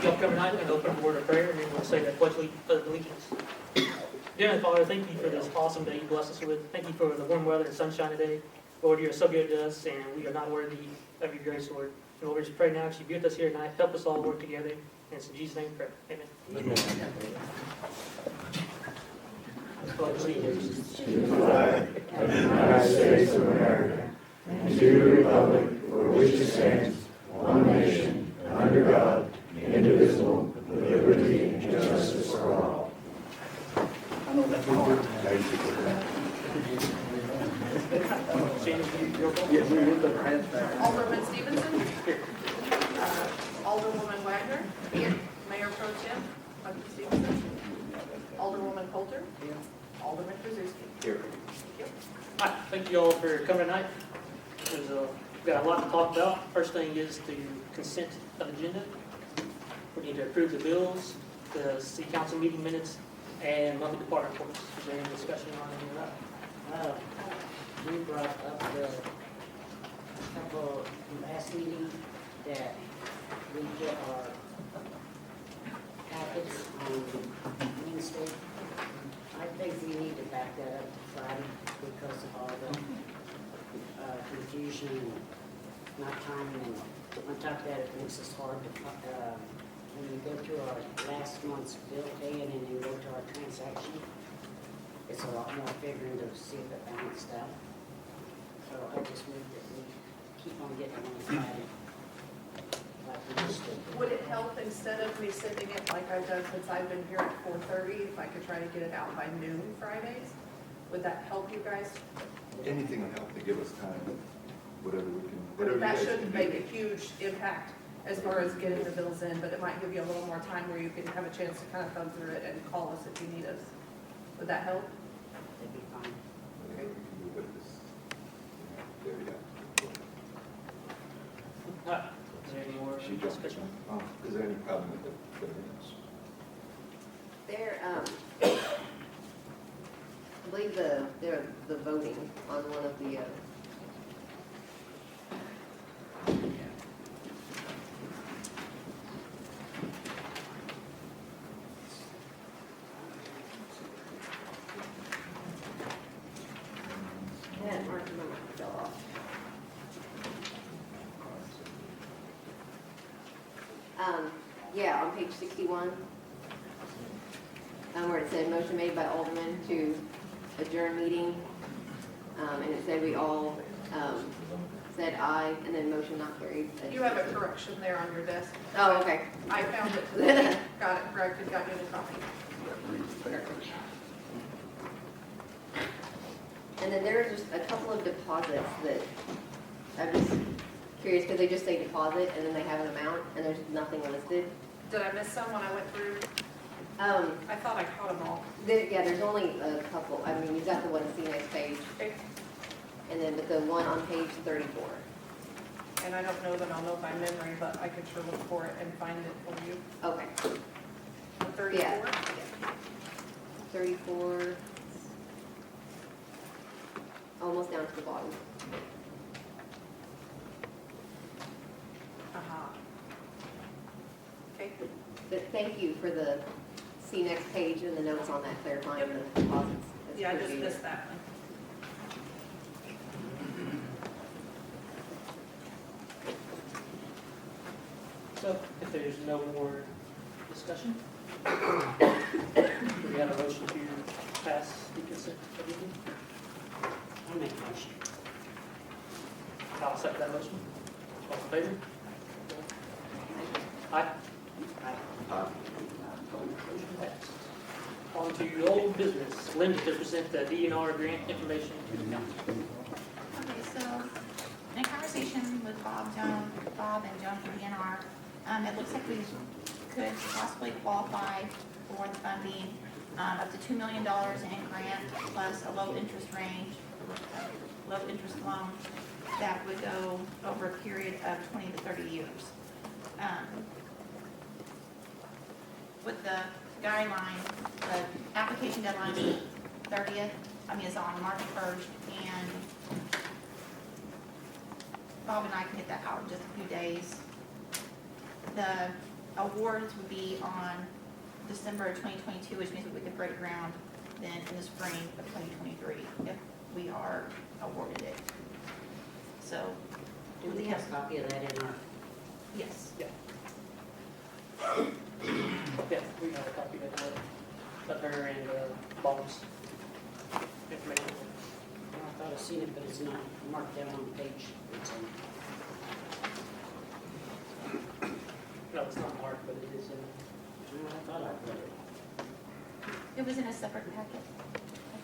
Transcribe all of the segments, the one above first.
Y'all come tonight and open a word of prayer, and then we'll say that pledge of allegiance. Dear Heavenly Father, thank you for this awesome day you blessed us with. Thank you for the warm weather and sunshine today. Lord, you are so good to us, and we are not worthy of your grace, Lord. And Lord, we just pray now that you be with us here tonight. Help us all work together. And it's in Jesus' name we pray. Amen. Amen. Let's pledge allegiance. To the flag of the United States of America, and to the republic for which it stands, one nation, under God, indivisible, with liberty and justice for all. Alderman Stevenson. Alderwoman Wagner. Mayor Pro Tem Bucky Stevenson. Alderwoman Coulter. Alderman Krasuski. Here. Hi, thank you all for coming tonight. We've got a lot to talk about. First thing is the consent of agenda. We need to approve the bills, the city council meeting minutes, and monthly department reports. Is there any discussion on any of that? We brought up the couple last meeting that we get our packets on Wednesday. I think we need to back that up to Friday because of all the confusion and not timing, and on top of that, it makes us hard to, when we go through our last month's bill paying and then go to our transaction, it's a lot more figuring to see if it balanced out. So I just move that we keep on getting on Friday. Like we used to. Would it help instead of me sending it like I've done since I've been here at 4:30, if I could try to get it out by noon Fridays? Would that help you guys? Anything will help to give us time, whatever we can. I Whatever mean, that you guys shouldn't can make do. a huge impact as far as getting the bills in, but it might give you a little more time where you can have a chance to kind of thumb through it and call us if you need us. Would that help? That'd be fine. Whatever we can do, but it's, there we go. Is there any more She jumped. discussion? Is there any problem with the minutes? There, I believe the voting on one of the, that mark fell off. Yeah, on page 61, where it said motion made by Alderman to adjourn meeting, and it said we all said aye, and then motion not carried. You have a correction there on your desk. Oh, okay. I found it today, got it corrected, got you a copy. And then there are just a couple of deposits that I'm just curious, because they just say deposit, and then they have an amount, and there's nothing listed. Did I miss some when I went through? I thought I caught them all. Yeah, there's only a couple. I mean, you've got the one see next page, Okay. and then but the one on page 34. And I don't know that I'll know by memory, but I could sure look for it and find it for you. Okay. 34? Yeah. 34. Almost down to the bottom. Uh-huh. Okay. But thank you for the see next page and the notes on that clarifying the deposits. That's Yeah, I just appreciated. missed that one. So if there's no more discussion, do we have a motion to pass the consent agenda? I'll make a motion. I'll second that motion. All in favor? Aye. Motion passed. On to old business. Linda to present the DNR grant information to the council. Okay, so in conversation with Bob and Joan from DNR, it looks like we could possibly qualify for the funding, up to $2 million in grant plus a low interest range, low interest loan that would go over a period of 20 to 30 years. With the guideline, the application deadline is 30th, is on March 1st, and Bob and I can get that out in just a few days. The awards would be on December of 2022, which means that we could break ground then in the spring of 2023 if we are awarded it. So, Do we have a copy of that in our, yes. Yeah, we have a copy of her and Bob's information. I thought I seen it, but it's not marked down on the page. It's in. No, it's not marked, but it is in. I thought I read it. It was in a separate packet.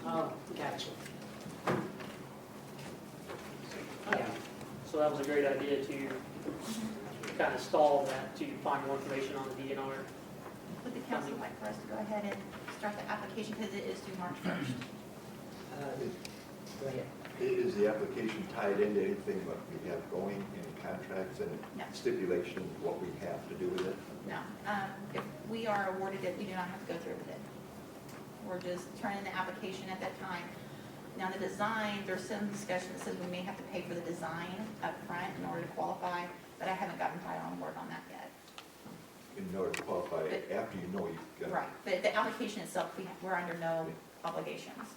Oh, gotcha. Yeah, So that was a great idea to kind of stall that, to find more information on the DNR. Would the council like for us to go ahead and start the application because it is due March 1st? go ahead. Is the application tied into anything that we have going, any contracts and No. stipulations, what we have to do with it? No. If we are awarded it, we do not have to go through with it. We're just turning the application at that time. Now, the design, there's some discussion that says we may have to pay for the design up front in order to qualify, but I haven't gotten Tyler on board on that yet. In order to qualify, But- after you know you've got. Right, but the application itself, we're under no obligations.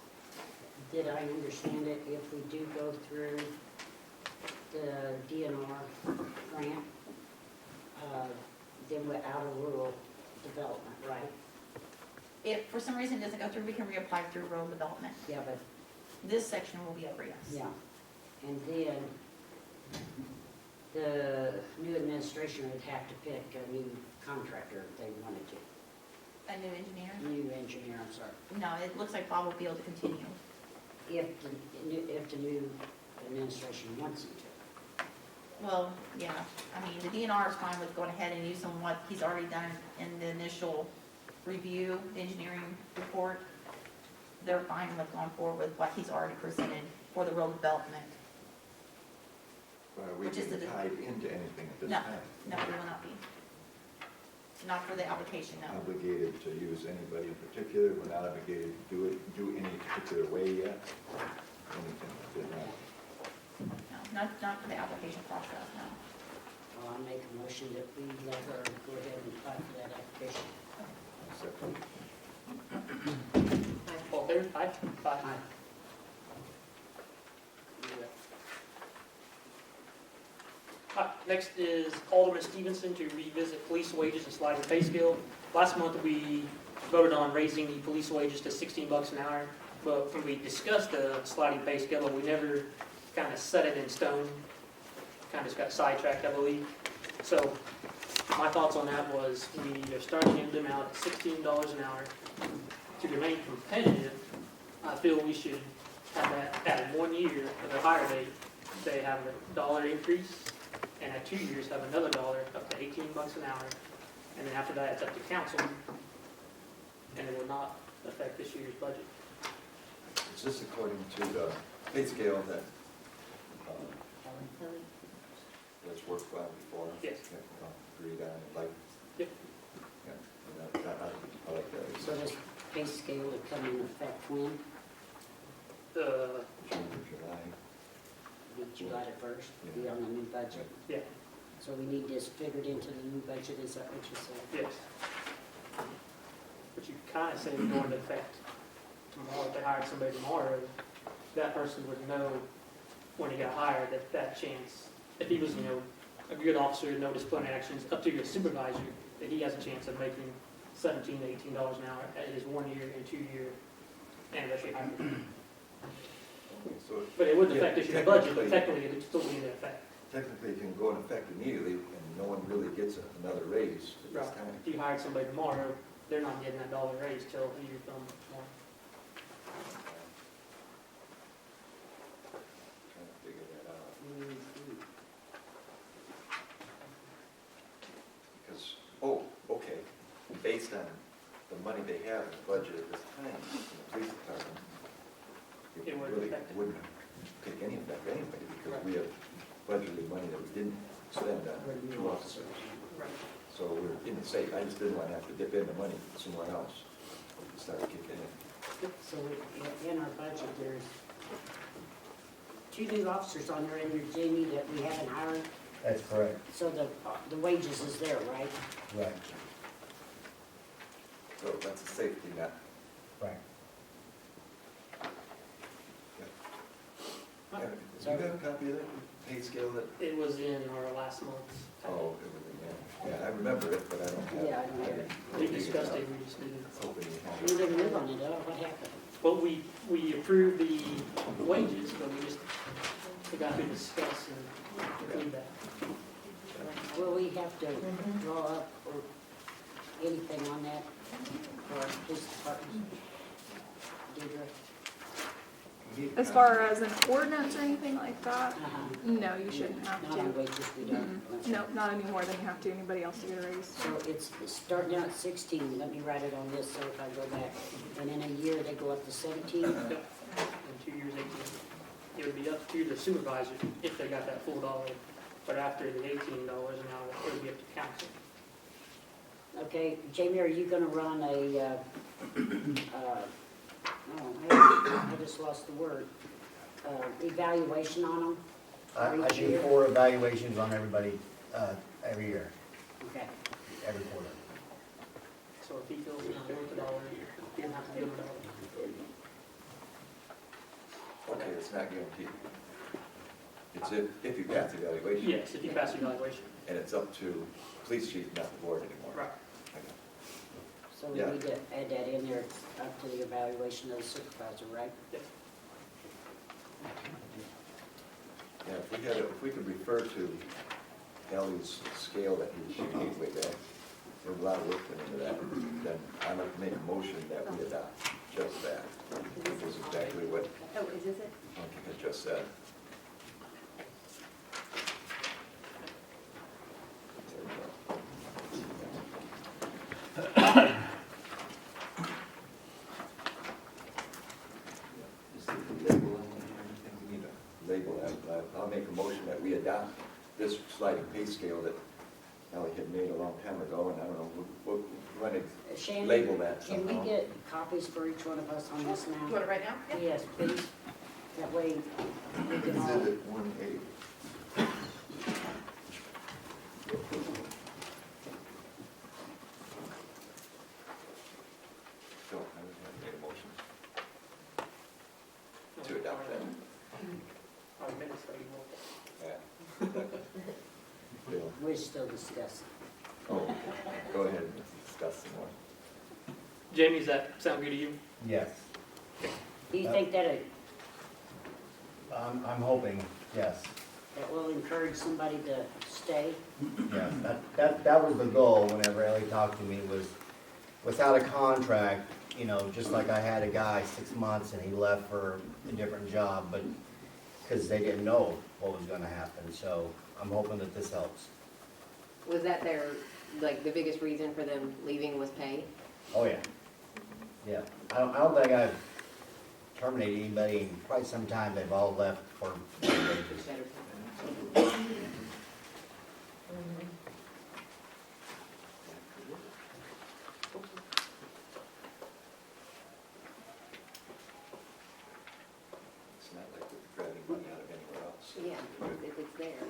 Did I understand it, if we do go through the DNR grant, then we're out of rural development, right? If for some reason it doesn't go through, we can reapply through rural development. Yeah, but, This section will be over, yes. yeah. And then the new administration would have to pick a new contractor if they wanted to. A new engineer? New engineer, I'm sorry. No, it looks like Bob will be able to continue. If the new administration wants him to. Well, yeah, I mean, the DNR is fine with going ahead and using what he's already done in the initial review, the engineering report. They're fine with going forward with what he's already presented for the rural development. Are we Which is being the- tied into anything at this No. time? No, we will not be. Not for the application, no. Obligated to use anybody in particular, we're not obligated to do any particular way yet? Anything that did not. No, not for the application process, no. Well, I'll make a motion that we let her go ahead and apply for that application. Second. All in favor? Aye. Aye. Aye. Next is Alderman Stevenson to revisit police wages and sliding pay scale. Last month, we voted on raising the police wages to $16 an hour, but when we discussed the sliding pay scale, we never kind of set it in stone. Kind of just got sidetracked, I believe. So my thoughts on that was we are starting them out at $16 an hour. To remain competitive, I feel we should have that at 1 year of a higher rate. They have a $1 increase, and at 2 years have another $1 up to $18 an hour. And then after that, it's up to council, and it will not affect this year's budget. Is this according to the pay scale that has worked well before? Yes. Yeah, agreed on, like? Yep. Yeah, I like that. So this pay scale to come in effect when? Uh, June or July. July the 1st, be on the new budget. Yeah. So we need this figured into the new budget, is that what you said? yes. But you kind of say it's going to affect tomorrow. If they hired somebody tomorrow, that person would know when he got hired that chance, if he was, a good officer, no disciplinary actions, up to your supervisor, that he has a chance of making $17 to $18 an hour at his 1 year and 2 year anniversary hire. So But it wouldn't affect this year's budget, but technically- technically it would still be in effect. Technically, it can go in effect immediately, and no one really gets another raise at this Right. time. If you hired somebody tomorrow, they're not getting that $1 raise till a year from tomorrow. Trying to figure that out. Because, okay, based on the money they have in the budget at this time, in the police department, It wouldn't really affect it. wouldn't take any effect anyway, because we have budgeted money that we didn't spend on two officers. Right. So we're in the safe, I just didn't want to have to dip in the money somewhere else, start kicking in. So in our budget, there's 2 new officers on there, and there's Jamie that we haven't hired. That's correct. So the wages is there, right? Right, So that's a safety net. right. Yeah. Do you have a copy of that pay scale that, It was in our last month's. oh, it was in there. Yeah, I remember it, but I don't have it. Yeah, I don't have it. We discussed it, we just didn't. Hoping you have We it. didn't move on it, what happened? Well, we approved the wages, but we just forgot to discuss and include that. Will we have to draw up or anything on that for our police department? Deidre? As far as an ordinance or anything like that, Uh-huh. no, you shouldn't have Not on to. wages, we don't. No, not any more than you have to anybody else to get a raise. So it's starting out at 16, let me write it on this, so if I go back, and in a year they go up to 17? Yep. In 2 years, 18. It would be up to the supervisor if they got that full dollar, but after the $18 an hour, it would be up to council. Okay, Jamie, are you gonna run a, I just lost the word, evaluation on them? I do 4 evaluations on everybody, every year, Okay, every quarter. So if he feels it's not worth $1, he doesn't have to give him $1. Okay, it's not guaranteed. It's if you pass the evaluation. Yes, if you pass the evaluation. And it's up to police chief, not the board anymore. Right. Okay. so we Yeah. need to add that in there, it's up to the evaluation of the supervisor, right? Yeah, if we could refer to Ellie's scale that she gave way back, there's a lot of work put into that, then I'd like to make a motion that we adopt just that. Which is exactly what Oh, is this it? I just said. Is there a label on it or anything? We need a label that. I'll make a motion that we adopt this sliding pay scale that Ellie had made a long time ago, and I don't know, we'll run it, Shannon, label that can somehow. we get copies for each one of us on this You now? want it right now? Yeah. Yes, please. That way we can all, Exhibit 1A. So, I would have made a motion to adopt that. Our minutes are equal. Yeah. Bill, we're still discussing. oh, go ahead and discuss some more. Jamie, does that sound good to you? Yes. Do you think that I'm hoping, yes. that will encourage somebody to stay? Yeah, that was the goal whenever Ellie talked to me, was without a contract, you know, just like I had a guy 6 months and he left for a different job, but, because they didn't know what was gonna happen, so I'm hoping that this helps. Was that their, like, the biggest reason for them leaving was pay? Oh, yeah. Yeah, I don't think I've terminated anybody in quite some time, they've all left for wages. Better. It's not like we're grabbing money out of anywhere else. Yeah, if it's there.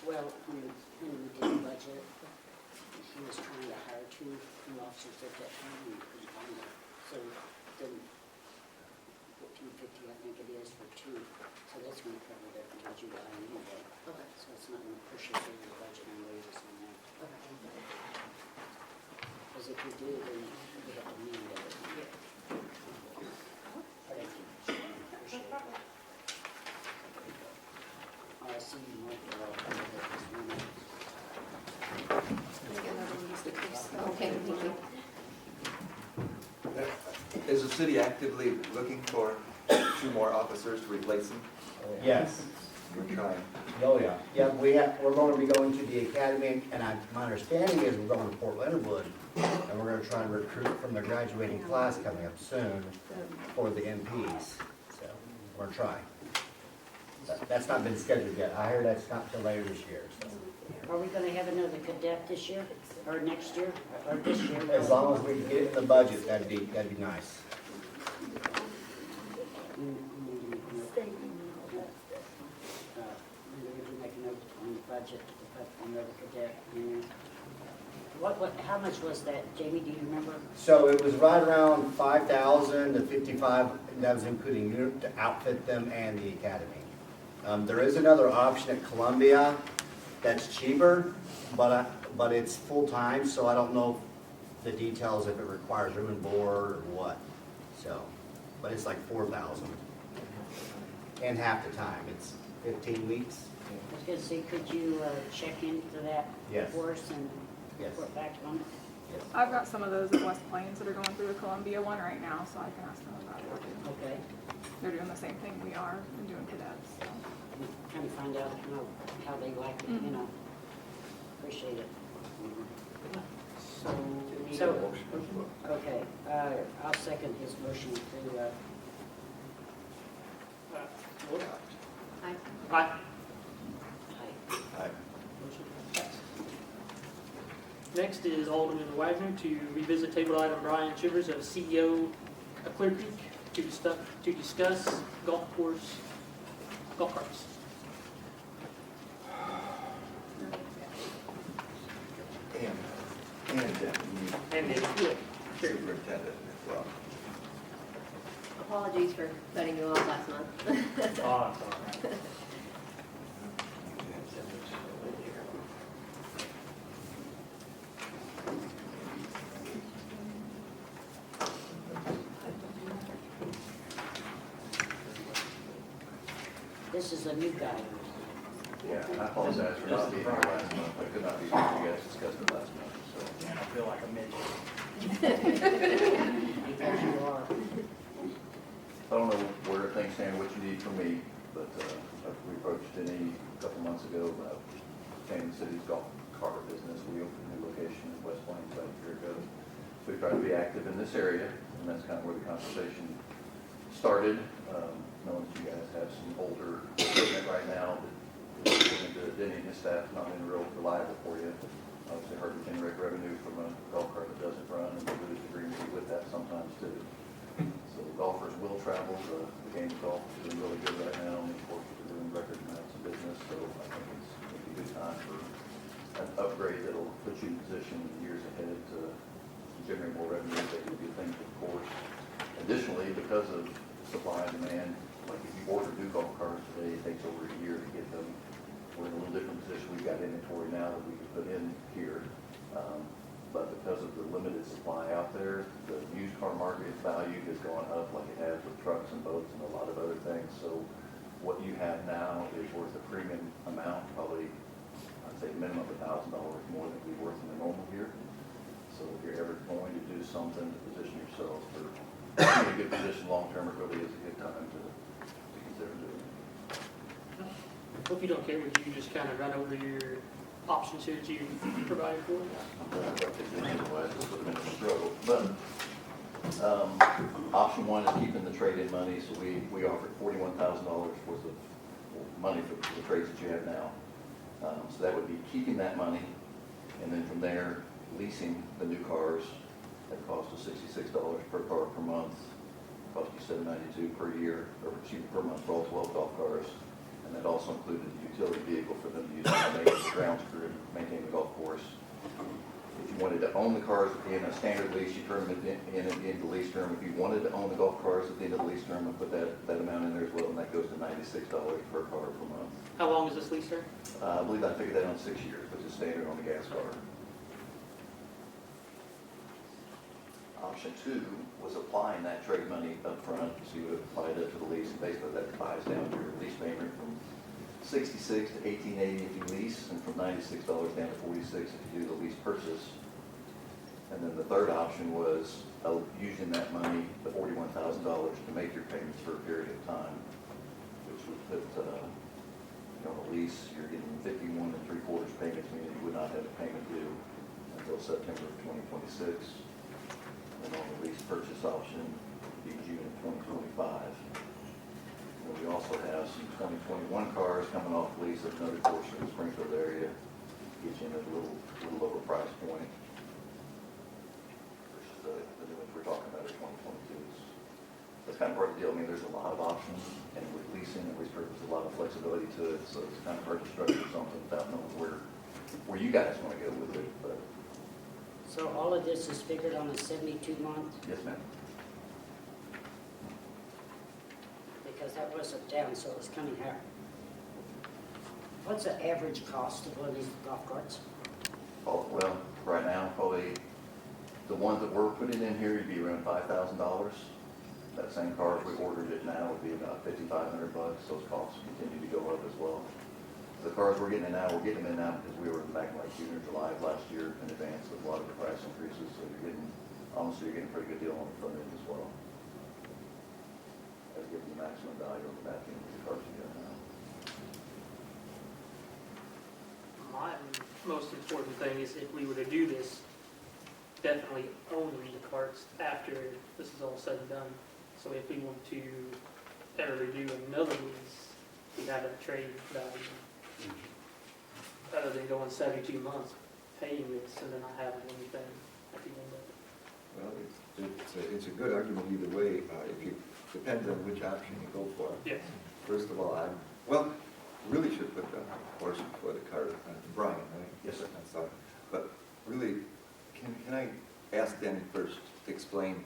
Well, when we did the budget, he was trying to hire 2 new officers at that time, and couldn't find them. So then, 1450, I think it is, for 2. So that's gonna cover that until July anyway. Okay. So it's not gonna push us over the budget and wages on that. Okay. Because if we do, then we have to meet it. Thank you. Appreciate it. Oh, I see you, Mike, Okay, thank you. Is the city actively looking for 2 more officers to replace them? Yes. We're trying. Oh, yeah. Yeah, we're going to be going to the academy, and my understanding is we're going to Port Leonard Wood, and we're going to try and recruit from the graduating class coming up soon for the MPs. So, we're trying. That's not been scheduled yet. I heard that's not till later this year, so. Are we gonna have another cadet this year, or next year, or this year? As long as we can get it in the budget, that'd be nice. We need to make a note. Linda, would you make a note on the budget budget to put another cadet in. How much was that, Jamie, do you remember? So it was right around 5,000 to 55, and that was including unit to outfit them and the academy. There is another option at Columbia that's cheaper, but it's full-time, so I don't know the details if it requires room and board or what. So, but it's like 4,000. And half the time, it's 15 weeks. I was gonna say, could you check into that Yes. for us and Yes. report back on it? Yes. I've got some of those at West Plains that are going through the Columbia one right now, so I can ask them about it too. Okay, They're doing the same thing we are and doing cadets, so. kind of find out, how they like it, Mhm. Appreciate it. So, Need a So- motion. Okay, I'll second his motion to, I, Aye. Aye. Motion passed. Next is Alderman Wagner to revisit table item Brian Chivers of CEO of Clear Creek to discuss golf carts. And Deputy And then, yeah, sure. Superintendent as well. apologies for cutting you off last month. Oh, it's all right. this is a new guy. Yeah, I apologize for not being here last month. I could not be here. You guys discussed it last month, so. Man, I feel like a midget. Because you are, I don't know where things stand, what you need from me, but we approached Denny a couple months ago about Canyon City's golf cart business. We opened a new location in West Plains about a year ago. So we tried to be active in this area, and that's kind of where the conversation started. Knowing that you guys have some older equipment right now that Denny and his staff not been real reliable for you. Obviously hard to generate revenue from a golf cart that doesn't run, and we lose the green fee with that sometimes too. So golfers will travel. The game of golf is doing really good right now, and of course we're doing record amounts of business, so I think it's a good time for an upgrade that'll put you in position in years ahead to generate more revenue. That would be a thing, of course. Additionally, because of supply and demand, like if you order new golf carts today, it takes over a year to get them. We're in a little different position. We've got inventory now that we can put in here. But because of the limited supply out there, the used car market value has gone up like it has with trucks and boats and a lot of other things. So what you have now is worth a premium amount, probably, I'd say minimum of $1,000 more than it'd be worth in a normal year. So if you're ever going to do something to position yourself for a good position long-term, it really is a good time to consider doing it. If you don't care, would you just kind of run over your options here that you provided for? Otherwise, this would have been a struggle. But option one is keeping the trade-in money. So we offered $41,000 worth of money for the trades that you have now. So that would be keeping that money, and then from there, leasing the new cars at a cost of $66 per car per month, cost you $792 per year, or per month for all 12 golf cars. And that also included a utility vehicle for them to use to make the grounds crew and maintain the golf course. If you wanted to own the cars in a standard lease, you turn them in at the end of the lease term. If you wanted to own the golf cars at the end of the lease term, we put that amount in there as well, and that goes to $96 per car per month. How long is this lease term? I believe I figured that on 6 years, which is standard on the gas car. Option two was applying that trade money up front, so you would apply it up to the lease, and basically that buys down your lease payment from $66 to $18.80 if you lease, and from $96 down to $46 if you do the lease purchase. And then the third option was using that money, the $41,000, to make your payments for a period of time, which would put, on a lease, you're getting 51 3/4 payments, meaning you would not have a payment due until September of 2026. And on the lease purchase option, it'd be June of 2025. And we also have some 2021 cars coming off lease at another portion of the Springfield area, get you in at a little lower price point versus the new ones we're talking about are 2022s. That's kind of part of the deal. I mean, there's a lot of options, and with leasing and lease purchase, a lot of flexibility to it, so it's kind of hard to structure something without knowing where you guys wanna go with it, but So all of this is figured on a 72-month, yes, ma'am. because that wasn't down, so it's coming higher. What's the average cost of one of these golf carts? Oh, well, right now, probably, the ones that we're putting in here would be around $5,000. That same car, if we ordered it now, would be about $5,500. Those costs continue to go up as well. The cars we're getting in now, we're getting them in now because we were back like June or July of last year in advance of a lot of the price increases, so you're getting, honestly, you're getting a pretty good deal on the front end as well. That gives you the maximum value on the back end of the cars you get now. My most important thing is if we were to do this, definitely own the carts after this is all said and done. So if we want to ever do another lease, we have a trade value. Other than going 72 months paying this and then not having anything at the end of it. Well, it's a good argument either way, if you, depends on which option you go for. Yes. First of all, really should put the horse before the cart, Brian, right? Yes, sir. I'm sorry. But really, can I ask Danny first to explain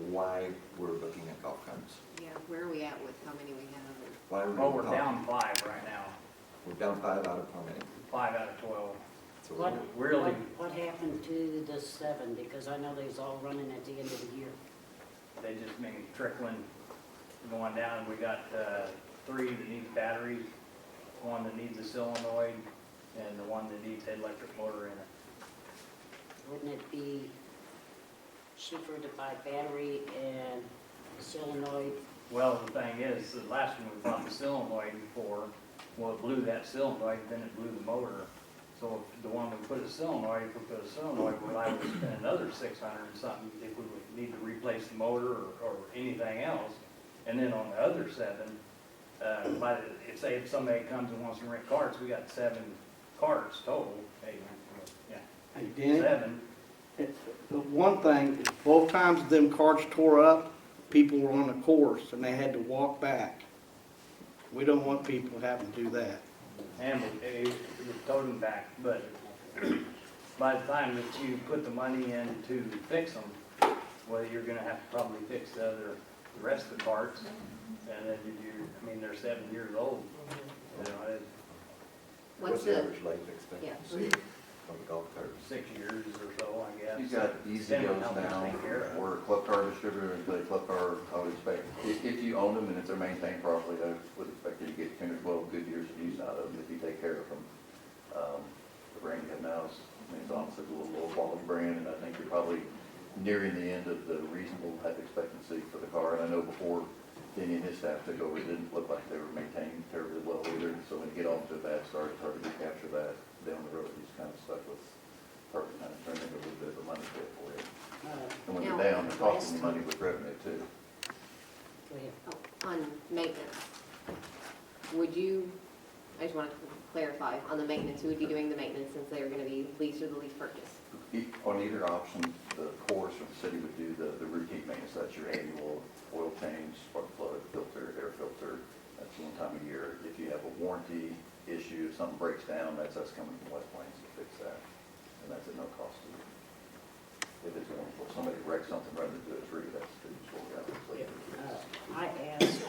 why we're looking at golf carts? Yeah, where are we at with how many we have? Why are we Well, we're talking- down 5 right now, We're down 5 out of how many? 5 out of 12. So What, Really? what happened to the 7? Because I know they was all running at the end of the year. They just been trickling, going down. We got 3 that needs batteries, 1 that needs a solenoid, and the 1 that needs an electric motor in it. Wouldn't it be cheaper to buy battery and solenoid? Well, the thing is, the last one we bought the solenoid for, well, it blew that solenoid, then it blew the motor. So if the one we put a solenoid, if we put a solenoid, we'll have to spend another 600 and something if we would need to replace the motor or anything else. And then on the other 7, if somebody comes and wants to rent carts, we got 7 carts total. Hey, Danny, 7. the one thing, both times them carts tore up, people were on the course and they had to walk back. We don't want people having to do that. And we towed them back, but by the time that you put the money in to fix them, well, you're gonna have to probably fix the rest of the carts. And then they're 7 years old. You know, it's What's the average life Yeah. expectancy of a golf cart? 6 years or so, I guess. He's got Easy Depending on Goes how much now, they care of. we're a club car distributor, and the club car, I would expect, if you own them and if they're maintained properly, I would expect you to get 10 or 12 good years of use out of them if you take care of them. The brand you have now is, it's honestly a little low quality brand, and I think you're probably nearing the end of the reasonable life expectancy for the car. And I know before Danny and his staff took over, it didn't look like they were maintained terribly well either. So when you get off to a bad start, it's hard to recapture that down the road. You're just kind of stuck with part kind of turning into a little bit of a money pit for you. And when Now, they're down, they're costing you money with revenue too. Go ahead. On maintenance, would you, I just want to clarify, on the maintenance, who would be doing the maintenance since they're going to be leased or the lease purchase? On either option, the course or the city would do the routine maintenance. That's your annual oil change, spark plug, filter, air filter. That's one time a year. If you have a warranty issue, if something breaks down, that's us coming from West Plains to fix that. And that's at no cost to you. If it's warranted, if somebody wrecks something running into a tree, that's the usual guy. I asked,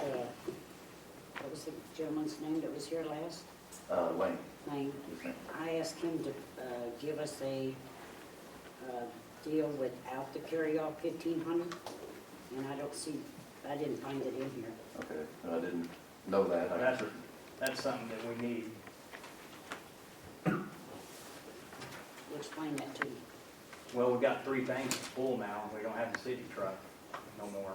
what was the gentleman's name that was here last? Lane. Lane. Yes, ma'am. I asked him to give us a deal without the carry-off 1,500, and I didn't find it in here. Okay, and I didn't know that. I That's, that's something that we need. Explain that to me. Well, we got 3 things full now. We don't have the city truck no more.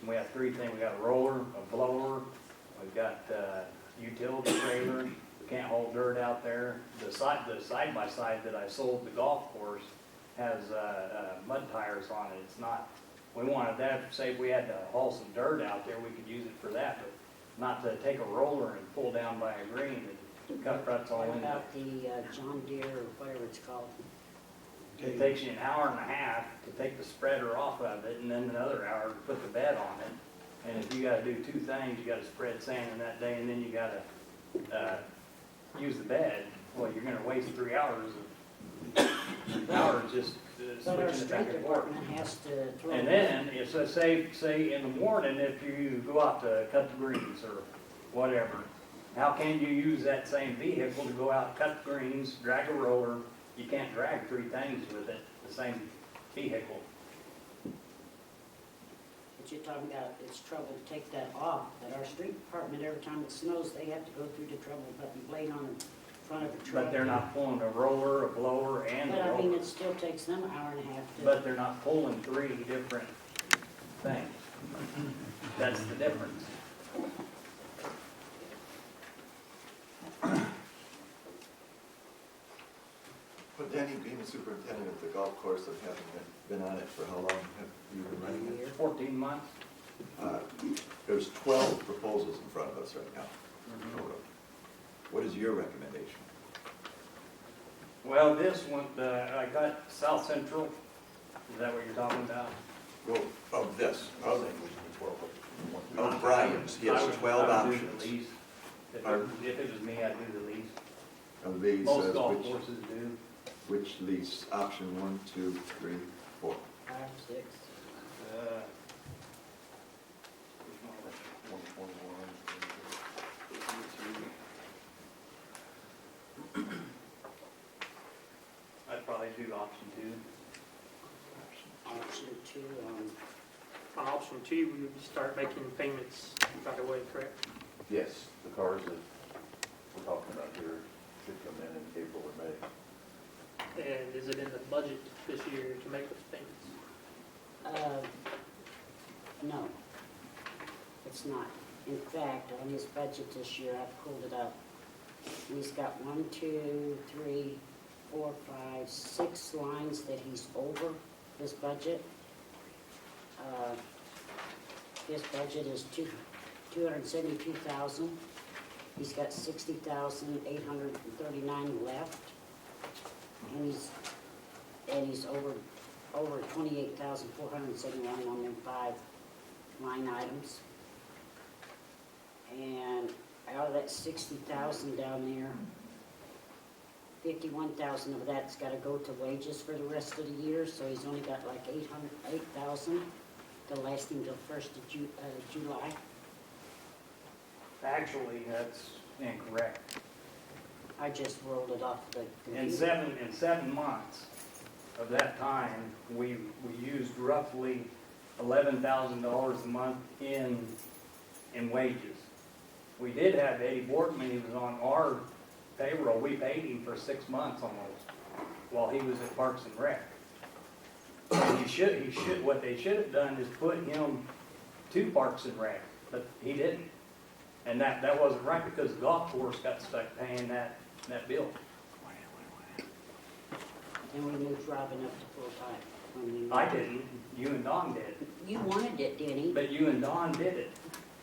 We have 3 things. We got a roller, a blower, we've got utility trailer. We can't haul dirt out there. The side-by-side that I sold the golf course has mud tires on it. It's not, we wanted that, say if we had to haul some dirt out there, we could use it for that, but not to take a roller and pull down by a green and cut ruts all What in. about the John Deere or whatever it's called? It takes you an hour and a half to take the spreader off of it, and then another hour to put the bed on it. And if you gotta do 2 things, you gotta spread sand in that day, and then you gotta use the bed, well, you're gonna waste waste 3 hours just But our switching it back street and forth. department has to throw. And then, it's a say in the morning, if you go out to cut the greens or whatever, how can you use that same vehicle to go out, cut the greens, drag a roller? You can't drag 3 things with it, the same vehicle. But you're talking about, it's trouble to take that off, but our street department, every time it snows, they have to go through the trouble of putting blade on the front of the truck. But they're not pulling a roller, a blower, and a But I mean, roller. it still takes them an hour and a half to. But they're not pulling 3 different things. That's the difference. But Danny, being the superintendent of the golf course and having been on it for how long have you been running it? 14 months? There's 12 proposals in front of us right now. Total. What is your recommendation? Well, this one, I got South Central, is that what you're talking about? Well, of this, of Brian's, he has 12 I would do options. the least. Pardon? If it was me, I'd do the least. Of these, Most golf courses do. which lease, option 1, 2, 3, 4. 5, 6. I'd probably do option 2. Option 2, On option 2, we would start making payments right away, correct? Yes, the cars that we're talking about here should come in April or May. And is it in the budget this year to make those payments? no, it's not. In fact, on his budget this year, I pulled it up. He's got 1, 2, 3, 4, 5, 6 lines that he's over his budget. His budget is $272,000. He's got $60,839 left. And he's over $28,471 on them 5 line items. And out of that 60,000 down there, 51,000 of that's gotta go to wages for the rest of the year, so he's only got like 8,000 to last him till 1st of July. Actually, that's incorrect. I just rolled it off the In computer. 7 months of that time, we used roughly $11,000 a month in wages. We did have Eddie Boardman, he was on our payroll, we paid him for 6 months almost, while he was at Parks and Rec. What they should have done is put him to Parks and Rec, but he didn't. And that wasn't right, because the golf course got stuck paying that bill. And we moved Robin up to full-time. I didn't, you and Don did, You wanted it, Denny, but you and Don did it.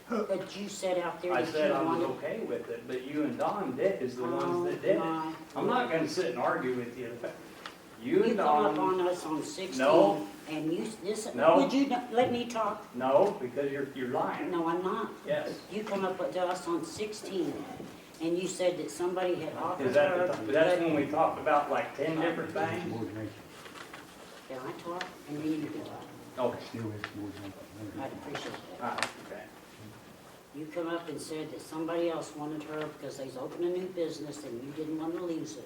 but you said out there I that said you I was wanted. okay with it, but you and Don is the ones that did it. Oh, I'm not gonna sit and argue with you. You You and come up Don, on us on 16. No. And you, No. would you let me talk? no, because you're lying. No, I'm not. Yes. You come up to us on 16, and you said that somebody had offered Is that, her. that's when we talked about like 10 different things? Can I talk? And then you can talk. Okay. I'd appreciate that. Okay. You come up and said that somebody else wanted her because they's opening a new business and you didn't want to lose her.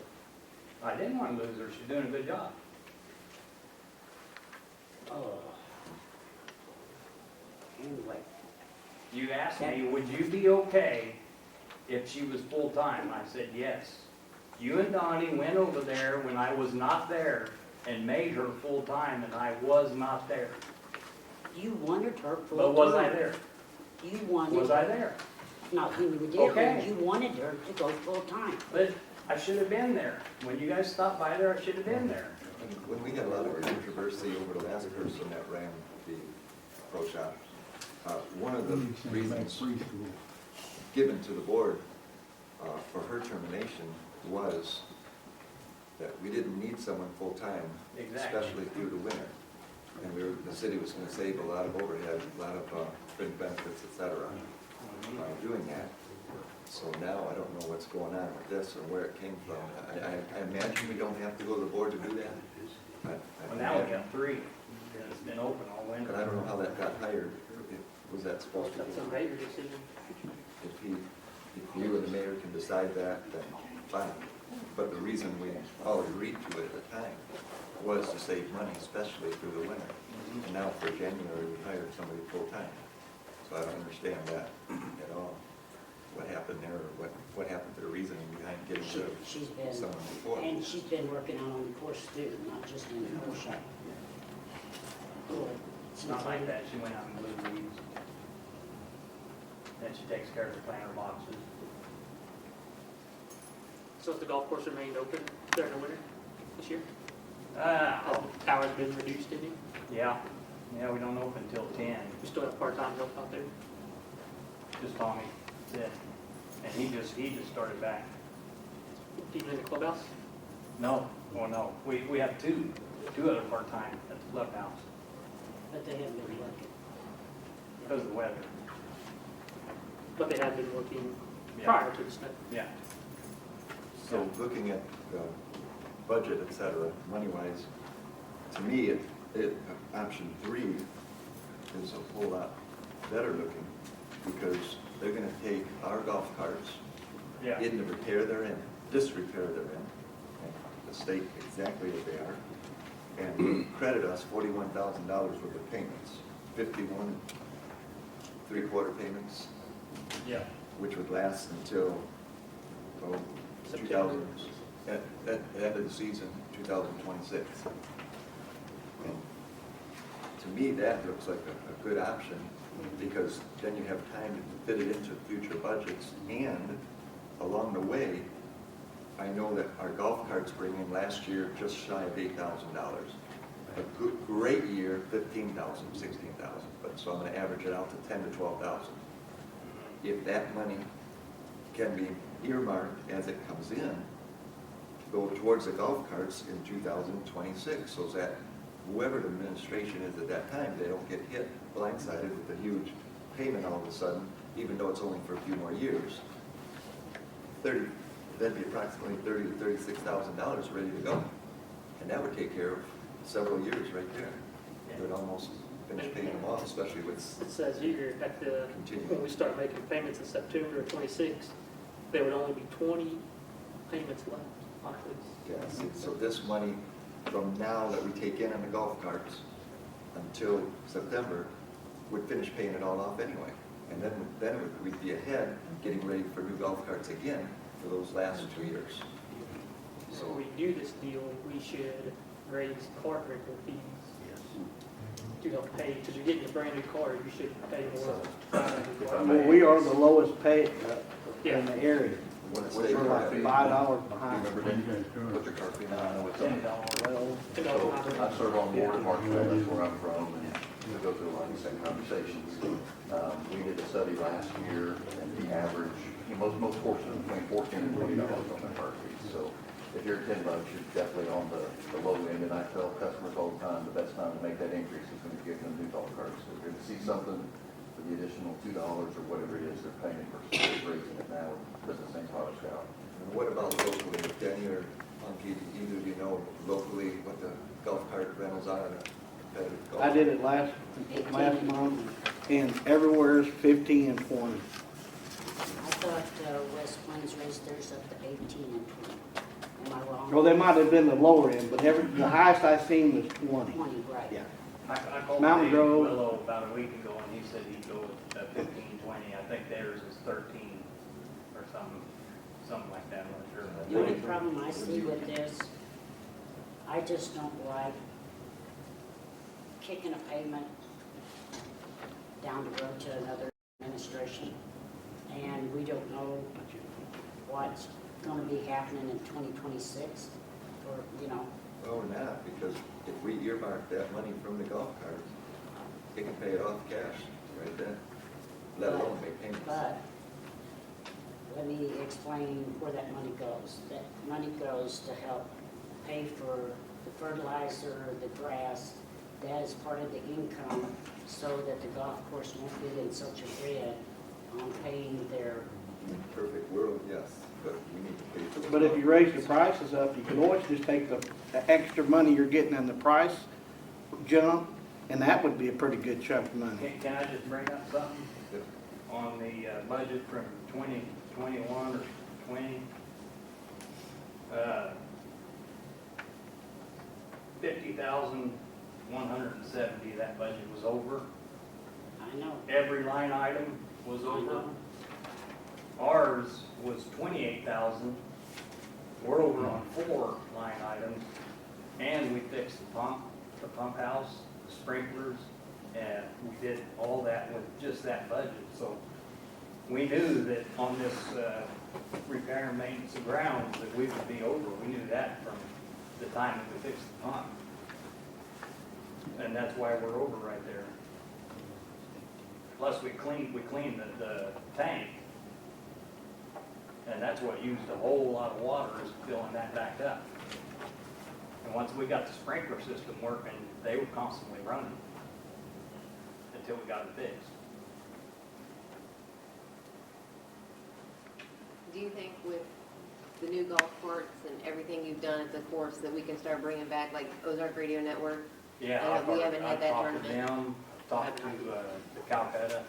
I didn't want to lose her. She's doing a good job. Oh. Anyway, You asked me, would you be okay if she was full-time? I said, yes. You and Donnie went over there when I was not there and made her full-time, and I was not there. you wanted her full-time. But was I there? You wanted. Was I there? Not when you did, Okay. but you wanted her to go full-time. But I should have been there. When you guys stopped by there, I should have been there. When we had a lot of controversy over the last person that ran the pro shop, one of the reasons given to the board for her termination was that we didn't need someone full-time, Exactly. especially through the winter. And the city was gonna save a lot of overhead, a lot of fringe benefits, et cetera, by doing that. So now I don't know what's going on with this or where it came from. I imagine we don't have to go to the board to do that. Well, now we got three, and it's been open all But winter. I don't know how that got hired. Was that supposed to That's a be? mayor decision. If you and the mayor can decide that, then fine. But the reason we all agreed to it at the time was to save money, especially through the winter. And now for January, we hired somebody full-time. So I don't understand that at all. What happened there, or what happened to the reasoning behind getting rid of She's been, someone before? and she's been working on the course too, not just in the course shop. It's not like that, she went out and blew weeds. Then she takes care of the planter boxes. So has the golf course remained open during the winter this year? Oh, Hours been reduced, didn't you? yeah, we don't open till 10, We still have part-time help out there. just Tommy, that's it. And he just started back. Even in the clubhouse? No, we have two other part-time at the clubhouse But they haven't been working. because of the weather. But they have been working Yeah. prior to the snow. Yeah. So looking at budget, et cetera, money-wise, to me, option 3 is a whole lot better looking because they're gonna take our golf carts Yeah. in the repair they're in, disrepair they're in, and the state exactly as they are, and credit us $41,000 worth of payments, 51 3/4 payments, Yeah. which would last until, oh, September. 2000, at the end of the season, 2026. And to me, that looks like a good option, because then you have time to fit it into future budgets, and along the way, I know that our golf carts bring in last year just shy of $8,000. A good, great year, 15,000, 16,000, but so I'm gonna average it out to 10 to 12,000. If that money can be earmarked as it comes in, to go towards the golf carts in 2026, so that whoever the administration is at that time, they don't get hit blindsided with a huge payment all of a sudden, even though it's only for a few more years. That'd be approximately $30,000 to $36,000 ready to go. And that would take care of several years right there. It would almost finish paying them off, especially with It says here at the, when we start making payments in September of 26, there would only be 20 payments left on this. gas. So this money from now that we take in on the golf carts until September would finish paying it all off anyway. And then we'd be ahead, getting ready for new golf carts again for those last 2 years. So when we do this deal, we should raise cart rental fees to help pay, because you're getting a brand new car, you should pay more. Well, we are the lowest paid Yeah. in the area. We're like $5 behind. Remember, what's your car fee now? I know it's on. Well, So I serve on the board of Marksville, that's where I'm from, and we go through a lot of these same conversations. We did a study last year, and the average, most courses are between $14 and $20 on their car fees. So if you're at $10, you're definitely on the low end, and I tell customers all the time, the best time to make that increase is when you give them new golf carts. So if you're gonna see something for the additional $2 or whatever it is they're paying versus raising it now, because the same product's out. And what about locally? Denny or Monkey, either of you know locally what the golf cart rentals are in a competitive golf? I did it last month, and everywhere is 15 and 20. I thought West Plains raised theirs up to 18 and 20. Am I wrong? Well, they might have been the lower end, but the highest I seen was 20. 20, right. Yeah. I called Mountain Dave Grove. Willow about a week ago, and he said he'd go at 15, 20. I think theirs is 13 or something like that, I'm not sure. The only problem I see with this, I just don't like kicking a payment down the road to another administration, and we don't know what's gonna be happening in 2026, or, Well, we're not, because if we earmark that money from the golf carts, it can pay it off cash right then, let alone make payments. but let me explain where that money goes. That money goes to help pay for the fertilizer, the grass. That is part of the income, so that the golf course won't get in such a red on paying their, In a perfect world, yes. but we need to pay for the. But if you raise the prices up, you can always just take the extra money you're getting in the price jump, and that would be a pretty good chunk of money. Can I just bring up something on the budget from 2021 or 20? 50,170, that budget was over. I know. Every line item was over. Ours was 28,000. We're over on 4 line items. And we fixed the pump house, the sprinklers, and we did all that with just that budget. So we knew that on this repair and maintenance of grounds that we would be over. We knew that from the time that we fixed the pump. And that's why we're over right there. Plus, we cleaned the tank. And that's what used a whole lot of water, is filling that back up. And once we got the sprinkler system working, they were constantly running until we got it fixed. Do you think with the new golf courts and everything you've done at the course that we can start bringing back like Ozark Radio Network? Yeah, We haven't had that I've talked to tournament. them, talked to the Calcutta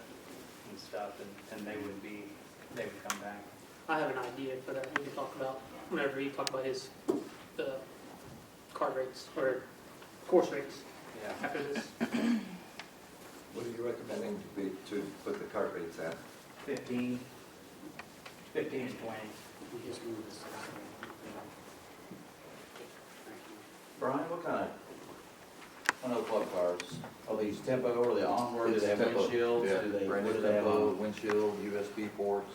and stuff, and they would come back. I have an idea for that, we can talk about, whenever he talk about his, card rates, or course rates Yeah. after this. What are you recommending to put the cart rates at? 15 and 20. We just move this. Brian, what kind of, I know club cars, are these tempo, are they onward, do they have Tempo. windshields? Yeah, Do they, brand what new do they have tempo, on? windshield, USB ports.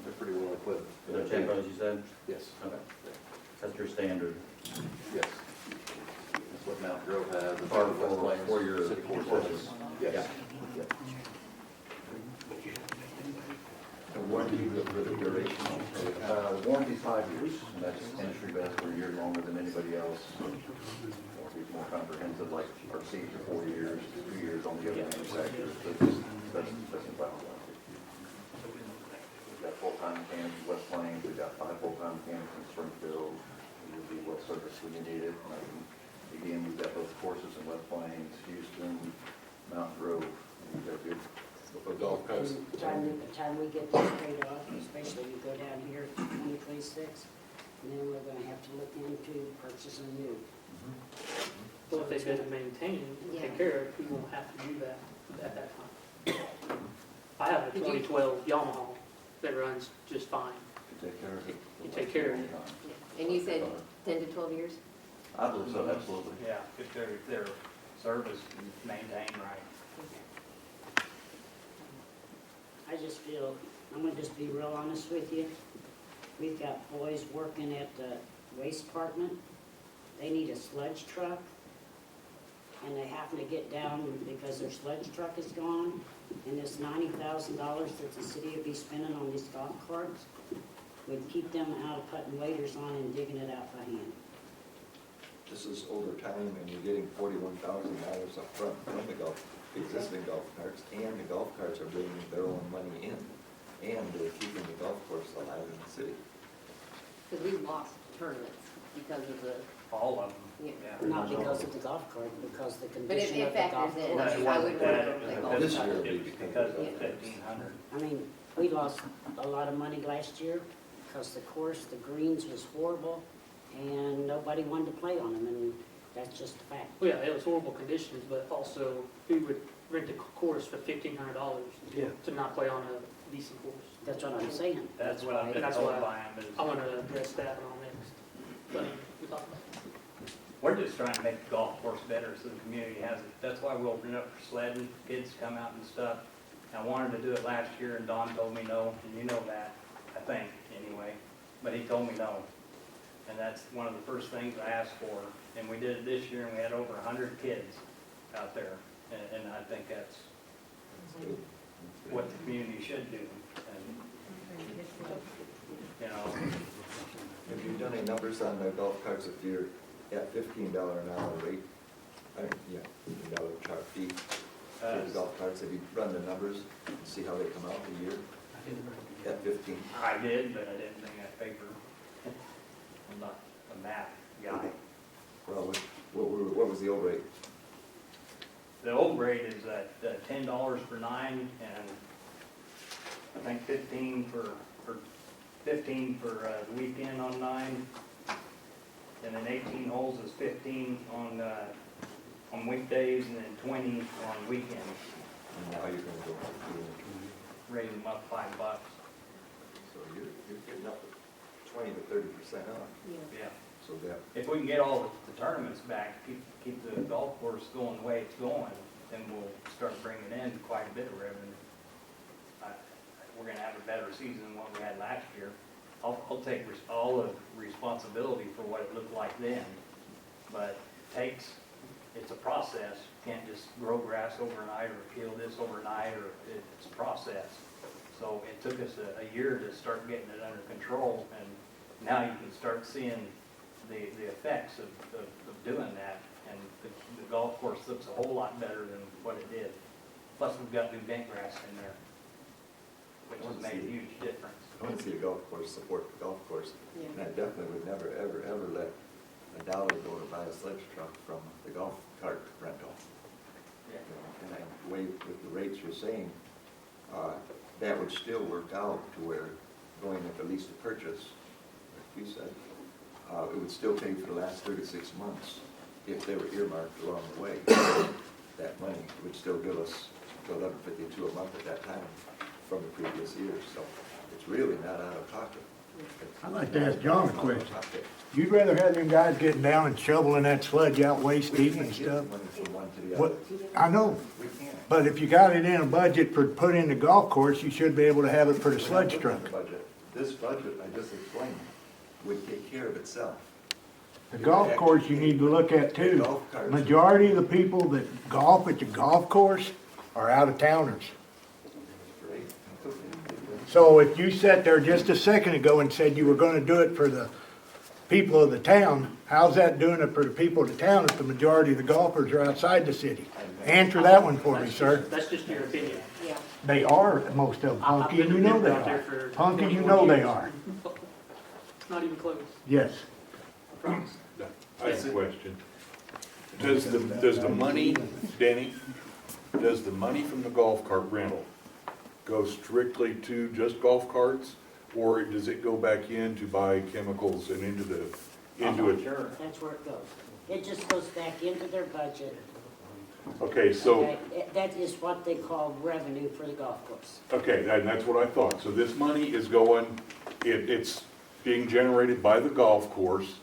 They're pretty well equipped. They're tempos, you said? Yes. Okay. That's your standard. Yes. That's what Mount Grove has. It's Part for your city courses. courses. Yes. Yeah. And warranty for the duration? Warranty's 5 years, and that's industry best, for a year longer than anybody else. Warranty's more comprehensive, like our seats are 4 years, 2 years on the other manufacturers, but that's about it. We've got full-time mechanics in West Plains, we've got 5 full-time mechanics in Springfield, we'll be what service when you need it. Again, we've got both courses in West Plains, Houston, Mountain Grove, we've got good. For golf carts? By the time we get this paid off, especially you go down here to 2026, and then we're gonna have to look into purchasing new. Well, if they've been maintained, take care of, we won't have to do that at that time. I have a Did you- 2012 Yamaha that runs just fine. To take care of it? You take care of it. And you said 10 to 12 years? I believe so, absolutely. Yeah, if their service and maintained right. I just feel, I'm gonna just be real honest with you. We've got boys working at the waste department. They need a sludge truck. And they happen to get down because their sludge truck is gone. And this $90,000 that the city would be spending on these golf carts would keep them out of putting waders on and digging it out by hand. This is over time, and you're getting $41,000 up front from the existing golf carts, and the golf carts are bringing their own money in, and they're keeping the golf course alive in the city. Because we've lost tournaments because of the, All of them, Yeah. yeah. Not because of the golf cart, because the but it condition of the golf factors in. Well, course. it I wasn't wouldn't that, want it to was play a golf This business, year carts. it'll it be was because of Yeah. 1,500. I mean, we lost a lot of money last year because the course, the greens was horrible and nobody wanted to play on them, and that's just a fact. Well, yeah, it was horrible conditions, but also who would rent a course for $1,500 Yeah. to not play on a decent course? That's what I'm saying. That's what I've And been that's told why by them, I is want to address that on next. But we talk about it. we're just trying to make the golf course better so the community has it. That's why we opened it up for sledding, kids come out and stuff. I wanted to do it last year, and Don told me no, and you know that, I think, anyway. But he told me no. And that's one of the first things I asked for. And we did it this year, and we had over 100 kids out there. And I think that's what the community should do. And, you know, Have you done any numbers on the golf carts if you're at $15 an hour rate? $15 chart fee for the golf carts, have you run the numbers and see how they come out a year? at 15? I did, but I didn't bring that paper. I'm not a math guy. Well, what was the old rate? The old rate is at $10 for 9, and I think 15 for the weekend on 9. And then 18 holes is 15 on weekdays, and then 20 on weekends. And now you're gonna go 15. Raise them up $5. So you're getting up to 20 to 30% off. Yeah. So that, If we can get all the tournaments back, keep the golf course going the way it's going, then we'll start bringing in quite a bit of revenue. We're gonna have a better season than what we had last year. I'll take all of responsibility for what it looked like then, but it's a process. You can't just grow grass overnight or peel this overnight, or it's a process. So it took us a year to start getting it under control, and now you can start seeing the effects of doing that, and the golf course looks a whole lot better than what it did. Plus, we've got new bent grass in there, which has made a huge difference. I want to see a golf course support the golf course. Yeah. And I definitely would never, ever, ever let $1 go to buy a sledge truck from the golf cart rental. Yeah. And the way with the rates you're saying, that would still work out to where going with the lease to purchase, like you said, it would still pay for the last 36 months if they were earmarked along the way. That money would still give us $11.52 a month at that time from the previous years. So it's really not out of pocket. I'd like to ask John a question. Pocket. You'd rather have them guys getting down and shoveling that sludge out waist deep and stuff? Money from one to the What, other. I know, We can't. but if you got it in a budget for put in the golf course, you should be able to have it for the We're not sludge looking truck. at the budget. This budget, I just explained, would take care of itself. The golf course you need to look at The too. golf carts. Majority of the people that golf at the golf course are out of towners. Great. So if you sat there just a second ago and said you were gonna do it for the people of the town, how's that doing it for the people of the town if the majority of the golfers are outside the city? Answer that one for me, sir. That's just your opinion. Yeah. They are, most of them, I've Punky, been and you know they out there are. for Punky, you 21 know they years. are. It's not even close, Yes. I promise. I have a question. Does the money, Danny, does the money from the golf cart rental go strictly to just golf carts? Or does it go back in to buy chemicals and into it? Sure. That's where it goes. It just goes back into their budget. Okay, so, Okay, that is what they call revenue for the golf course. okay, and that's what I thought. So this money is going, it's being generated by the golf course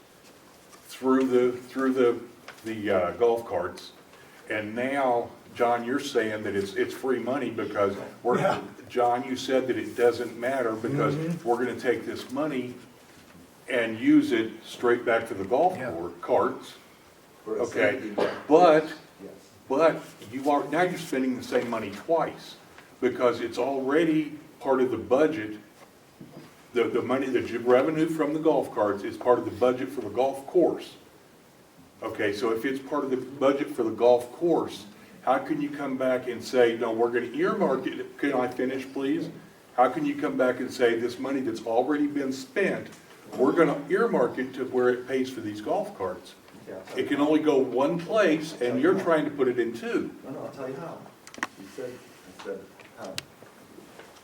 through the golf carts. And now, John, you're saying that it's free money because Yeah. John, you said that it doesn't matter because we're gonna take this money and use it straight back to the golf Yeah. carts. For a Okay, safety net. but Yes. But now you're spending the same money twice, because it's already part of the budget. The money, the revenue from the golf carts is part of the budget for the golf course. Okay, so if it's part of the budget for the golf course, how can you come back and say, no, we're gonna earmark it? Can I finish, please? How can you come back and say, this money that's already been spent, we're gonna earmark it to where it pays for these golf carts? Yeah, I'll tell It you can how. only go one place, and you're trying to put it in two. No, I'll tell you how. I said,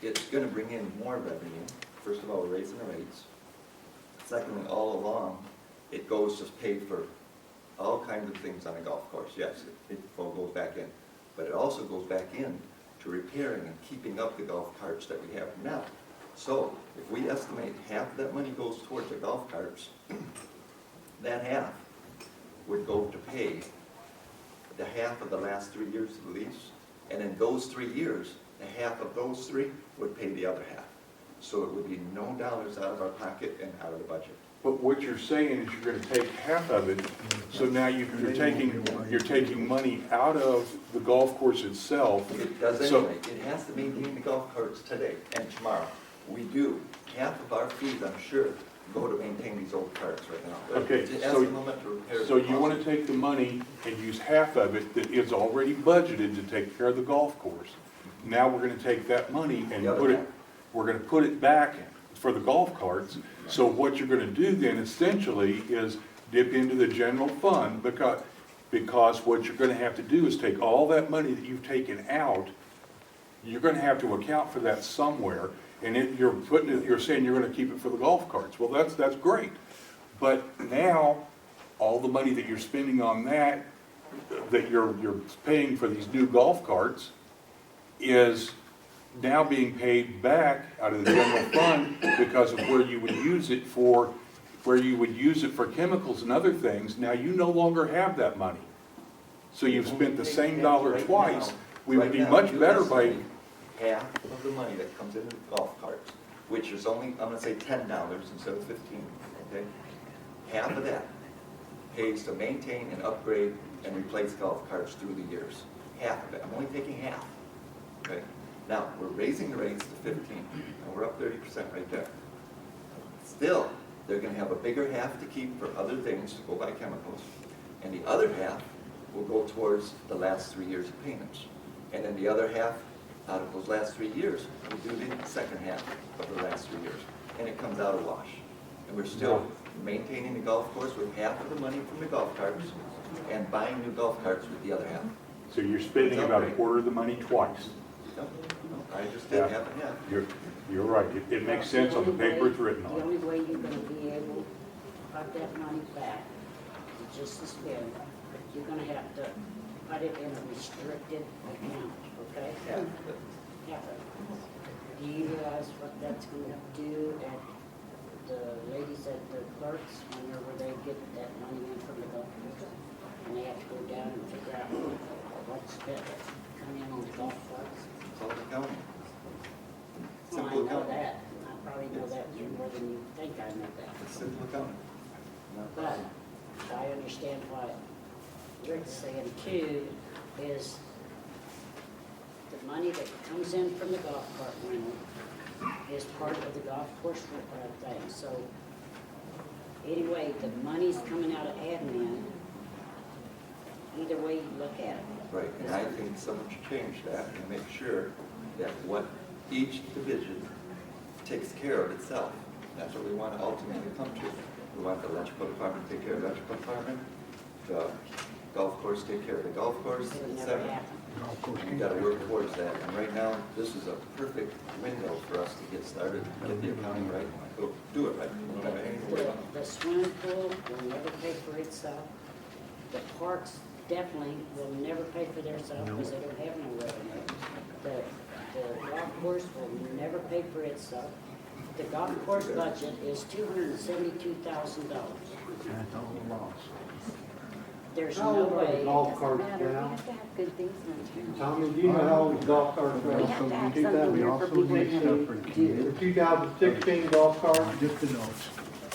it's gonna bring in more revenue. First of all, we're raising the rates. Secondly, all along, it goes to pay for all kinds of things on a golf course. Yes, it all goes back in. But it also goes back in to repairing and keeping up the golf carts that we have now. So if we estimate half of that money goes towards the golf carts, that half would go to pay the half of the last 3 years of the lease. And in those 3 years, the half of those three would pay the other half. So it would be no dollars out of our pocket and out of the budget. But what you're saying is you're gonna take half of it, so now you're taking money out of the golf course itself. It does So- anyway. It has to maintain the golf carts today and tomorrow. We do. Half of our fees, I'm sure, go to maintain these old carts right now. But Okay, it's an so- estimate to repair So the you wanna cost. take the money and use half of it that is already budgeted to take care of the golf course. Now we're gonna take that money and The other put it, half. we're gonna put it back for the golf carts. So what you're gonna do then essentially is dip into the general fund, because what you're gonna have to do is take all that money that you've taken out, you're gonna have to account for that somewhere, and you're saying you're gonna keep it for the golf carts. Well, that's great. But now, all the money that you're spending on that you're paying for these new golf carts is now being paid back out of the general fund because of where you would use it for chemicals and other things. Now you no longer have that money. So you've spent the same dollar twice. We would be much better by, half of the money that comes into the golf carts, which is only, I'm gonna say $10 instead of 15, okay? Half of that pays to maintain and upgrade and replace golf carts through the years. Half of it, I'm only taking half, okay? Now, we're raising the rates to 15, and we're up 30% right there. Still, they're gonna have a bigger half to keep for other things, to go buy chemicals, and the other half will go towards the last 3 years of payments. And then the other half, out of those last 3 years, we do the second half of the last 3 years, and it comes out a wash. And we're still maintaining the golf course with half of the money from the golf carts and buying new golf carts with the other half. so you're spending about a quarter of the money twice. No, I just did half and half. You're right. It makes sense on the paper it's written The on. only way you're gonna be able to put that money back is just to spend, you're gonna have to put it in a restricted account, okay? Half of it. Half of it. Do you realize what that's gonna do at the ladies at the clerks whenever they get that money in from the golf course? And they have to go down and figure out what's coming in on the golf carts? It's all accounting. Well, I Simple know accounting. that. I probably know that more than you think I know that. It's simple accounting. But I understand what Rick's saying too, is the money that comes in from the golf cart rental is part of the golf course thing. So anyway, the money's coming out of admin, either way you look at it. Right, and I think someone should change that and make sure that what each division takes care of itself. That's what we want to ultimately come to. We want the electrical department to take care of the electrical department, the golf course take care of the golf course, It'll never etc. happen. We've got to work towards that, and right now, this is a perfect window for us to get started, get the accounting right, go do it right. We don't have anything to worry about. The swimming pool will never pay for itself. The parks definitely will never pay for themselves because they don't have no revenue. The golf course will never pay for itself. The golf course budget is $272,000. There's How no old are the way. golf carts We now? have to have good things in our town. Tommy, do you know how old the golf carts We are? have to have something there for people to do. The 2016 golf carts, Just the notes.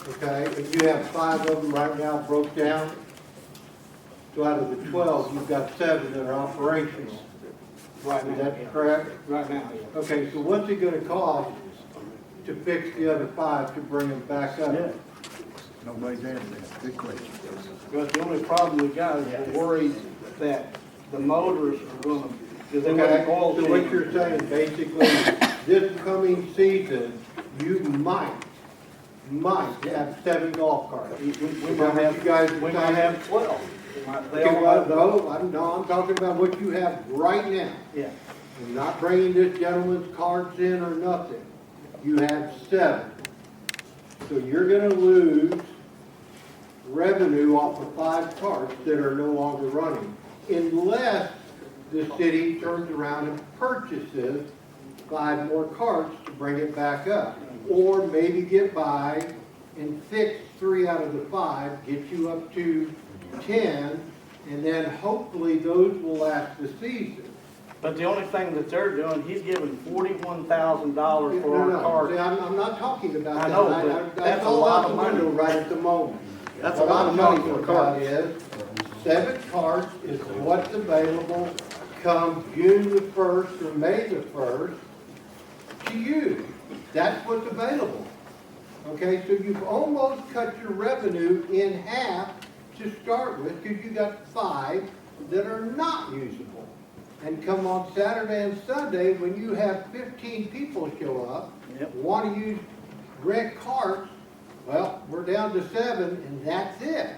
okay, and you have 5 of them right now broke down. So out of the 12, you've got 7 that are operational. Right Is now, that correct? right now, yeah. Okay, so what's it gonna cost to fix the other 5 to bring them back up? Nobody's answering that. Good question. But the only problem we got is we're worried that the motors are gonna, because they Okay, want oil so what change. you're saying, basically, this coming season, you might have 7 golf carts. We Is might that what have, you guys we are might saying? have 12. They Okay, all well, have, no, I'm talking about what you have right now. yeah. I'm not bringing this gentleman's cards in or nothing. You have 7. So you're gonna lose revenue off of 5 carts that are no longer running, unless the city turns around and purchases 5 more carts to bring it back up. Or maybe get by and fix 3 out of the 5, get you up to 10, and then hopefully those will last the season. But the only thing that they're doing, he's giving $41,000 for No, our see, cars. I'm not talking about I that. know, but that's a all lot out of the money. window right at the moment. That's a lot of What I'm money for talking about cars. is, 7 carts is what's available come June the 1st or May the 1st to use. That's what's available. Okay, so you've almost cut your revenue in half to start with, because you got 5 that are not usable. And come on Saturday and Sunday, when you have 15 people show up, Yep. want to use red carts, well, we're down to 7 and that's it.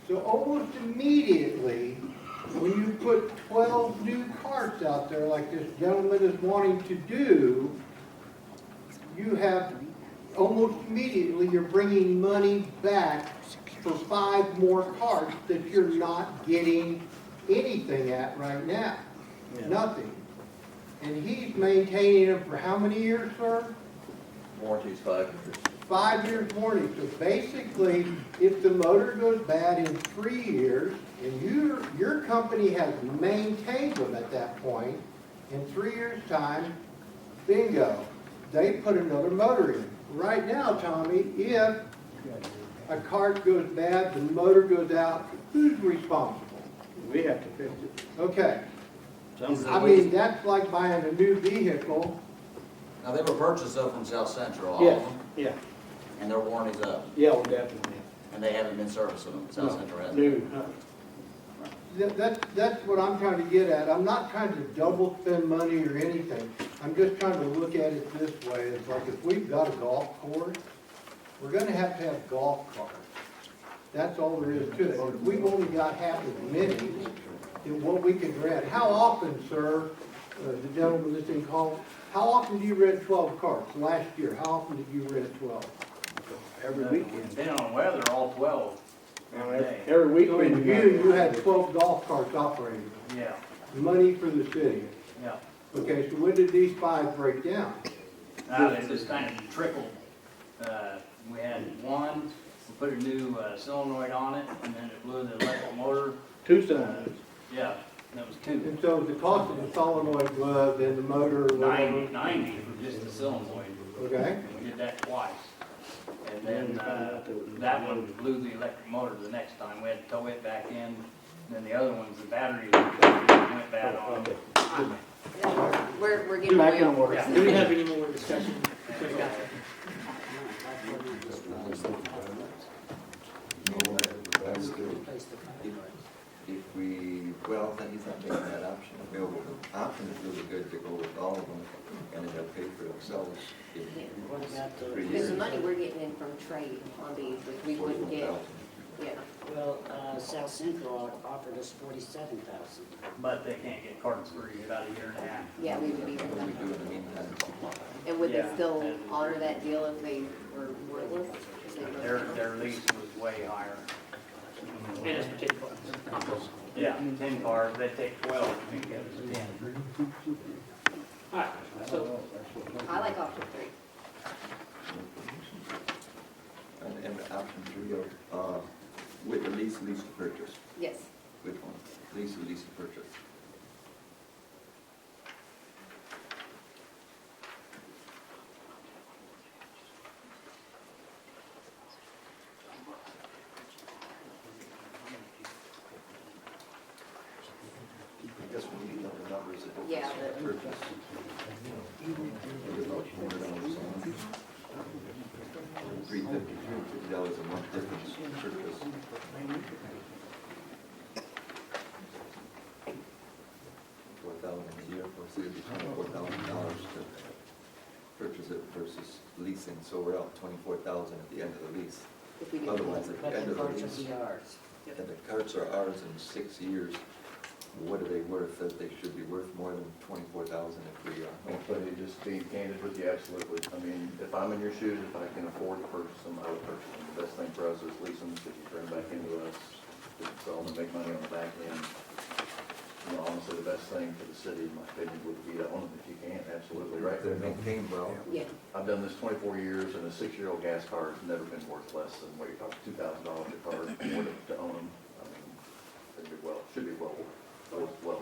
So almost immediately, when you put 12 new carts out there like this gentleman is wanting to do, you have, almost immediately, you're bringing money back for 5 more carts that you're not getting anything at right now. Yeah. Nothing. And he's maintaining them for how many years, sir? Warranty's 5 years. 5 years warranty. So basically, if the motor goes bad in 3 years, and your company has maintained them at that point, in 3 years' time, bingo, they put another motor in. Right now, Tommy, if a cart goes bad, the motor goes out, who's responsible? We have to fix it. Okay, Some- I mean, that's like buying a new vehicle. Now, they were purchased though from South Central, all Yeah, of them, yeah, and their warranty's up, yeah, well, definitely. and they haven't been servicing them, South Central hasn't. No, That's what I'm trying to get at. I'm not trying to double spend money or anything. I'm just trying to look at it this way. It's like if we've got a golf course, we're gonna have to have golf carts. That's all there is to it. If we've only got half as many, then what we can rent. How often, sir, the gentleman that's in call, how often do you rent 12 carts? Last year, how often did you rent 12? every weekend. Depending on weather, all 12. Every week. So in June, you had 12 golf carts operating. Yeah, Money for the city. yeah. Okay, so when did these 5 break down? They just kind of trickled. We had one, we put a new solenoid on it, and then it blew the electric motor. Two cylinders. Yeah, that was 2. And so the cost of the solenoid glove and the motor, or whatever, 90 for just the solenoid. okay? And we did that twice. And then that one blew the electric motor the next time. We had to tow it back in. And then the other ones, the battery went bad on them. We're getting Back way in off. order. Yeah. Do we have any more discussion? That's good. If we, well, then he's not making that option available. The option is really good to go with all of them, and then they'll pay for themselves in What about 3 Because years. the money we're getting in from trade on these, which we wouldn't get, 41,000. yeah. Well, South Central offered us 47,000. But they can't get carts for about a year and a half. Yeah, we would be, What do we do in the meantime? and would they Yeah, still and- honor that deal if they were worthless? If they broke Their lease was way higher. And it's for 10 carts. Yeah, 10 cars, they take 12 and give us 10. All right, so, I like option 3. And option 3, with the lease to purchase. Yes. Which one? Lease to purchase. I guess we need to know the numbers that Yeah, it's the- purchase. Maybe about $400 a month. $350 a month difference in purchase. $4,000 a year, for so it'd be $24,000 to purchase it versus leasing, so we're out $24,000 at the end of the lease. If we do. Otherwise, at But the end the of the carts lease, will be ours. and the carts are ours in 6 years, what are they worth? That they should be worth more than $24,000 if we are. But just being candid with you, absolutely. I mean, if I'm in your shoes, if I can afford to purchase them, I would purchase them. The best thing for us is lease them, because you turn back into us, to sell them and make money on the back end. You know, honestly, the best thing for the city, in my opinion, would be to own them if you can, absolutely, right there. They're maintained well. Yeah. I've done this 24 years, and a 6-year-old gas car has never been worth less than what you're talking, $2,000 a car to own them. I mean, should be well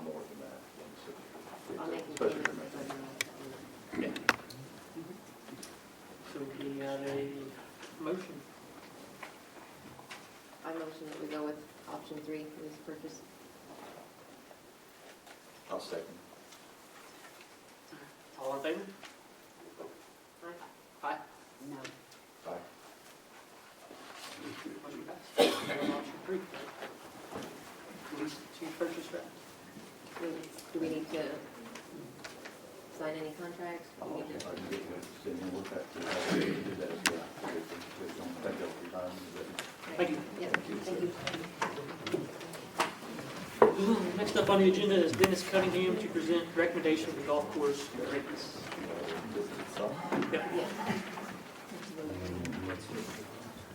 more than that. I'll make Especially for me. yeah. So we have a motion. I motion that we go with option 3 for this purchase. I'll second. All in favor? Aye. Aye. No. Aye. Motion passed. Option 3. Lease to purchase, right? Do contracts. I We can need to- get with Cindy and work that through, how we do that as well. Thank you all for your time. Thank you. Yep, thank you. Next up on the agenda is Dennis Cunningham to present recommendation for golf course rates. Yep.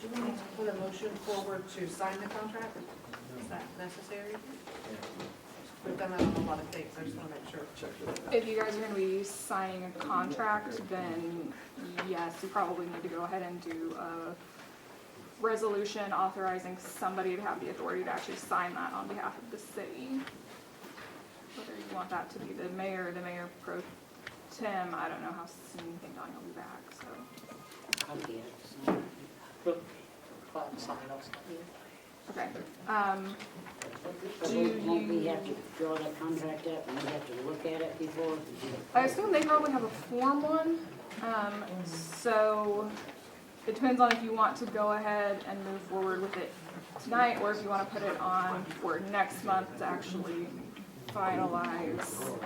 Do we need to put a motion forward to sign the contract? Is that necessary? We've done that on a lot of things, I just want to make sure. If you guys are gonna be signing a contract, then yes, you probably need to go ahead and do a resolution authorizing somebody to have the authority to actually sign that on behalf of the city. Whether you want that to be the mayor pro tem, I don't know how soon you think Donnie will be back, so. I'll get it. Well, I'll sign it, I'll sign it. Okay, Won't we have to draw that contract up and we have to look at it before? I assume they probably have a form one, so it depends on if you want to go ahead and move forward with it tonight, or if you want to put it on for next month to actually finalize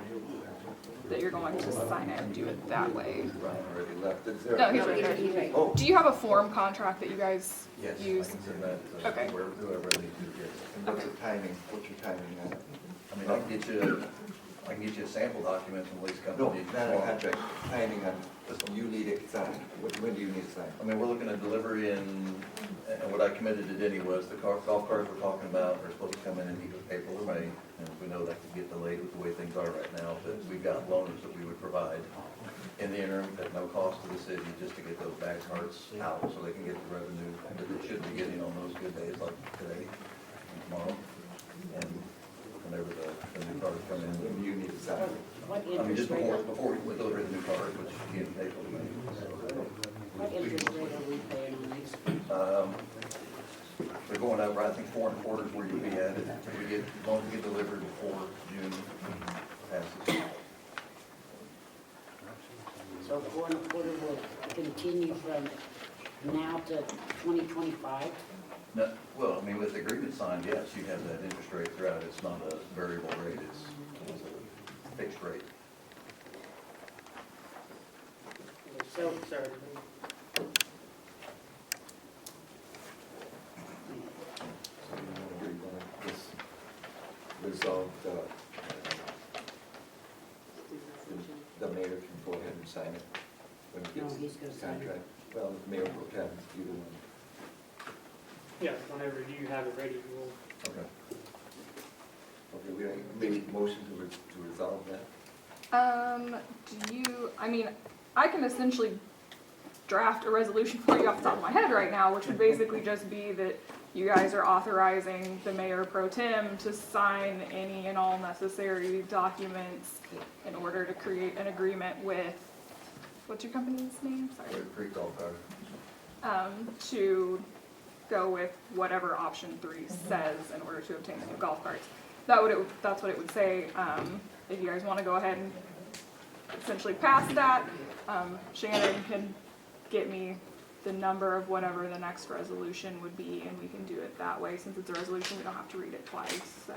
that you're going to sign it and do it that way. Ryan already left. Is there? No, he's right there. Oh, Do you have a form contract that you guys yes. use? I can send that to Okay. whoever needs to get. And what's the timing, what's your timing on it? I mean, I can get you a sample document from Lee's No, company. not a contract, timing on, you need it signed. When do you need it signed? I mean, we're looking at delivery and what I committed to Denny was the golf carts we're talking about are supposed to come in either April or May. And we know that could get delayed with the way things are right now, but we've got loaners that we would provide in the interim at no cost to the city just to get those bag carts out so they can get the revenue that they should be getting on those good days like today and tomorrow. And whenever the new cars come in, You need to sign it. What I mean, just interest rate, before we deliver the new cars, which again, April to May. what interest rate are we paying on these? They're going up, right, I think 4 1/4 is where you'll be at, if we get, as long as we get delivered before June passes. So 4 1/4 will continue from now to 2025? No, well, I mean, with the agreement signed, yes, you have that interest rate throughout, it's not a variable rate, it's a fixed rate. So, Sorry. So you want to just resolve the mayor can go ahead and sign it when he No, gets he's gonna the sign it. contract. Well, Mayor Pro Tem, either one. Yeah, whenever you have it ready, we'll. Okay. Okay, we make a motion to resolve that? Do you, I mean, I can essentially draft a resolution for you off the top of my head right now, which would basically just be that you guys are authorizing the mayor pro tem to sign any and all necessary documents in order to create an agreement with, what's your company's name? Sorry. Or Creek Golf Cart? To go with whatever option 3 says in order to obtain the new golf carts. That's what it would say. If you guys want to go ahead and essentially pass that, Shannon can get me the number of whatever the next resolution would be, and we can do it that way. Since it's a resolution, we don't have to read it twice, so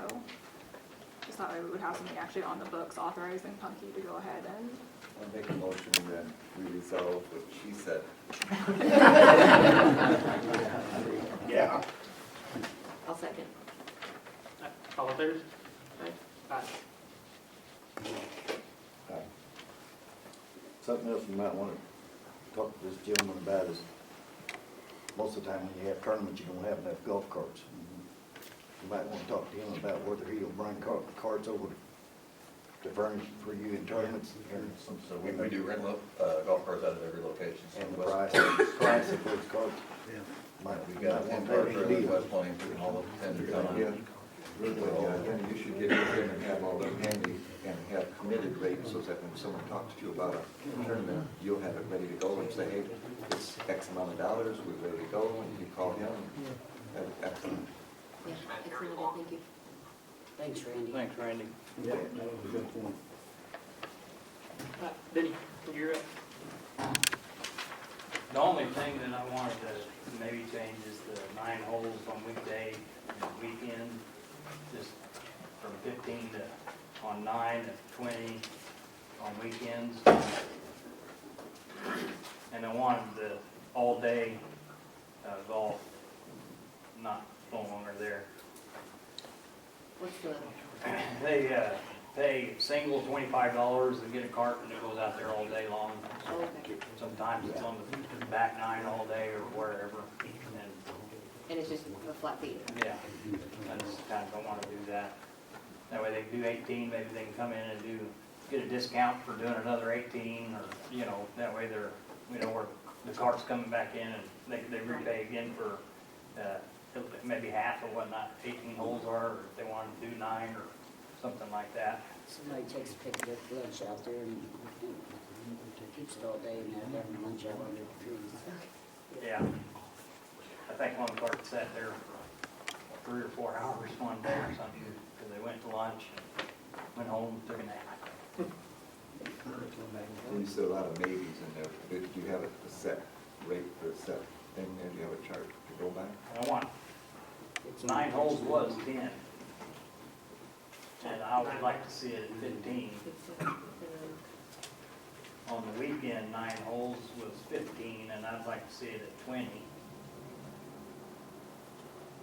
just that way we would have something actually on the books authorizing Punky to go ahead and. I'll make a motion that we resolve what she said. Yeah. I'll second. All in favor? Aye. Something else you might want to talk to this gentleman about is, most of the time when you have tournaments, you don't have enough golf carts. You might want to talk to him about whether he'll bring carts over to furnish for you in tournaments. So we do rent golf carts out of every location. So And the West- price of those carts. Might We've be got one 10 cars thing for to the do. West Plains and all of them 10 Yeah. Then you should get with him and have all them handy and have committed rates so that when someone talks to you about a tournament, you'll have it ready to go and say, hey, it's X amount of dollars, we're ready to go, and you call him. That's excellent. Yeah, excellent, thank you. Thanks, Randy. Thanks, Randy. Yeah, that was a good point. Denny, you're up. The only thing that I wanted to maybe change is the 9 holes on weekday and weekend, just from 15 to, on 9 to 20, on weekends. And I wanted the all-day golf, not no longer there. What's the, They pay single $25 and get a cart and it goes out there all day long. okay, Sometimes it's on the back nine all day or wherever. and it's just a flat fee? Yeah, I just kind of don't want to do that. That way they do 18, maybe they can come in and get a discount for doing another 18, or, you know, that way they're, where the cart's coming back in and they repay again for, maybe half of what not 18 holes are, or if they want to do 9 or something like that. Somebody takes a picnic lunch out there and keeps it all day and they're having lunch out under the trees. Yeah. I think one cart sat there 3 or 4 hours one day or something, because they went to lunch, went home, took a nap. You said a lot of maybes in there. Do you have a set rate for a set thing there? Do you have a chart to go by? I want, 9 holes was 10. And I would like to see it at 15. On the weekend, 9 holes was 15, and I'd like to see it at 20.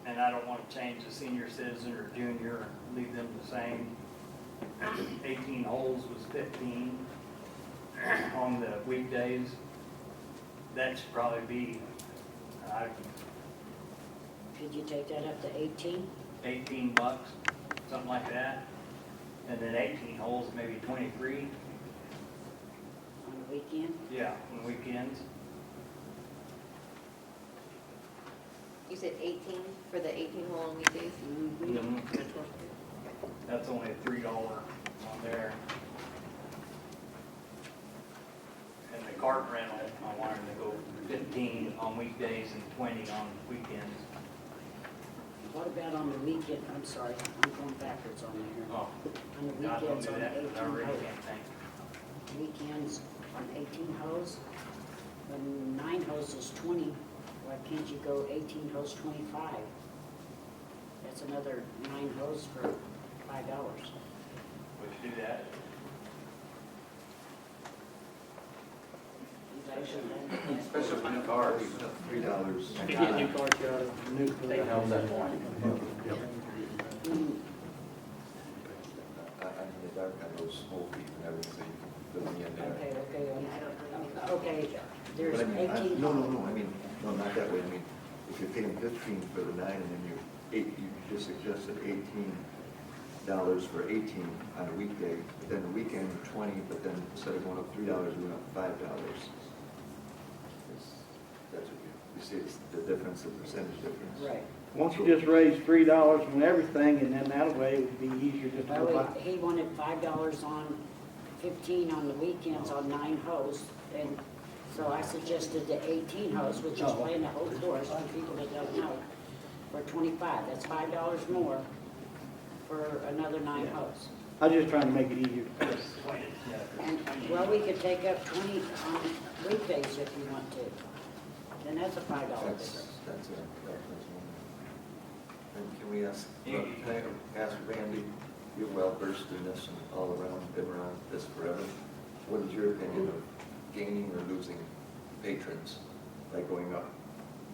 And I don't want to change the senior citizen or junior, leave them the same. 18 holes was 15 on the weekdays. That should probably be, Could you take that up to 18? $18, something like that. And then 18 holes, maybe 23. On the weekend? Yeah, on weekends. You said 18 for the 18 hole on weekdays? Mm-hmm. That's only a $3 on there. And the cart rental, I wanted to go 15 on weekdays and 20 on weekends. What about on the weekend, I'm sorry, I'm going backwards on here. Oh, On the God, don't weekends do on that, 18 I really holes. can't think. Weekends on 18 holes, when 9 holes is 20, why can't you go 18 holes 25? That's another 9 holes for $5. We should do that. Especially for new cars. $3. If you get new cards, you're out of. What the hell's that point? Mm, In the dark, I know smoke and everything, so you can fill me in there. Okay, there's But I mean, 18. no, I mean, no, not that way. I mean, if you're paying 15 for the 9 and then you just suggested $18 for 18 on a weekday, but then the weekend 20, but then instead of going up $3, we went up $5. That's what you see, it's the difference, the percentage difference. Right. Why don't you just raise $3 on everything, and then that way it would be easier just to go Well, by. he wanted $5 on 15 on the weekends on 9 holes, and so I suggested the 18 holes, which is Oh. playing the whole course for people that don't know, for 25. That's $5 more for another 9 Yeah. holes. I was just trying to make it easier. And, well, we could take up 20 on weekdays if you want to. Then that's a $5 difference. That's one. And can we ask, can I ask Randy, you're well versed in this and all around, been around this forever. What is your opinion of gaining or losing patrons by going up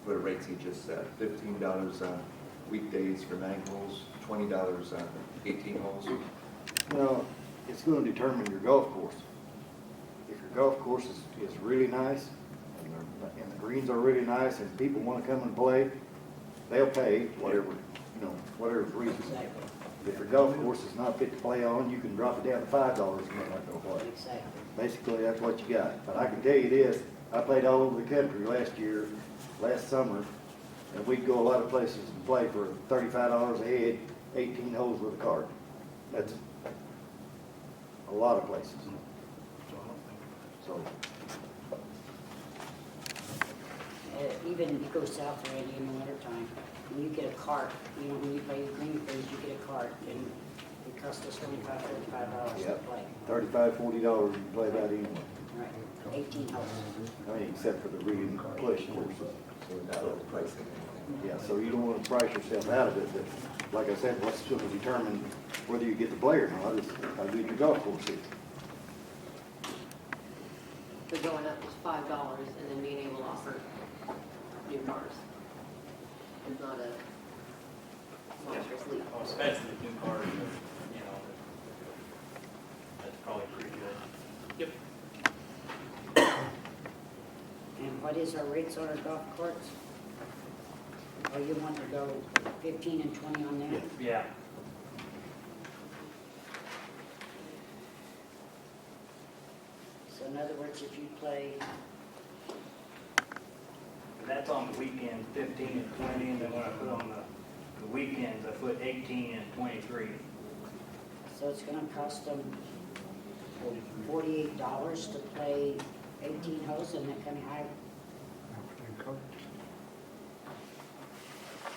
for the rates he just said? $15 on weekdays for 9 holes, $20 on 18 holes? Well, it's going to determine your golf course. If your golf course is really nice, and the greens are really nice, and people want to come and play, they'll pay whatever, whatever the reason. Exactly. If your golf course is not fit to play on, you can drop it down to $5 and they're not going to play. Exactly. Basically, that's what you got. But I can tell you this, I played all over the country last summer, and we'd go a lot of places and play for $35 a head, 18 holes with a cart. That's a lot of places. So, Even if you go south of Randy in the wintertime, when you get a cart, when you play green things, you get a cart, and it costs us $25, $35 to Yep. play. $35, $40, you can play that anyway. Right, 18 holes. I mean, except for the really push courses. So we're not overpricing anything. Yeah, so you don't want to price yourself out of it, but like I said, what's going to determine whether you get to play or not is how good your golf course is. for going up was $5 and then being able to offer new cars. It's not a monstrous leap. Well, especially with new cars, you know, that's probably pretty good. And what is our rates on our golf carts? Oh, you want to go 15 and 20 on there? Yeah. So in other words, if you play, That's on the weekend, 15 and 20, and then when I put on the weekends, I put 18 and 23. so it's gonna cost them $48 to play 18 holes, isn't that kind of high?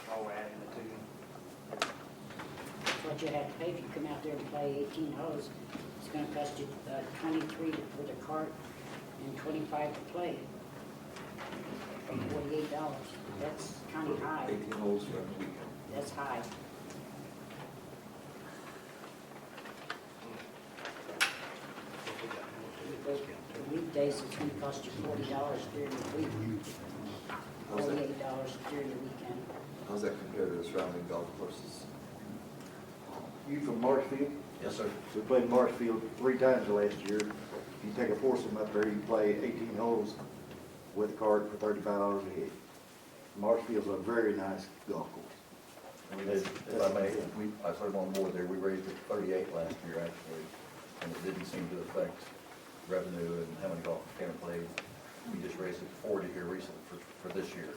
Oh, adding the two. That's what you have to pay if you come out there and play 18 holes. It's gonna cost you 23 for the cart and 25 to play. $48, that's kind of high, 18 holes for the weekend. that's high. Because weekdays, it's gonna cost you $40 during the week, How's that, $48 during the weekend. how's that compared to the surrounding golf courses? You from Marshfield? Yes, sir. We played Marshfield 3 times last year. If you take a foursome up there, you play 18 holes with a cart for $35 a hit. Marshfield's a very nice golf course. We did, if I may, I served on board there, we raised it to 38 last year actually, and it didn't seem to affect revenue and how many golf came and played. We just raised it to 40 here recently for this year.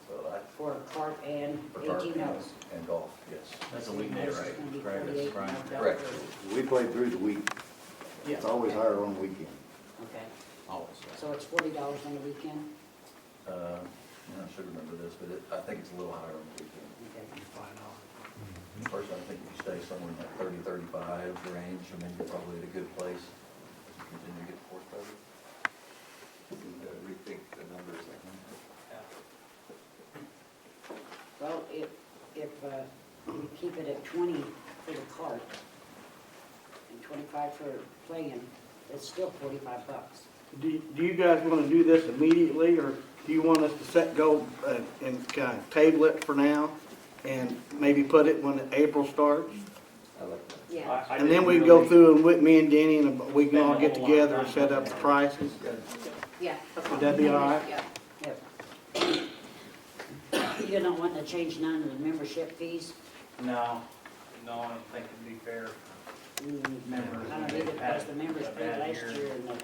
So For a cart and for cart 18 holes. and golf, yes. That's a weekday, It's right? gonna be Correct, 48 Brian. knocked out Correct. for- We played through the week. Yeah. It's always higher on the weekend. Okay, Always. so it's $40 on the weekend? I should remember this, but I think it's a little higher on the weekend. Okay. Personally, I think if you stay somewhere in that 30, 35 range, I mean, you're probably at a good place. Continue to get the course better. Rethink the numbers, I think. Well, if you keep it at 20 for the cart and 25 for playing, it's still $45. Do you guys want to do this immediately, or do you want us to go and kind of table it for now and maybe put it when April starts? I like that. Yeah. And then we can go through and with me and Denny and we can all get together and set up the prices. Yeah. Would that be all right? Yeah. You're not wanting to change none of the membership fees? No, I don't think it'd be fair. Members. I don't either, because the members A paid bad last year and of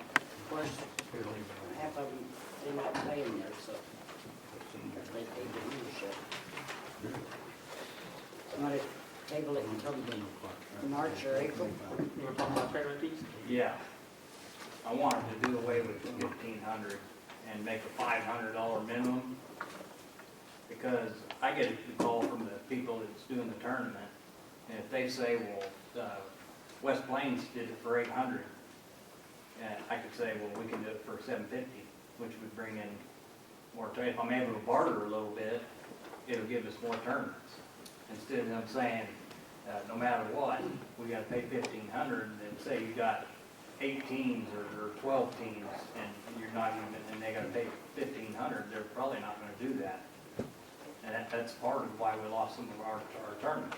course, half of them, they're not playing there, so. They paid the membership. Want to table it until March or April? You want to talk about tournament fees? Yeah. I wanted to do away with the 1,500 and make a $500 minimum. Because I get a call from the people that's doing the tournament, and if they say, well, West Plains did it for 800, and I could say, well, we can do it for 750, which would bring in more, if I'm able to barter a little bit, it'll give us more tournaments. Instead of them saying, no matter what, we gotta pay 1,500, and say you got 8 teams or 12 teams, and you're not even, and they gotta pay 1,500, they're probably not gonna do that. And that's part of why we lost some of our tournaments.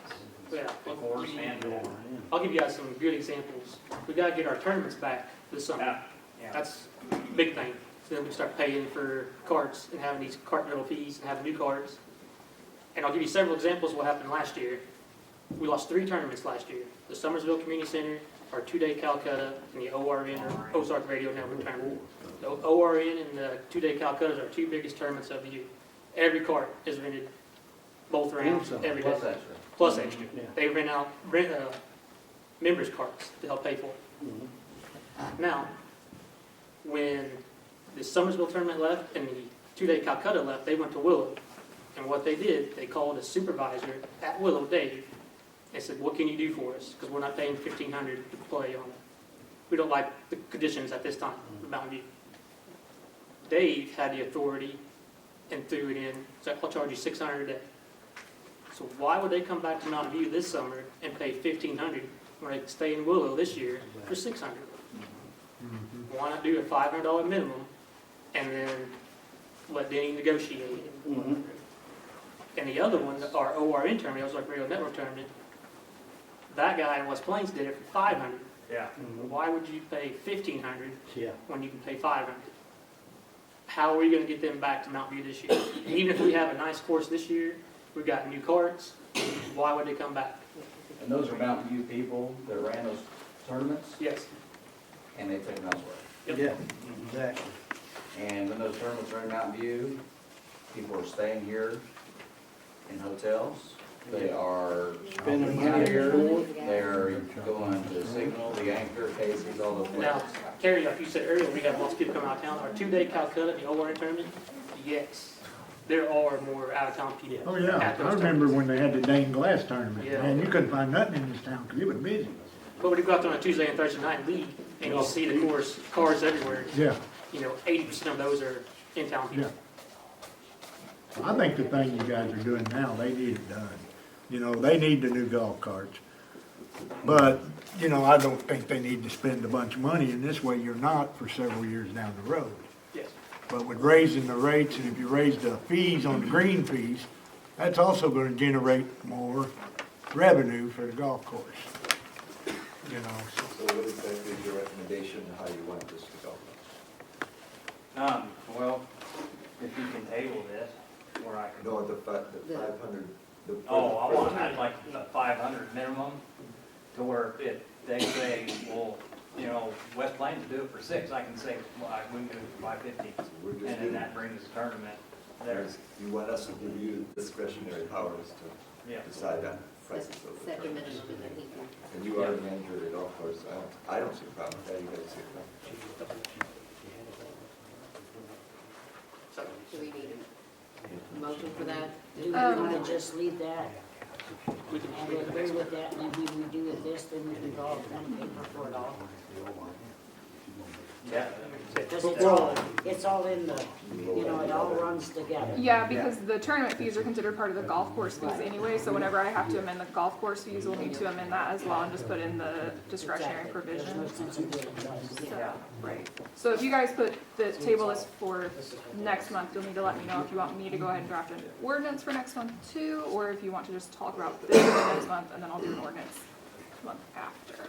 Yeah. The course and the I'll give you guys some good examples. We gotta get our tournaments back this summer. Yeah. That's a big thing. So then we start paying for carts and having these cart rental fees and having new carts. And I'll give you several examples of what happened last year. We lost 3 tournaments last year. The Summersville Community Center, our 2-day Calcutta, and the ORN, or Ozark Radio Network tournament. The ORN and the 2-day Calcutta are our 2 biggest tournaments of the year. Every cart is rented both rounds, every day. Plus extra. Plus extra. They rent out members' carts to help pay for it. Now, when the Summersville tournament left and the 2-day Calcutta left, they went to Willow. And what they did, they called a supervisor at Willow, Dave, and said, what can you do for us? Because we're not paying $1,500 to play on it. We don't like the conditions at this time in Mountain View. Dave had the authority and threw it in, so I'll charge you $600 a day. So why would they come back to Mountain View this summer and pay $1,500 when they could stay in Willow this year for $600? Well, why not do a $500 minimum and then let Denny negotiate it? Mhm. And the other one, our ORN tournament, it was like Radio Network tournament, that guy in West Plains did it for $500. Yeah. Why would you pay $1,500 Yeah. when you can pay $500? How are we gonna get them back to Mount View this year? And even if we have a nice course this year, we've got new carts, why would they come back? And those are Mountain View people that ran those tournaments, Yes. and they took them elsewhere. Yep. Yeah, exactly. And when those tournaments are in Mountain View, people are staying here in hotels. They are Spending out money here. here. They're going to Signal, the Anchor, Casey's, all those Now, places. Terry, like you said earlier, we have lots of people coming out of town. Our 2-day Calcutta, the ORN tournament, yes, there are more out-of-town people. Oh, yeah, at those I remember tournaments. when they had the Dane Glass tournament, Yeah. man, you couldn't find nothing in this town, because it was busy. But when you go out there on a Tuesday and Thursday night and leave, and you see the course, cars everywhere, Yeah, 80% of those are in-town yeah. people. I think the thing you guys are doing now, they need it done. You know, they need the new golf carts. But, you know, I don't think they need to spend a bunch of money, and this way you're not for several years down the road. Yes. But with raising the rates, and if you raise the fees on the green fees, that's also gonna generate more revenue for the golf course. You know, so. So what exactly is your recommendation, how you want this to go? Well, if you can table this, where I can. No, the 500. Oh, I want, I'd like a 500 minimum, to where if they say, well, West Plains will do it for 6, I can say, well, we can do it for 550. We're just And then doing- that brings the tournament there. You want us to give you discretionary powers to Yeah. decide on prices of the Set the tournaments. minimum and then he can. And you are the manager of the golf course, I don't see a problem with that, you guys see a problem. So, Do we need a motion for that? Do we want to just leave that we can and agree with that, and then when we do it this, then we can go off one paper for it all? Yeah. Because it's all in the, it all runs together. Yeah, because the tournament fees are considered part of the golf course fees anyway, so whenever I have to amend the golf course fees, we'll need to amend that as well and just put in the discretionary Exactly. There's no provision. sense in doing it twice. So, right. So if you guys put the table is for next month, you'll need to let me know if you want me to go ahead and draft an ordinance for next month too, or if you want to just talk about this for next month and then I'll do an ordinance the month after.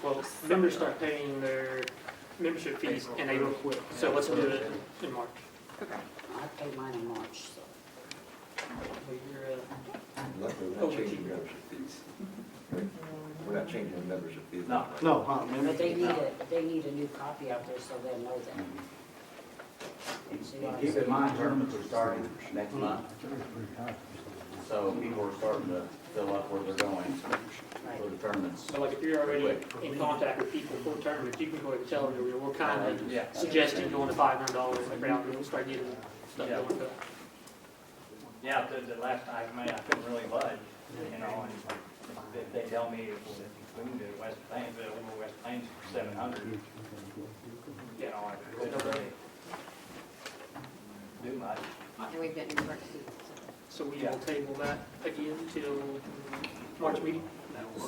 well, members start paying their membership fees in April, so let's do it in March. Okay. I pay mine in March, so. Luckily, we're not changing membership fees. Right? We're not changing the membership fees. No. No, But they need a new copy out there so they'll know that. See what I'm Keep in saying? mind, tournaments are starting next month, so people are starting to fill up where they're going for the tournaments. So like if you're already in contact with people for tournaments, you can go ahead and tell them, we're kind of Yeah. suggesting going to $500 every out, and we'll start getting stuff Yeah. going for that. Yeah, the last time, I couldn't really budge, and if they tell me we can do West Plains, but over West Plains for 700, I couldn't really do much. And we've got new carts too. So we will table that again till March meeting.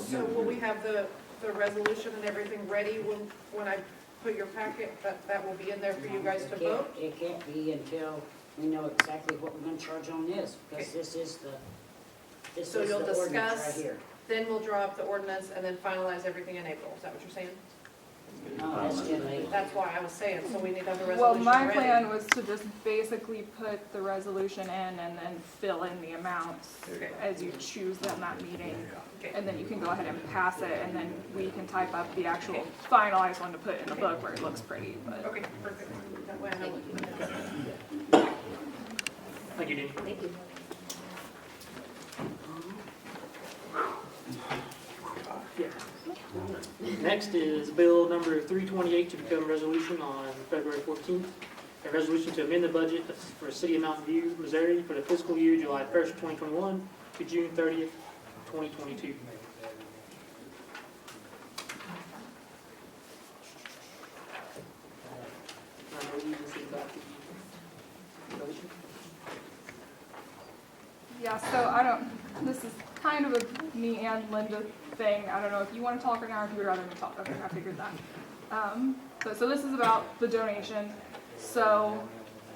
So will we have the resolution and everything ready when I put your packet, that will be in there for you guys to vote? It can't be until we know exactly what we're gonna charge on this, because this is the So you'll ordinance right discuss, here. then we'll draw up the ordinance and then finalize everything in April, is that what you're saying? No, that's too late. That's why I was saying, so we need to have the Well, resolution my ready. plan was to just basically put the resolution in and then fill in the amounts Okay. as you choose them that meeting. Okay. And then you can go ahead and pass it, and then we can type up the actual finalized one to put in the book where it looks pretty, but. Okay, perfect. That way I know. Thank you, Dean. Thank you. Yeah. Next is bill number 328 to become a resolution on February 14th. A resolution to amend the budget for City of Mountain View, Missouri for the fiscal year July 1st, 2021 to June 30th, 2022. Yeah, so this is kind of a me and Linda thing. I don't know if you want to talk right now or if you would rather me talk. Okay, I figured that. So this is about the donation. So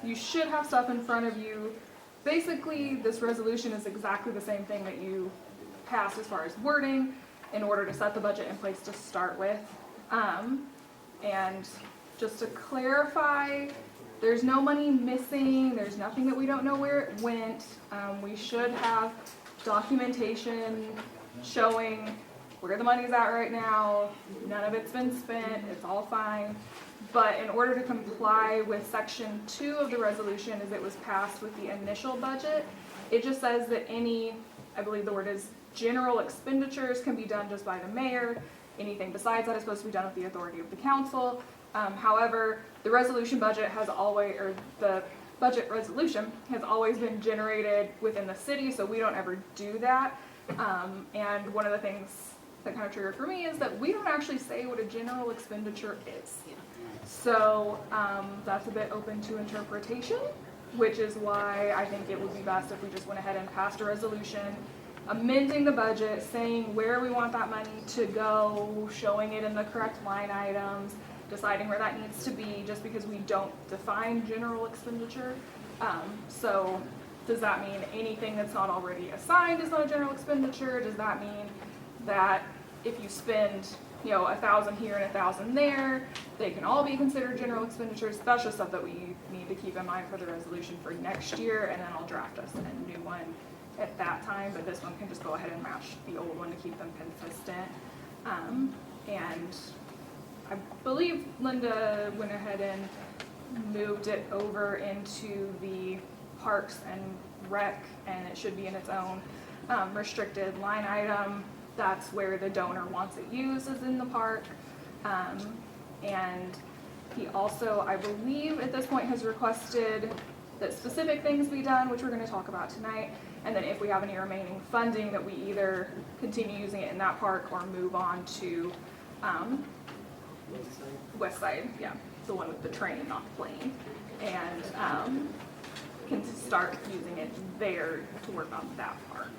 you should have stuff in front of you. Basically, this resolution is exactly the same thing that you passed as far as wording in order to set the budget in place to start with. And just to clarify, there's no money missing, there's nothing that we don't know where it went. We should have documentation showing where the money's at right now, none of it's been spent, it's all fine. But in order to comply with section 2 of the resolution as it was passed with the initial budget, it just says that any, I believe the word is general expenditures can be done just by the mayor. Anything besides that is supposed to be done with the authority of the council. However, the resolution budget has always, or the budget resolution has always been generated within the city, so we don't ever do that. And one of the things that kind of triggered for me is that we don't actually say what a general expenditure is. So that's a bit open to interpretation, which is why I think it would be best if we just went ahead and passed a resolution amending the budget, saying where we want that money to go, showing it in the correct line items, deciding where that needs to be, just because we don't define general expenditure. So does that mean anything that's not already assigned is not a general expenditure? Does that mean that if you spend, you know, 1,000 here and 1,000 there, they can all be considered general expenditures? That's just stuff that we need to keep in mind for the resolution for next year, and then I'll draft us a new one at that time, but this one can just go ahead and match the old one to keep them consistent. And I believe Linda went ahead and moved it over into the Parks and Rec, and it should be in its own restricted line item. That's where the donor wants it used, is in the park. And he also, I believe at this point, has requested that specific things be done, which we're going to talk about tonight. And then if we have any remaining funding, that we either continue using it in that park or move on to West Side, yeah, the one with the train, not the plane, and can start using it there to work on that park.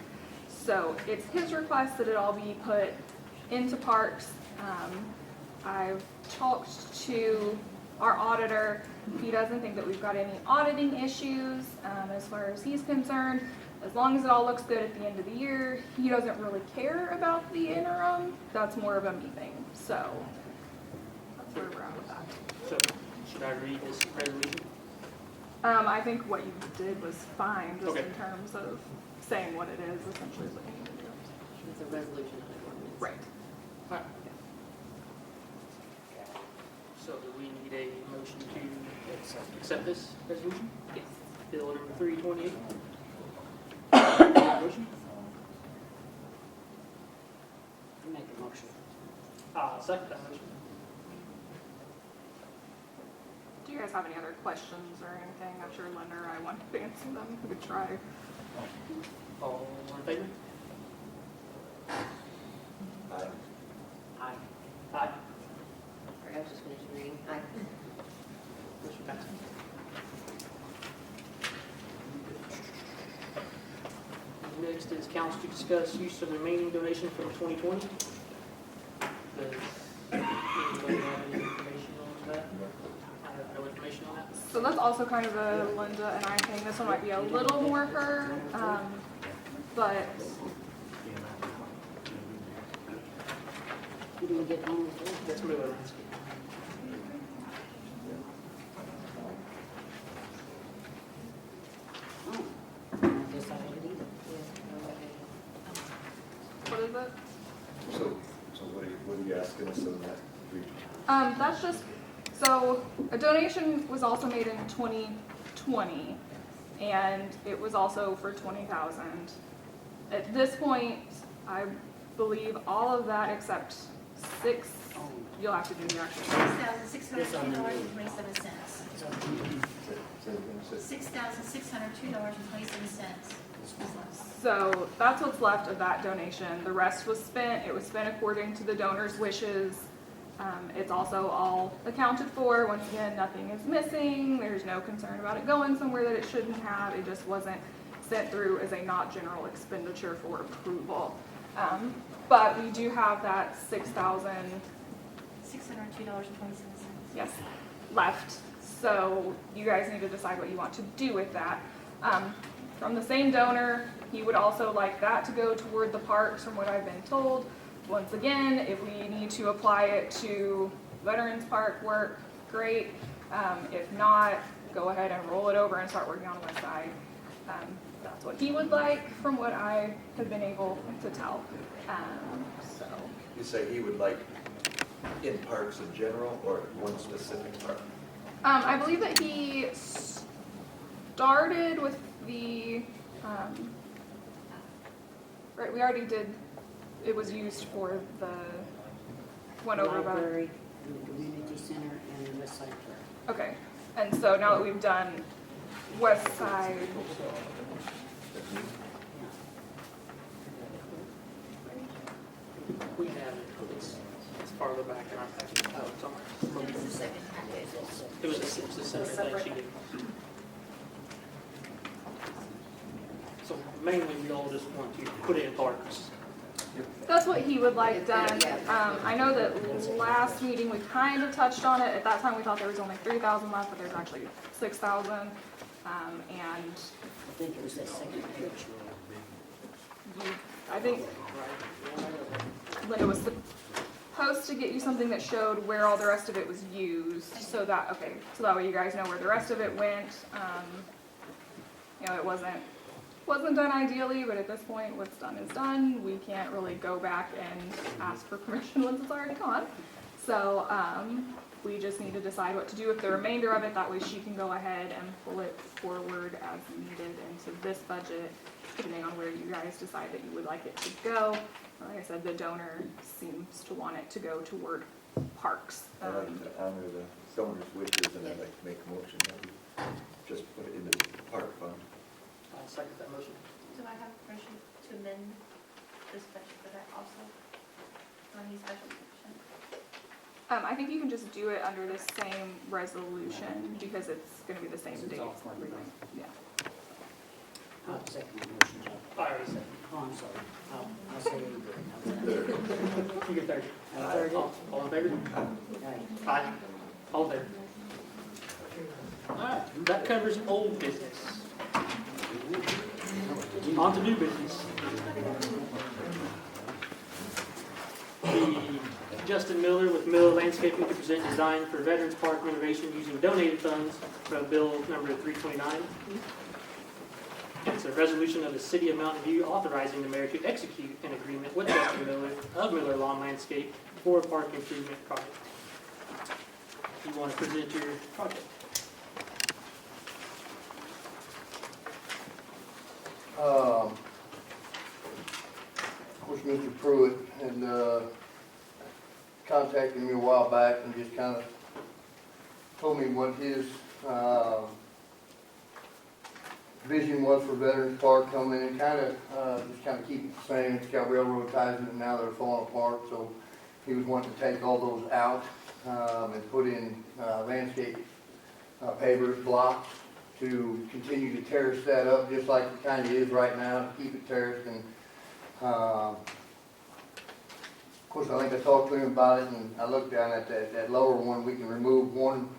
So it's his request that it all be put into parks. I've talked to our auditor. He doesn't think that we've got any auditing issues as far as he's concerned. As long as it all looks good at the end of the year, he doesn't really care about the interim. That's more of a me thing. So that's where we're at with that. So, should I read this resolution? I think what you did was fine, just Okay. in terms of saying what it is, essentially is what you need to do. It's a resolution of the ordinance. Right. Alright. So do we need a motion to accept this resolution? Yes. Bill number 328. Motion? Make a motion. Second that motion. Do you guys have any other questions or anything? I'm sure Linda or I wanted to answer them. We could try. All in favor? Aye. Aye. Aye. Or I was just finished reading. Aye. Motion passes. Next is council to discuss use of the remaining donation from 2020. Does anybody have any information on that? I have no information on that. So that's also kind of a Linda and I thing. This one might be a little more her, but You didn't get home with it? Let's move on. Oh, I guess I haven't either. what is it? So what are you asking us on that? That's just, so a donation was also made in 2020, and it was also for 20,000. At this point, I believe all of that except you'll have to do the actual. $6,602.27. $6,602.27. So that's what's left of that donation. The rest was spent. It was spent according to the donor's wishes. It's also all accounted for. Once again, nothing is missing. There's no concern about it going somewhere that it shouldn't have. It just wasn't sent through as a not general expenditure for approval. But we do have that $6,000. $602.27. yes, left. So you guys need to decide what you want to do with that. From the same donor, he would also like that to go toward the parks, from what I've been told. Once again, if we need to apply it to Veterans Park work, great. If not, go ahead and roll it over and start working on the west side. That's what he would like, from what I have been able to tell. So. You say he would like in parks in general or one specific park? I believe that he started with the, right, we already did, it was used for the one over by. Library, and the community center, and the west side park. Okay, and so now that we've done west side, We have it, it's farther back in our package. Oh, it's on our. It's the second. It was the center that she did. So mainly we all just want to put it in parks. that's what he would like done. I know that last meeting we kind of touched on it. At that time, we thought there was only 3,000 left, but there's actually 6,000. And I think it was that second page. I think Linda was supposed to get you something that showed where all the rest of it was used, so that, okay, so that way you guys know where the rest of it went. You know, it wasn't done ideally, but at this point, what's done is done. We can't really go back and ask for permission once it's already gone. So, we just need to decide what to do with the remainder of it. That way she can go ahead and pull it forward as needed into this budget, depending on where you guys decide that you would like it to go. Like I said, the donor seems to want it to go toward parks. I'd like to honor the donor's wishes, and I'd like to make a motion that we just put it in the park fund. I'll second that motion. Do I have permission to amend this budget for that also? Or any special permission? I think you can just do it under the same resolution because it's gonna be the same date. Yeah. I'll second the motion, Joe. I already said. Oh, I'm sorry. I'll say it again. You get third. I'll third it. All in favor? Aye. Aye. All in favor? All right, that covers old business. On to new business. The Justin Miller with Miller Landscaping to present design for Veterans Park renovation using donated funds from bill number 329. It's a resolution of the City of Mountain View authorizing the mayor to execute an agreement with Justin Miller of Miller Lawn Landscape for a park improvement project. You want to present your project? Of course, Mr. Pruitt had contacted me a while back and just kind of told me what his vision was for Veterans Park coming in, and just kind of keep it the same. It's got railroad ties in it now that are falling apart, so he was wanting to take all those out and put in landscape pavers, blocks, to continue to terrace that up just like it kind of is right now, to keep it terraced. And of course, I think I talked to him about it, and I looked down at that lower one. We can remove one.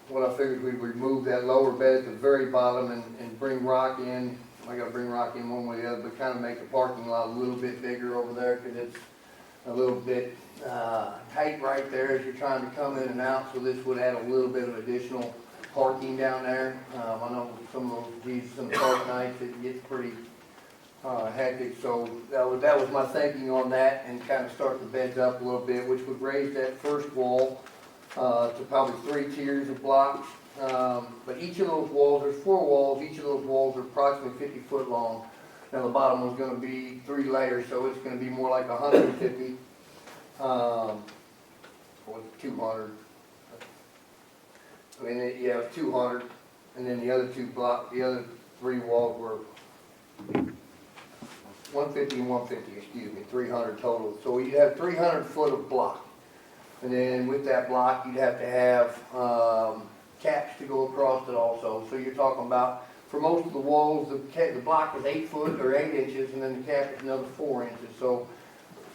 What I figured we'd remove that lower bed at the very bottom and bring rock in. I gotta bring rock in one way or the other, but kind of make the parking lot a little bit bigger over there because it's a little bit tight right there as you're trying to come in and out. So this would add a little bit of additional parking down there. I know some of some park nights it gets pretty hectic. So that was my thinking on that, and kind of start the beds up a little bit, which would raise that first wall to probably 3 tiers of blocks. But each of those walls, there's 4 walls, each of those walls are approximately 50 foot long. Now the bottom one's going to be 3 layers, so it's going to be more like 150, or 200. I mean, yeah, it was 200, and then the other 3 walls were 150 and 150, excuse me, 300 total. So you have 300 foot of block. And then with that block, you'd have to have caps to go across it also. So you're talking about, for most of the walls, the block is 8 foot or 8 inches, and then the cap is another 4 inches. So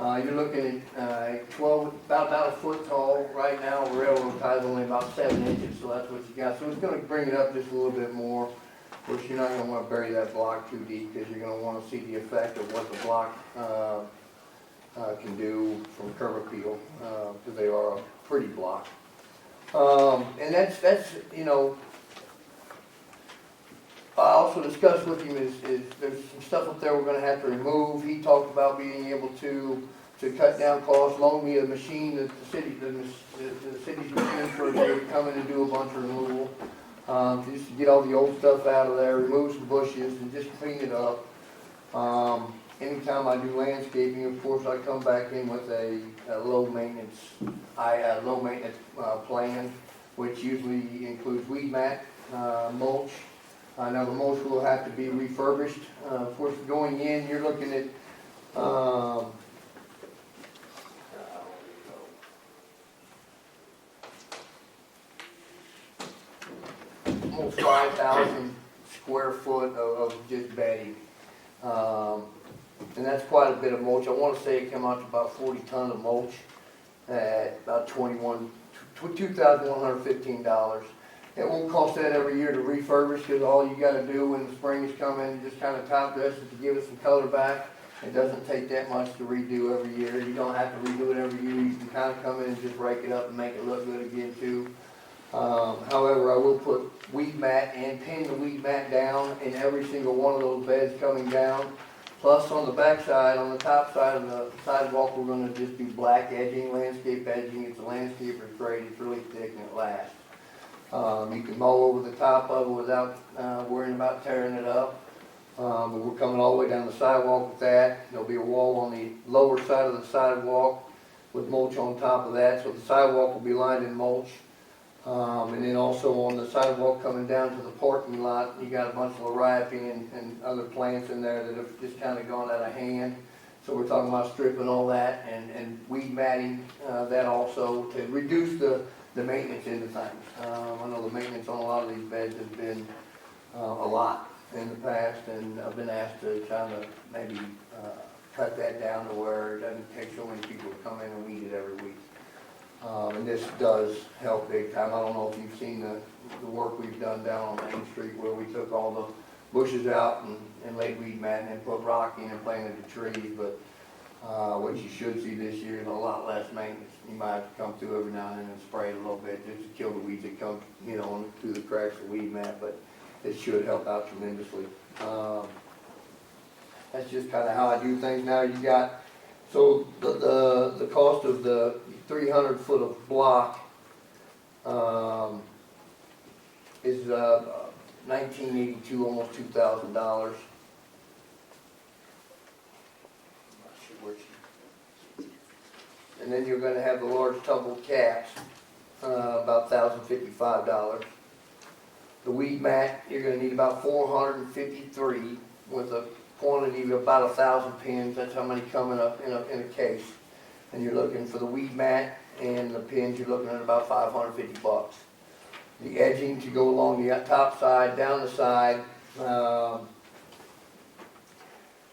You're looking at 12, about a foot tall. Right now, railroad tie's only about 7 inches, so that's what you got. So it's gonna bring it up just a little bit more. Of course, you're not gonna wanna bury that block too deep, because you're gonna wanna see the effect of what the block can do from curb appeal, because they are a pretty block. And that's, you know, I also discussed with him is there's some stuff up there we're gonna have to remove. He talked about being able to cut down costs, loan me a machine that the city's machine for a day to come in and do a bunch of removal. Just to get all the old stuff out of there, remove some bushes and just clean it up. Anytime I do landscaping, of course, I come back in with a low maintenance plan, which usually includes weed mat, mulch. Now the mulch will have to be refurbished. Of course, going in, you're looking at almost 5,000 square foot of just bedding. And that's quite a bit of mulch. I want to say it came out to about 40 tons of mulch at about $2,115. It won't cost that every year to refurbish, because all you got to do when the springs come in, just kind of top dress it to give it some color back. It doesn't take that much to redo every year. You don't have to redo it every year. You can kind of come in and just rake it up and make it look good again too. However, I will put weed mat and pin the weed mat down in every single one of those beds coming down. Plus on the back side, on the top side of the sidewalk, we're going to just do black edging, landscape edging. It's a landscaper's grade. It's really thick and it lasts. You can mow over the top of it without worrying about tearing it up. But we're coming all the way down the sidewalk with that. There'll be a wall on the lower side of the sidewalk with mulch on top of that. So the sidewalk will be lined in mulch. And then also on the sidewalk coming down to the parking lot, you got a bunch of liriaping and other plants in there that have just kind of gone out of hand. So we're talking about stripping all that and weed matting that also to reduce the maintenance into things. I know the maintenance on a lot of these beds has been a lot in the past, and I've been asked to kind of maybe cut that down to where it doesn't take so many people to come in and weed it every week. And this does help big time. I don't know if you've seen the work we've done down on Main Street where we took all the bushes out and laid weed mat and then put rock in and planted the trees, but what you should see this year is a lot less maintenance. You might have to come through every now and then and spray it a little bit just to kill the weeds that come, you know, through the cracks of weed mat, but it should help out tremendously. That's just kind of how I do things now. You got, so the cost of the 300 foot of block is $1,982, almost $2,000. And then you're going to have the large tumbled caps, about $1,055. The weed mat, you're going to need about 453 with a quantity of about 1,000 pins. That's how many come in a case. And you're looking for the weed mat and the pins, you're looking at about $550. The edging to go along the top side, down the side,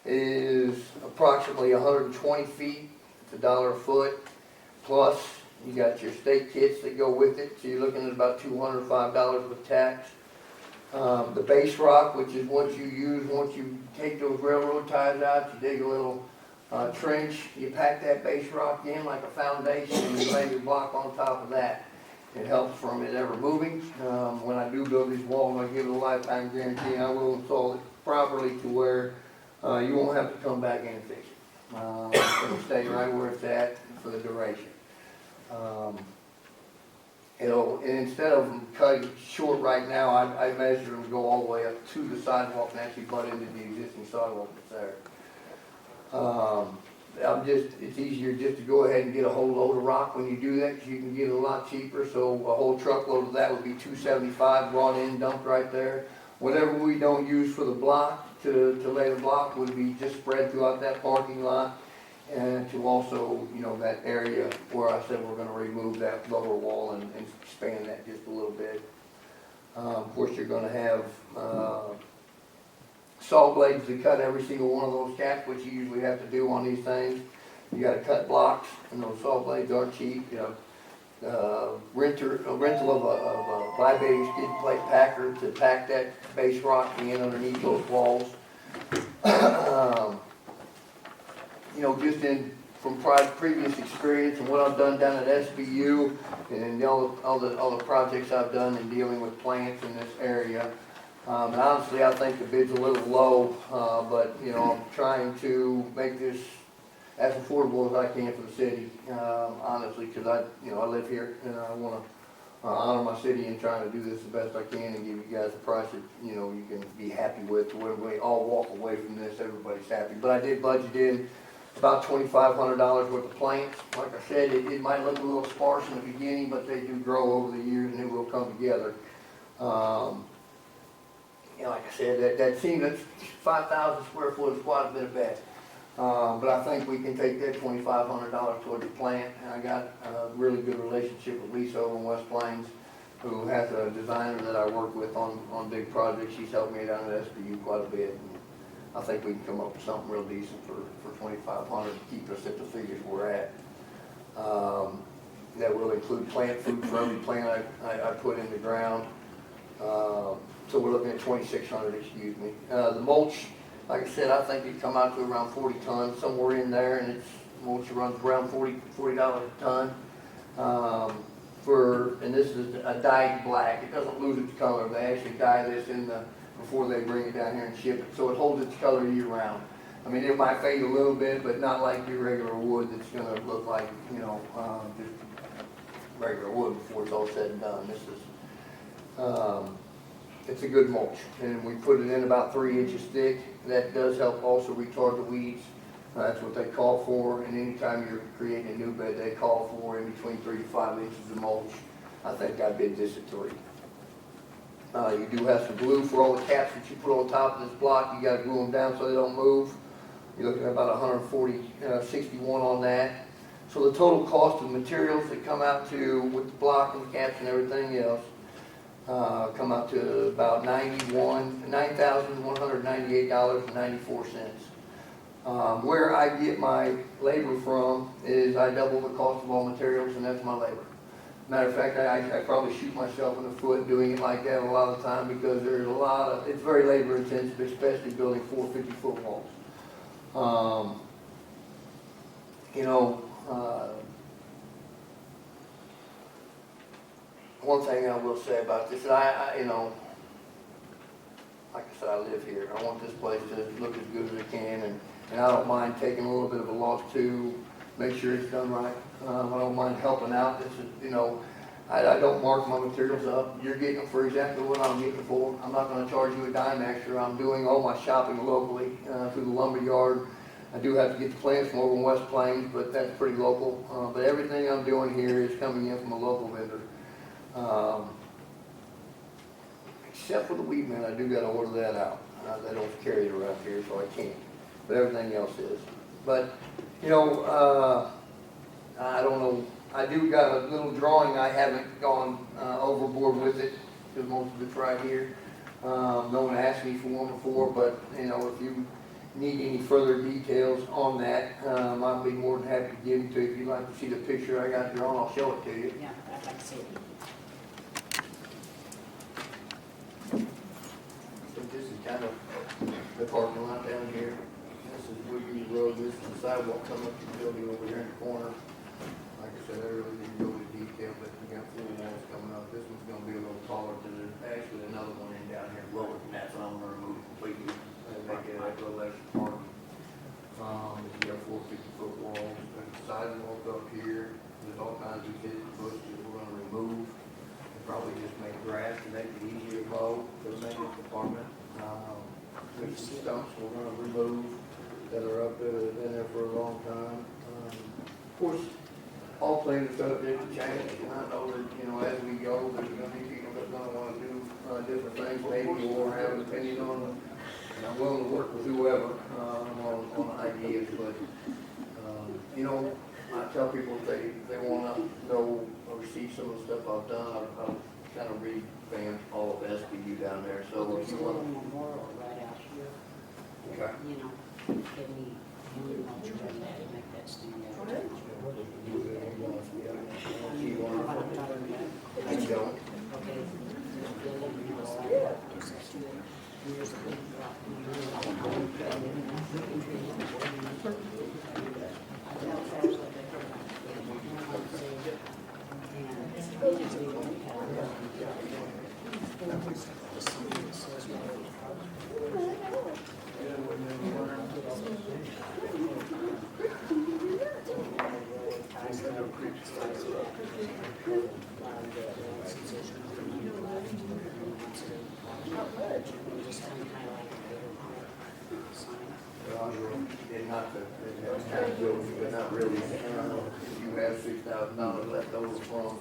is approximately 120 feet. It's $1 a foot. Plus, you got your stake kits that go with it, so you're looking at about $205 with tax. The base rock, which is what you use once you take those railroad ties out, you dig a little trench, you pack that base rock in like a foundation, and you lay your block on top of that. It helps from it ever moving. When I do build these walls, I give it a lifetime guarantee. I will install it properly to where you won't have to come back in and fix it. It'll stay right where it's at for the duration. And instead of them cutting short right now, I measure them go all the way up to the sidewalk and actually butt into the existing sidewalk that's there. It's easier just to go ahead and get a whole load of rock when you do that, because you can get it a lot cheaper. So a whole truckload of that would be $275 brought in, dumped right there. Whatever we don't use for the block to lay the block would be just spread throughout that parking lot, and to also, you know, that area where I said we're going to remove that lower wall and expand that just a little bit. Of course, you're going to have saw blades to cut every single one of those caps, which you usually have to do on these things. You gotta cut blocks, and those saw blades aren't cheap, a rental of a vibrating skid plate packer to pack that base rock in underneath those walls. Just from previous experience and what I've done down at SBU and all the projects I've done in dealing with plants in this area. And honestly, I think the bid's a little low, but, I'm trying to make this as affordable as I can for the city, honestly, because I live here and I want to honor my city and trying to do this the best I can and give you guys a price that, you can be happy with, where we all walk away from this, everybody's happy. But I did budget in about $2,500 worth of plants. Like I said, it might look a little sparse in the beginning, but they do grow over the years and it will come together. Like I said, that seems that 5,000 square foot is quite a bit of bet. But I think we can take that $2,500 toward the plant. And I got a really good relationship with Lisa over in West Plains, who has a designer that I work with on big projects. She's helped me down at SBU quite a bit. And I think we can come up with something real decent for $2,500 to keep us at the figures we're at. That will include plant food for every plant I put in the ground. So we're looking at $2,600, excuse me. The mulch, like I said, I think it'd come out to around 40 tons, somewhere in there, and mulch runs around $40 a ton. And this is a dyed black. It doesn't lose its color. They actually dye this before they bring it down here and ship it, so it holds its color year round. I mean, it might fade a little bit, but not like your regular wood that's going to look like, just regular wood before it's all said and done. This is, it's a good mulch, and we put it in about 3 inches thick. That does help also retard the weeds. That's what they call for, and anytime you're creating a new bed, they call for in between 3 to 5 inches of mulch. I think I bid this at 3. You do have some glue for all the caps that you put on top of this block. You got to glue them down so they don't move. You're looking at about $161 on that. So the total cost of materials that come out to, with the block and the caps and everything else, come out to about $9,198.94. Where I get my labor from is I double the cost of all materials, and that's my labor. Matter of fact, I probably shoot myself in the foot doing it like that a lot of the time, because there's it's very labor intensive, especially building 450-foot walls. One thing I will say about this, like I said, I live here. I want this place to look as good as it can, and I don't mind taking a little bit of a loss too, make sure it's done right. I don't mind helping out. This is, I don't mark my materials up. You're getting them for exactly what I'm getting for. I'm not going to charge you a dime extra. I'm doing all my shopping locally through the lumber yard. I do have to get the plants from over in West Plains, but that's pretty local. But everything I'm doing here is coming in from a local vendor. Except for the weed man, I do got to order that out. They don't carry it around here, so I can't. But everything else is. But, I don't know. I do got a little drawing. I haven't gone overboard with it, because most of it's right here. No one asked me for one before, but, if you need any further details on that, I'd be more than happy to give it to you. If you'd like to see the picture I got drawn, I'll show it to you. Yeah, I'd like to see it. So this is kind of the parking lot down here. This is Woodview Road. This is the sidewalk coming up to the building over here in the corner. Like I said, I really didn't go into detail, but we got 4 walls coming up. This one's going to be a little taller than actually another one in down here lower than that, so I'm going to remove it completely and make it a little extra parking. You got 4 50-foot walls. There's a sidewalk up here. There's all kinds of bushes we're going to remove. Probably just make grass to make it easier to mow for the maintenance department. There's some stumps we're going to remove that are up there that have been there for a long time. Of course, all things are subject to change, and I know that, as we go, there's going to be people that are going to want to do different things, maybe, or have an opinion on them. And I'm willing to work with whoever on ideas, but, I tell people if they want to know or see some of the stuff I've done, I've kind of revamped all of SBU down there. So There's if a you little want, memorial right out here. Okay. Give me mulch right there to make that stand since there's no money left, and wants to, we just kind of highlight the bid on it, sign it. And not to, it's kind of guilty, but not really. If you have $6,000 left over from,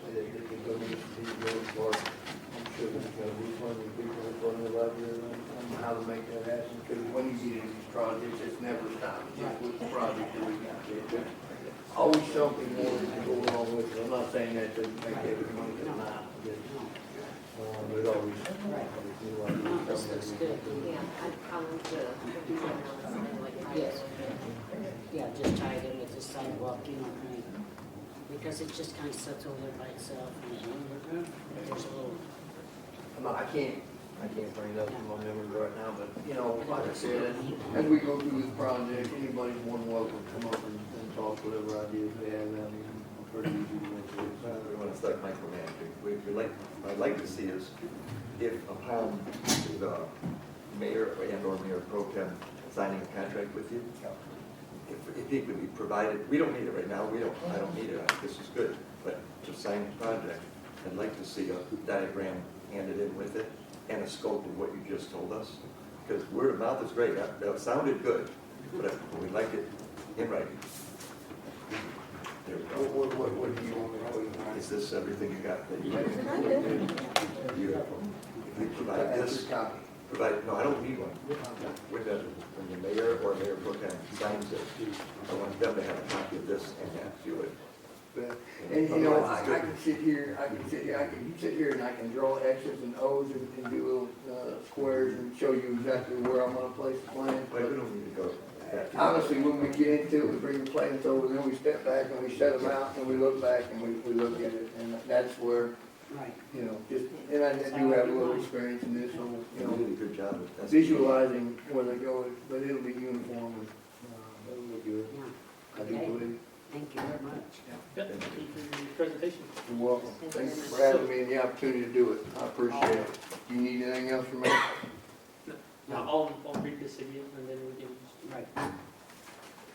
the donation to the village board, I'm sure there's gonna be plenty of people that want to love you on how to make that happen. Because when you get into these projects, it's never stops. Just with the project that we got there. Always something more to go along with it. I'm not saying that to make every money come out. There's always, This looks good. Yeah, I want to do something like that. Yes. Yeah, just tie it in with the sidewalk, you know, what I mean? Because it just kind of sits over there by itself, and there's a little, I can't bring it up in my memory right now, but, you know, like I said, as we go through this project, anybody's more than welcome to come up and talk whatever ideas they have. I mean, I'm pretty easy to make it. We want to start micromanaging. What I'd like to see is if upon the mayor and/or mayor pro tem signing a contract with you, if he could be provided, we don't need it right now, I don't need it, this is good, but to sign the project, I'd like to see a diagram handed in with it and a scope of what you just told us. Because word of mouth is great, that sounded good, but we'd like it in writing. There we go. What do you want me to put in? Is this everything you got? Beautiful. If we provide this, no, I don't need one. When the mayor or mayor pro tem signs it, I want them to have a copy of this and have to do it. And you know, I can sit here and I can draw X's and O's and do little squares and show you exactly where I'm gonna place the plans. But we don't need to go that far. Honestly, when we get into it, we bring the plans over, and then we step back and we set them out and we look back and we look at it, and that's where, right. you know, just, and I do have a little experience in this, so, you know, Really good job with that. visualizing where they go, but it'll be uniform and, it'll look good. Yeah. I do Okay. believe. Thank you very much. Yep, thank you for your presentation. You're welcome. Thank you for having me and the opportunity to do it. I appreciate it. You need anything else from me? Now, I'll read this again, and then we can. Right.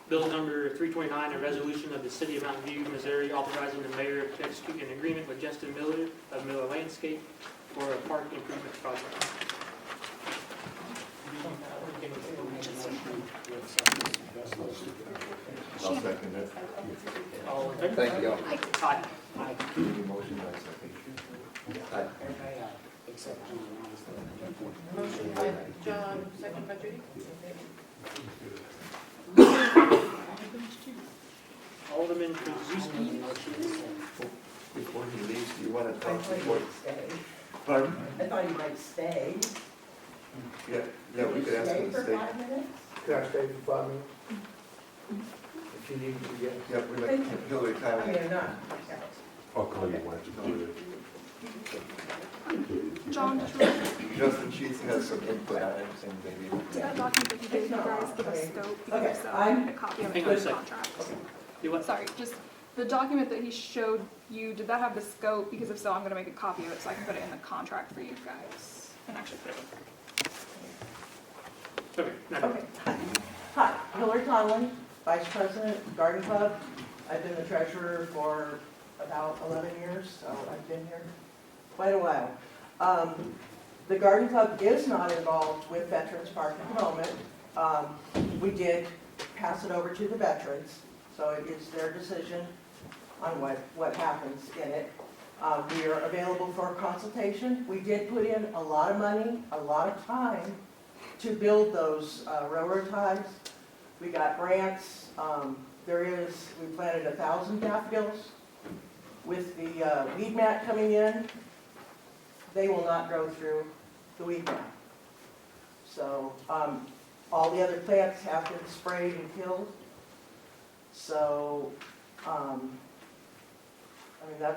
Bill number 329, a resolution of the City of Mountain View, Missouri, authorizing the mayor to execute an agreement with Justin Miller of Miller Landscape for a park improvement project. I'll second it. All in favor? Thank you. Aye. Aye. Motion by second. Aye. Everybody, except John. Motion by John, second by Judy. Alderman I Krzyzewski. made a motion to say. Before he leaves, do you want to I talk thought you before? might stay. Pardon? I thought you might stay. Yeah, we could ask him to Stay stay. for 5 minutes? Can I stay for 5 minutes? If you need to, yeah. Yeah, we might, he'll I retire. mean, not. I'll call you when it's John, Justin Sheets has some input on it, and maybe. did that document that you gave you guys give a scope? Because Okay, if so, I'm- I need a copy of it Hang for on a the sec. contract. Do what? Sorry, just the document that he showed you, did that have the scope? Because if so, I'm gonna make a copy of it so I can put it in the contract for you guys. And actually put it. Okay, now, Okay. Hi, Hillary Conlon, Vice President, Garden Club. I've been the treasurer for about 11 years, so I've been here quite a while. The Garden Club is not involved with Veterans Park at the moment. We did pass it over to the veterans, so it is their decision on what happens in it. We are available for consultation. We did put in a lot of money, a lot of time to build those railroad ties. We got grants. We planted 1,000 daffodils. With the weed mat coming in, they will not grow through the weed mat. So all the other plants have been sprayed and killed. So, I mean,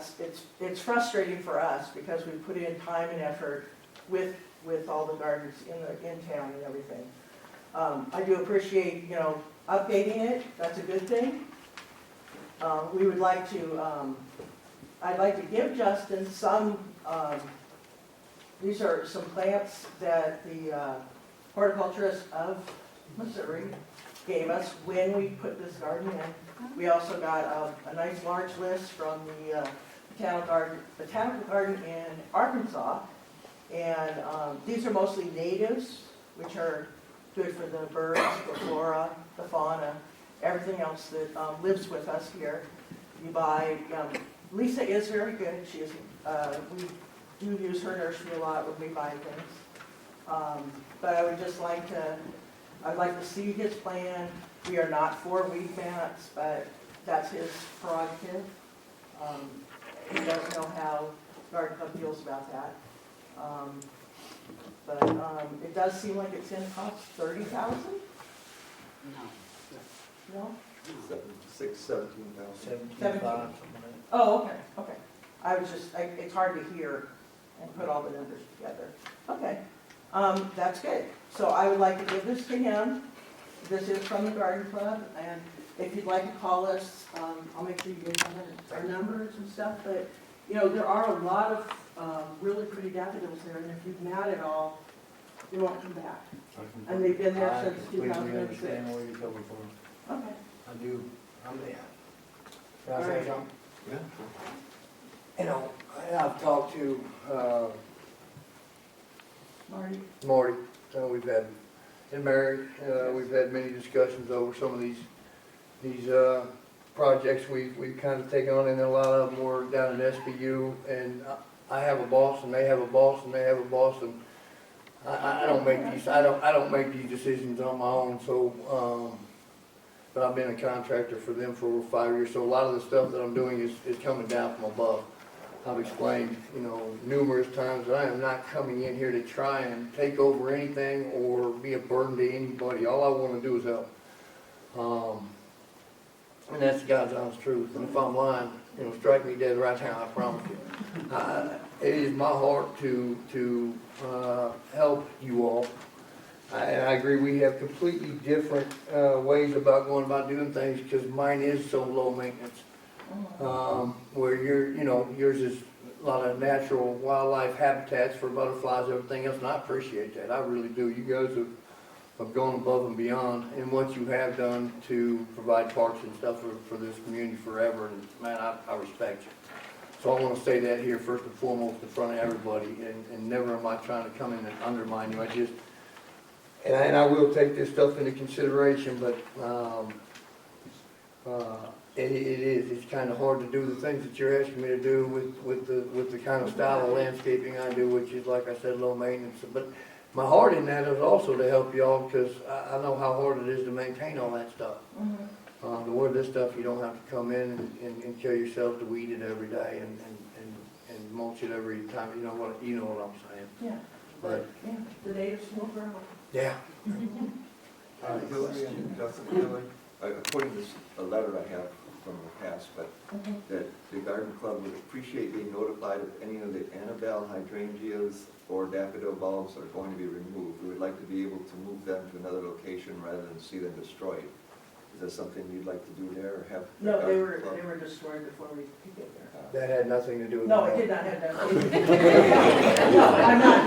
it's frustrating for us because we put in time and effort with all the gardens in town and everything. I do appreciate, updating it. That's a good thing. We would like to, I'd like to give Justin some, these are some plants that the horticulturist of Missouri gave us when we put this garden in. We also got a nice large list from the botanical garden in Arkansas. And these are mostly natives, which are good for the birds, the flora, the fauna, everything else that lives with us here. You buy, Lisa is very good. She is, we do use her nursery a lot when we buy things. But I would just like to, I'd like to see his plan. We are not for weed mats, but that's his prerogative. He doesn't know how Garden Club feels about that. But it does seem like it's gonna cost $30,000? No. No? 17,000. 17. Oh, okay, okay. I was just, it's hard to hear and put all the numbers together. Okay, that's good. So I would like to give this to him. This is from the Garden Club, and if you'd like to call us, I'll make sure you get our numbers and stuff, but, you know, there are a lot of really pretty daffodils there, and if you've mat it all, they won't come back. And they've been there since 2006. where you're coming from. Okay. I do, I'm there. Can I All say right. something? Yeah. You know, I've talked to, Marty? Marty, we've had, and Mary, we've had many discussions over some of these projects we've kind of taken on, and a lot of them were down in SBU, and I have a boss, and they have a boss, and they have a boss, and I don't make these decisions on my own, so, but I've been a contractor for them for over 5 years, so a lot of the stuff that I'm doing is coming down from above. I've explained, you know, numerous times that I am not coming in here to try and take over anything or be a burden to anybody. All I want to do is help. And that's God's honest truth. And if I'm lying, you know, strike me dead right now, I promise you. It is my heart to help you all. And I agree, we have completely different ways about going about doing things because mine is so low maintenance. Where yours is a lot of natural wildlife habitats for butterflies, everything else, and I appreciate that. I really do. You guys have gone above and beyond in what you have done to provide parks and stuff for this community forever, and man, I respect you. So I want to say that here first and foremost in front of everybody, and never am I trying to come in and undermine you. And I will take this stuff into consideration, but it's kind of hard to do the things that you're asking me to do with the kind of style of landscaping I do, which is, like I said, low maintenance. But my heart in that is also to help y'all, because I know how hard it is to maintain all that stuff. The word this stuff, you don't have to come in and kill yourself to weed it every day and mulch it every time. You know what I'm saying? Yeah. But yeah, the natives will grow. Yeah. According to a letter I have from the past, but that the garden club would appreciate being notified if any of the Annabelle hydrangeas or daffodil bulbs are going to be removed. We would like to be able to move them to another location rather than see them destroyed. Is that something you'd like to do there, or have? No, they were destroyed before we could get there. That had nothing to do with No, it. it did not have that. No, I'm not,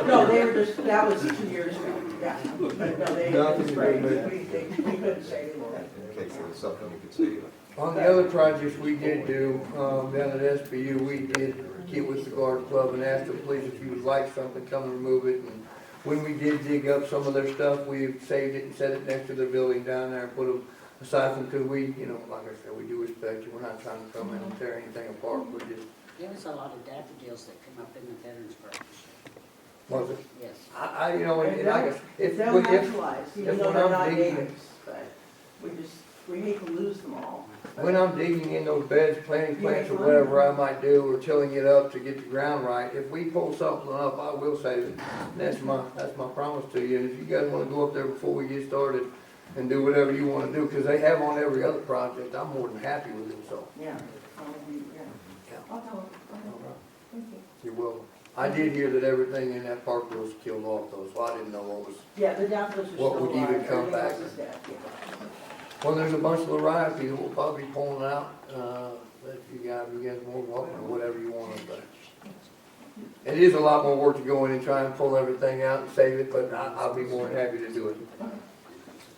no, they were just, that was 2 years ago, yeah. But no, they Nothing to do destroyed, with it. we couldn't say anymore. Okay, so it's something you could say. On the other projects we did do, down at SBU, we did get with the garden club and ask them, please, if you would like something, come and remove it. And when we did dig up some of their stuff, we saved it and set it next to their building down there, and put them aside from, because we, you know, like I said, we do respect you. We're not trying to come in and tear anything apart. We're just, There was a lot of daffodils that come up in the Veterans Park. was it? Yes. You know, and like I said, if, They'll if, naturalize, even though when they're I'm not digging- natives, but we hate to lose them all. when I'm digging in those beds, planting plants or whatever I might do, or tilling it up to get the ground right, if we pull something up, I will save it. That's my promise to you. And if you guys wanna go up there before we get started and do whatever you wanna do, cause they have on every other project, I'm more than happy with it, so. Yeah. I'll tell them. Thank you. You're welcome. I did hear that everything in that park was killed off though, so I didn't know what was, Yeah, the daffodils are still What alive. would even come Everything back? else is dead, yeah. well, there's a bunch of variety that we'll probably be pulling out, that you guys more welcome or whatever you want to say. It is a lot more work to go in and try and pull everything out and save it, but I'll be more than happy to do it.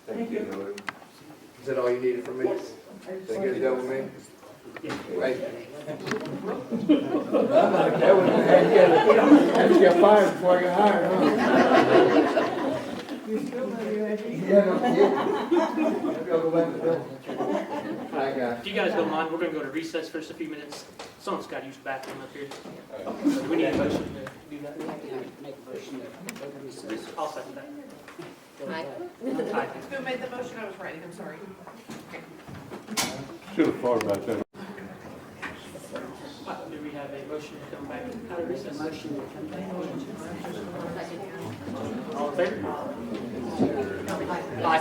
Thank you. Hillary. Is that all you needed from me? Is that good enough with me? Thank you. That would have to get fired before I got hired, huh? Yeah, no, yeah. I'll go back to Bill. Hi, guys. If you guys don't mind, we're gonna go to recess for just a few minutes. Someone's got to use the bathroom up here. So we need a motion to do that. We have to make a motion to go to recess. I'll second that. Aye. Aye. Who made the motion? I was writing, I'm sorry. Should have thought about that. Do we have a motion to come back out of recess? Motion to come back. All in favor? Aye.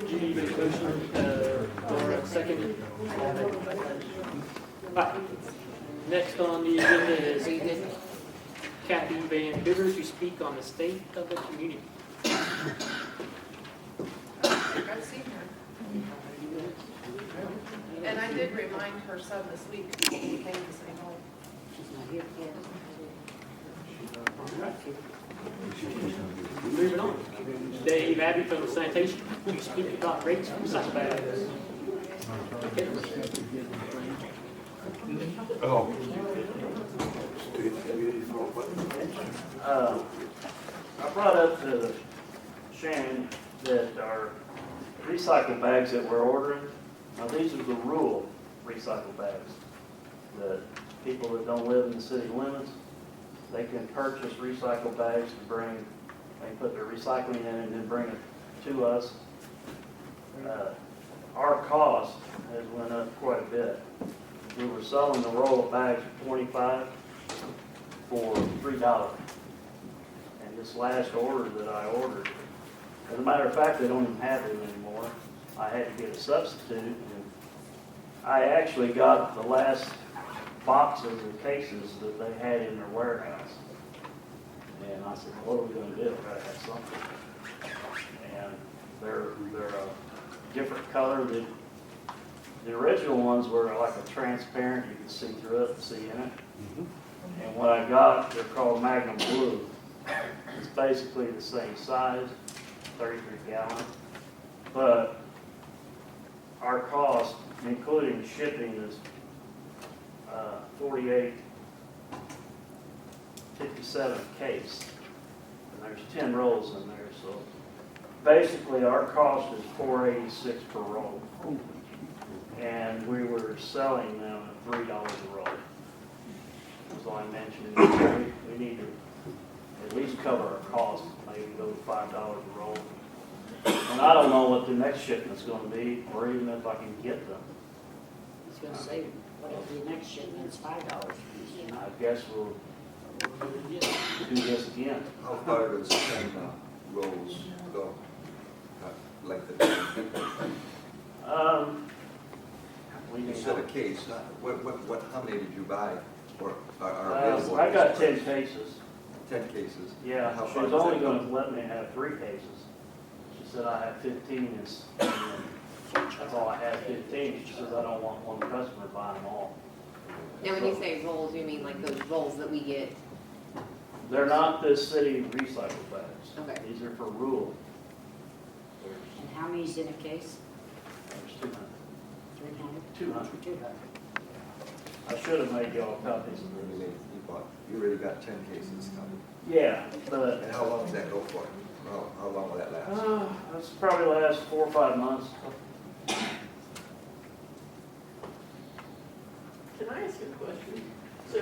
Do you need a motion or a second? Aye. Next on the agenda is Kathy Van Bivers to speak on the state of the community. I've seen her. And I did remind her son this week when he came to City Hall. She's not here yet. Moving on. Dave Abbey from sanitation to speak about rates for such bags. Oh. I brought up to Shane that our recycle bags that we're ordering, now these are the rural recycle bags. That people that don't live in the city limits, they can purchase recycle bags to bring, they can put their recycling in and then bring it to us. Our cost has went up quite a bit. We were selling the roll of bags for $25 for $3. And this last order that I ordered, as a matter of fact, they don't even have it anymore. I had to get a substitute, and I actually got the last boxes and cases that they had in their warehouse. And I said, what are we gonna do? We're gonna have something. And they're a different color. The original ones were like a transparent, you could see through it and see in it. And what I got, they're called Magnum Blue. It's basically the same size, 33 gallon. But our cost, including shipping, is $48.57 a case. And there's 10 rolls in there, so basically our cost is $4.86 per roll. And we were selling them at $3 a roll. So I mentioned we need to at least cover our costs, maybe go to $5 a roll. And I don't know what the next shipment's gonna be, or even if I can get them. I was gonna say, what if the next shipment's $5? I guess we'll do this again. How far does 10 rolls go? Like the, you said a case, how many did you buy or are available? I got 10 cases. 10 cases? Yeah, How she far was does only that go? gonna let me have 3 cases. She said I have 15, that's all I have, 15. She says I don't want one customer buying them all. Now, when you say rolls, you mean like those rolls that we get? They're not the city recycle bags. Okay. These are for rural. And how many's in a case? There's 200. 300? 200. 200. I should have made y'all copies of this. You already got 10 cases coming. Yeah, but And how long does that go for? How long will that last? that's probably last 4 or 5 months. Can I ask a question? So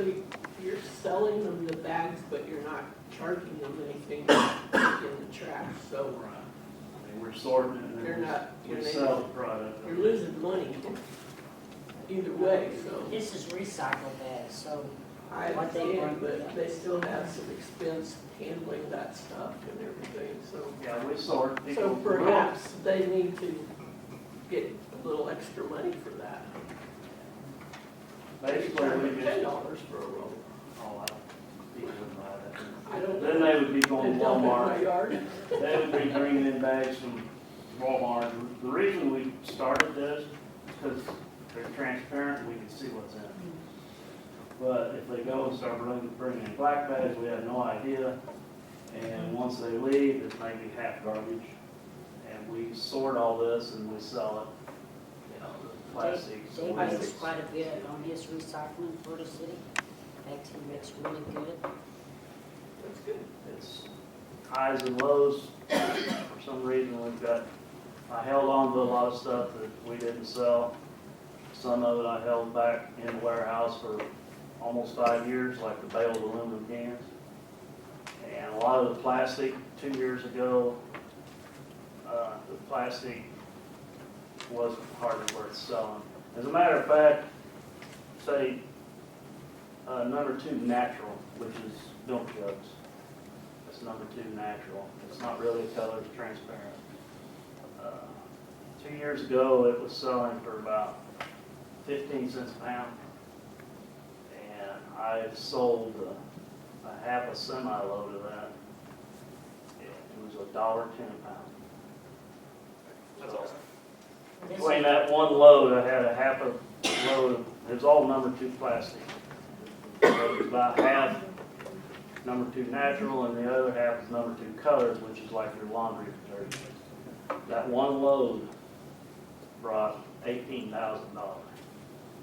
you're selling them the bags, but you're not charging them anything in the trash, so I mean, we're sorting it and you're then not, we sell the product. you're losing money either way, so. This is recycled bags, so I what they understand, bring- but they still have some expense handling that stuff and everything, so. Yeah, we sort So people. perhaps they need to get a little extra money for that. Basically, we $10 just, for a roll. oh, people would buy that. I don't know. Then they would be going to They dump it in my Walmart. yard. They would be bringing in bags from Walmart. The reason we started this is because they're transparent and we can see what's in it. But if they go and start bringing in black bags, we have no idea. And once they leave, it's maybe half garbage. And we sort all this and we sell it, you know, the plastics. Dave makes quite a bit on his recycling for the city. In fact, he makes really good. That's good. It's highs and lows. For some reason, I held on to a lot of stuff that we didn't sell. Some of it I held back in the warehouse for almost 5 years, like the baled aluminum cans. And a lot of the plastic, 2 years ago, the plastic wasn't hardly worth selling. As a matter of fact, say, number 2 natural, which is milk jugs. That's number 2 natural. It's not really a color, it's transparent. 2 years ago, it was selling for about 15 cents a pound. And I sold a half a semi-load of that. It was $1.10 a pound. That's awesome. Between that one load, I had a half a load, it was all number 2 plastic. So it was about half number 2 natural and the other half is number 2 colors, which is like your laundry detergent. That one load brought $18,000.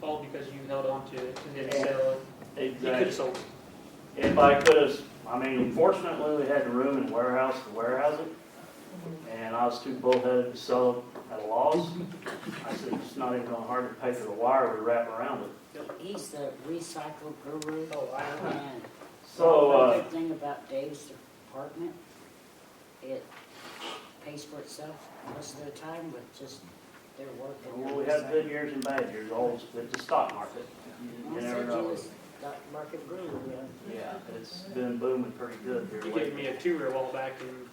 All because you held on to it and didn't sell it. You could Exactly. have sold it. If I could have, I mean, fortunately, we had the room in the warehouse to warehouse it. And I was too bullheaded to sell it at a loss. I said, it's not even gonna hard to pay for the wire we wrap around it. He's the recycle guru. Oh, I don't know. And So, one good thing about Dave's department, it pays for itself most of the time with just their work. and well, their we have recycling. good years and bad years, always, it's a stock market. You I never said know. you was stock market guru, yeah. Yeah, it's been booming pretty good here You lately. gave me a tour a while back and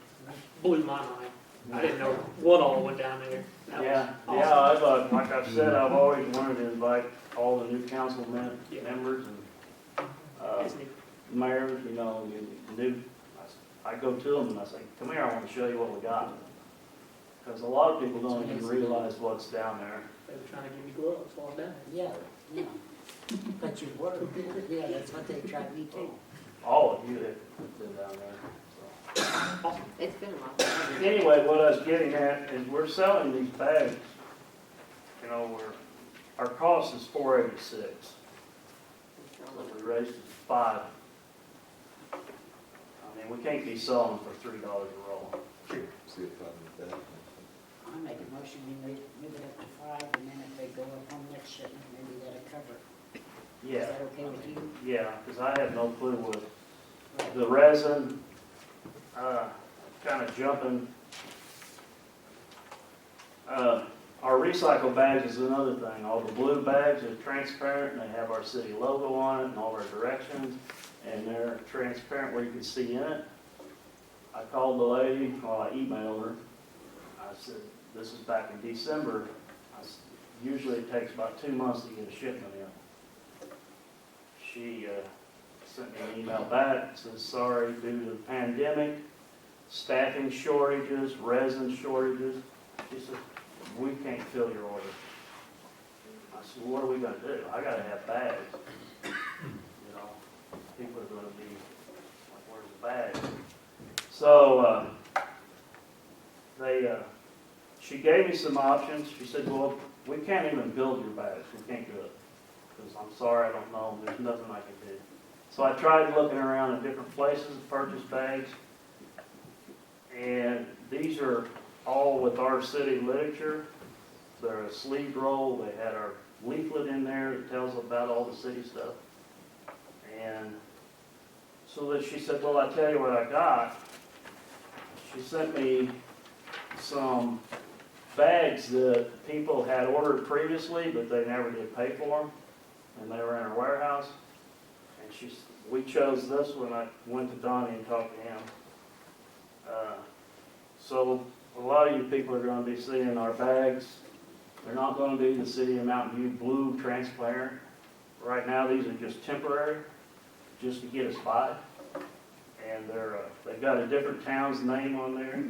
blew my mind. I didn't know what all went down there. That was Yeah, awesome. yeah, I thought, like I've said, I've always wanted to invite all the new council Yeah. members and, It's neat. mayors, you know, I go to them and I say, come here, I want to show you what we got. Because a lot of people don't even realize what's down there. They were trying to give me gloves while I was down there. Yeah, yeah. But you were, yeah, that's what they tried me too. All of you that live down there. So. It's been a while. Anyway, what I was getting at is we're selling these bags, you know, our cost is $4.86. So we raised it to $5. I mean, we can't be selling for $3 a roll. See a problem with that? I make a motion, we move it up to 5, and then if they go up on next shipment, maybe that'll cover it. Yeah. Is that okay with you? Yeah, because I have no clue what the resin, kind of jumping. Our recycle bags is another thing. All the blue bags are transparent and they have our city logo on it and all our directions. And they're transparent where you can see in it. I called the lady, well, I emailed her. I said, this is back in December. Usually it takes about 2 months to get a shipment in. She sent me an email back, says, sorry, due to the pandemic, staffing shortages, resin shortages. She said, we can't fill your order. I said, well, what are we gonna do? I gotta have bags. You know, people are gonna be like, where's the bag? So, she gave me some options. She said, well, we can't even build your bags. We can't do it. Because I'm sorry, I don't know. There's nothing I can do. So I tried looking around at different places to purchase bags. And these are all with our city literature. They're a sleeve roll. They had our leaflet in there that tells about all the city stuff. And so that she said, well, I tell you what I got. She sent me some bags that people had ordered previously, but they never did pay for them. And they were in our warehouse. And we chose this when I went to Donnie and talked to him. So a lot of you people are going to be seeing our bags. They're not going to be the City of Mountain View blue transparent. Right now, these are just temporary, just to get us by. And they've got a different town's name on there.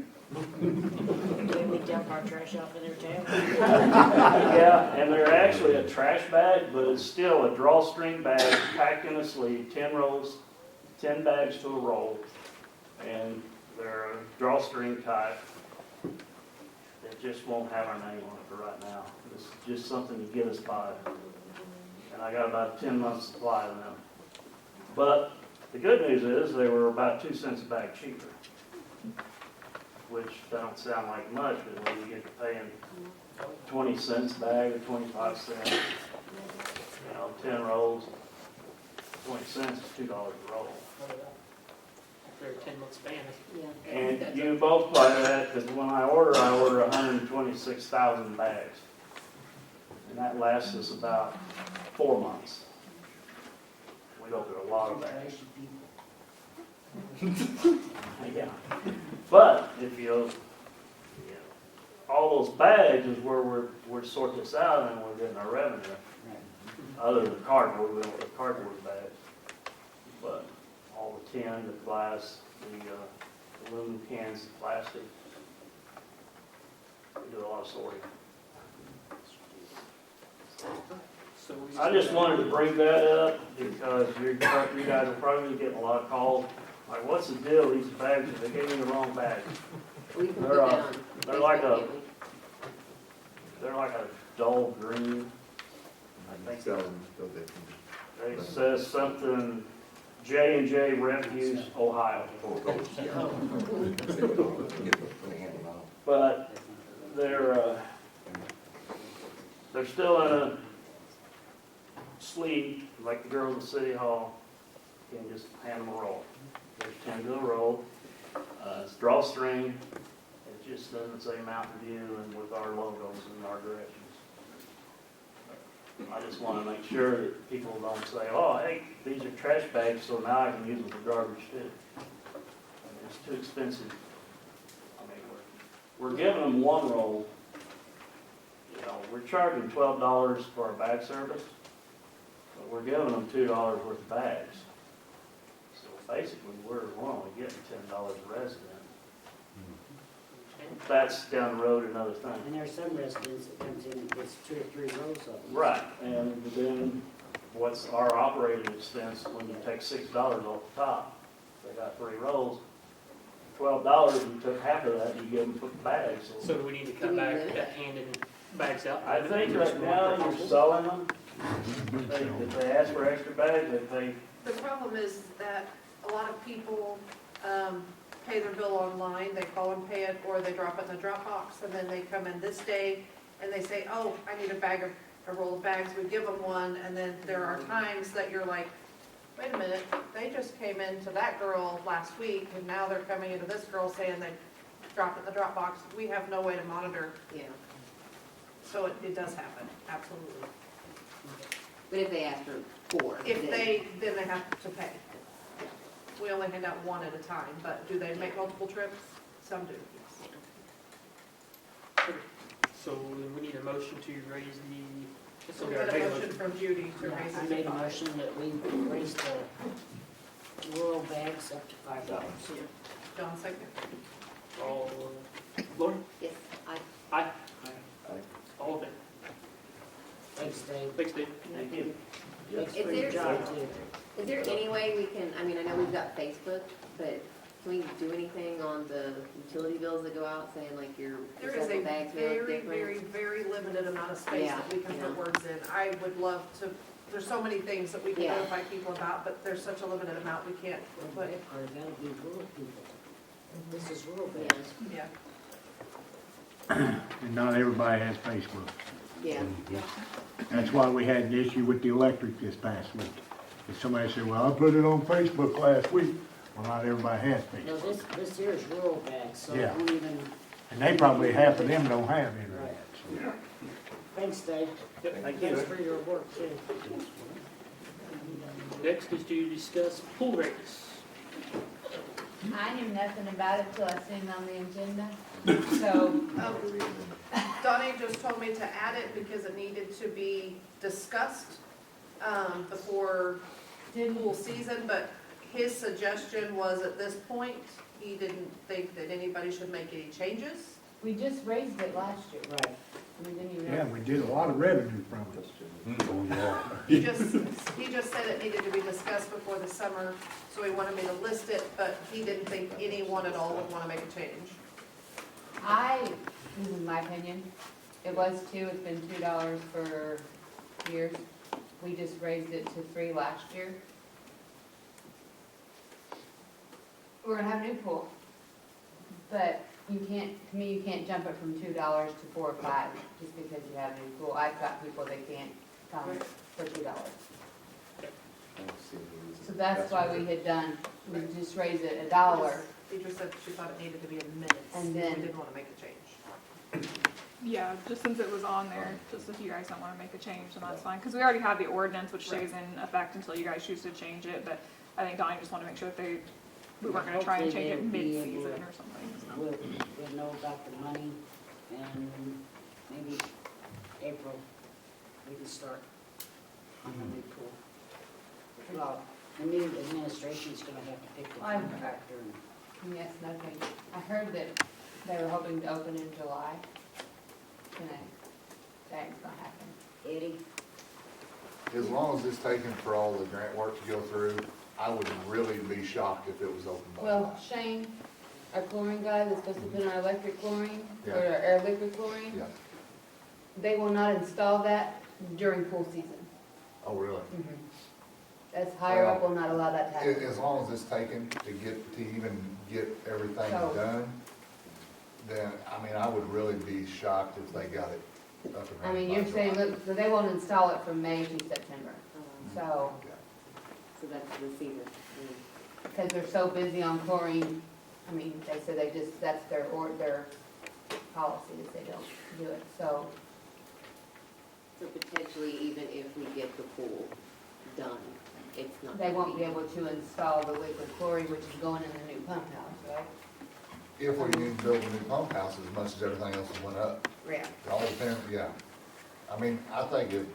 Can we dump our trash off in their town? Yeah, and they're actually a trash bag, but it's still a drawstring bag packed in a sleeve, 10 rolls, 10 bags to a roll. And drawstring type. It just won't have our name on it for right now. This is just something to get us by. And I got about a 10-month supply of them. But the good news is they were about 2 cents a bag cheaper, which don't sound like much, but when you get to paying 20 cents a bag or 25 cents, 10 rolls, 20 cents is $2 a roll. After a 10-month span. And you both buy that, because when I order 126,000 bags. And that lasts us about 4 months. We go through a lot of bags. Yeah. But if all those bags is where we're sorting this out and we're getting our revenue. Other than cardboard, we don't have cardboard bags. But all the tin, the glass, the aluminum cans, the plastic. We do a lot of sorting. So we I just wanted to bring that up because you guys are probably getting a lot of calls. Like, what's the deal? These bags, they gave me the wrong bag. We can put They're, that on they're like Facebook, a, they're like a dull green. I think it says something J&J Refuse, Ohio. But they're still in a sleeve, like the girls at City Hall. You can just hand them a roll. There's 10 to a roll. It's drawstring. It just doesn't say Mountain View and with our logos and our directions. I just want to make sure that people don't say, oh, hey, these are trash bags, so now I can use them for garbage too. It's too expensive. I mean, we're giving them one roll. We're charging $12 for our bag service, but we're giving them $2 worth of bags. So basically, we're only getting $10 a resident. That's down the road another thing. And there are some residents that comes in and gets 2 or 3 rolls of them. Right, and then what's our operating expense when you take $6 off the top? They got 3 rolls, $12, you took half of that, you give them 50 bags. So do we need to cut back that handing bags out? I think right now you're selling them. If they ask for extra bags, they pay. The problem is that a lot of people pay their bill online, they call and pay it, or they drop it in the drop box, and then they come in this day, and they say, oh, I need a roll of bags, we give them one, and then there are times that you're like, wait a minute, they just came into that girl last week, and now they're coming into this girl saying they dropped it in the drop box. We have no way to monitor. yeah. So it does happen, absolutely. But if they ask for 4. Then they have to pay. We only hand out 1 at a time, but do they make multiple trips? Some do, yes. So we need a motion to raise the. So we got a motion from Judy to raise I it made to a 5. motion that we raise the rural bags up to $5. John, second. All, Lauren? Yes, Aye. Aye. All of it. Thanks, Dave. Thanks, Dave. Thank you. Thanks If for your there's- job, too. Is there any way we can, I mean, I know we've got Facebook, but can we do anything on the utility bills that go out saying like your There is a recycle bags may look very, different? very, very limited amount of space Yeah, that we can yeah. put words in. I would love to, there's so many things that we can Yeah. notify people about, but there's such a limited amount we can't put. Or that'll be rural people. This is rural Yeah. bags. Yeah. And not everybody has Facebook. Yeah. That's why we had an issue with the electric this past week. If somebody said, well, I put it on Facebook last week, well, not everybody has No, Facebook. this here is rural bags, so Yeah. it won't even, And they probably, half of them don't have internet. so. thanks, Dave. Yep, thank you. Thanks for your work, too. Next is to discuss pool rates. I knew nothing about it till I seen it on the agenda, so. Donnie just told me to add it because it needed to be discussed before pool season, but his suggestion was at this point, he didn't think that anybody should make any changes. We just raised it last year. Right. We didn't even Yeah, know. we did a lot of revenue from it. Oh, yeah. He just said it needed to be discussed before the summer, so he wanted me to list it, but he didn't think anyone at all would wanna make a change. This is my opinion, it was $2, it's been $2 for years. We just raised it to $3 last year. We're gonna have a new pool, but you can't, to me, you can't jump it from $2 to 4 or 5 just because you have a new pool. I've got people that can't come for $2. So that's why we had done, we just raised it $1. Deidre said she thought it needed to be in minutes, And we then- didn't wanna make a change. Yeah, just since it was on there, just if you guys don't wanna make a change, then that's fine, cause we already have the ordinance, which stays in effect until you guys choose to change it, but I think Donnie just wanna make sure that we weren't gonna try and change it Hopefully they'll be mid-season able or something, so. We'll know about the money, and maybe April, we can start on the new pool. Well, the new administration's gonna have to pick the contractor and Yes, nothing. I heard that they were hoping to open in July. And that ain't gonna happen. Eddie, As long as it's taken for all the grant work to go through, I would really be shocked if it was open by Well, July. Shane, our chlorine guy that's supposed to put in our electric chlorine, or Yeah. our air liquid chlorine, Yeah. they will not install that during pool season. Oh, really? That's higher up will not allow that to happen. As long as it's taken to even get everything So- done, then, I mean, I would really be shocked if they got it up and I running mean, by you're saying, July. look, so they won't install it from May to September. So, So that's the season. because they're so busy on chlorine, I mean, they said that's their policy, is they don't do it, so. So potentially even if we get the pool done, it's not. They gonna won't be able to install the liquid chlorine, which is going in the new pump house, right? If we need to build a new pump house as much as everything else has went up. Yeah. It all depends, yeah. I mean, I think if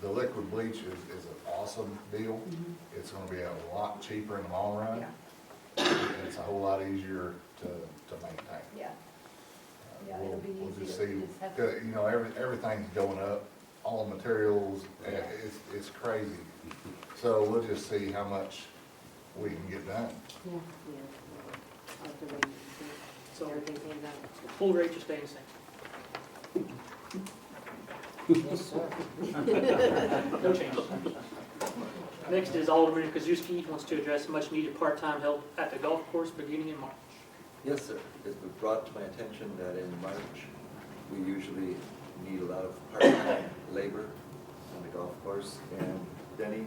the liquid bleach is an awesome deal. It's gonna be a lot cheaper in the long run. And it's a whole lot easier to maintain. Yeah. Yeah, it'll be We'll just easier. see, You just have to- you know, everything's going up, all the materials, it's crazy. So we'll just see how much we can get done. Yeah. I'll have to wait and see. So, Everything pans out. pool rates are staying the same. yes, sir. No change. Next is Alderman Kozuski wants to address much-needed part-time help at the golf course beginning in March. Yes, sir. It's been brought to my attention that in March, we usually need a lot of part-time labor on the golf course. And Denny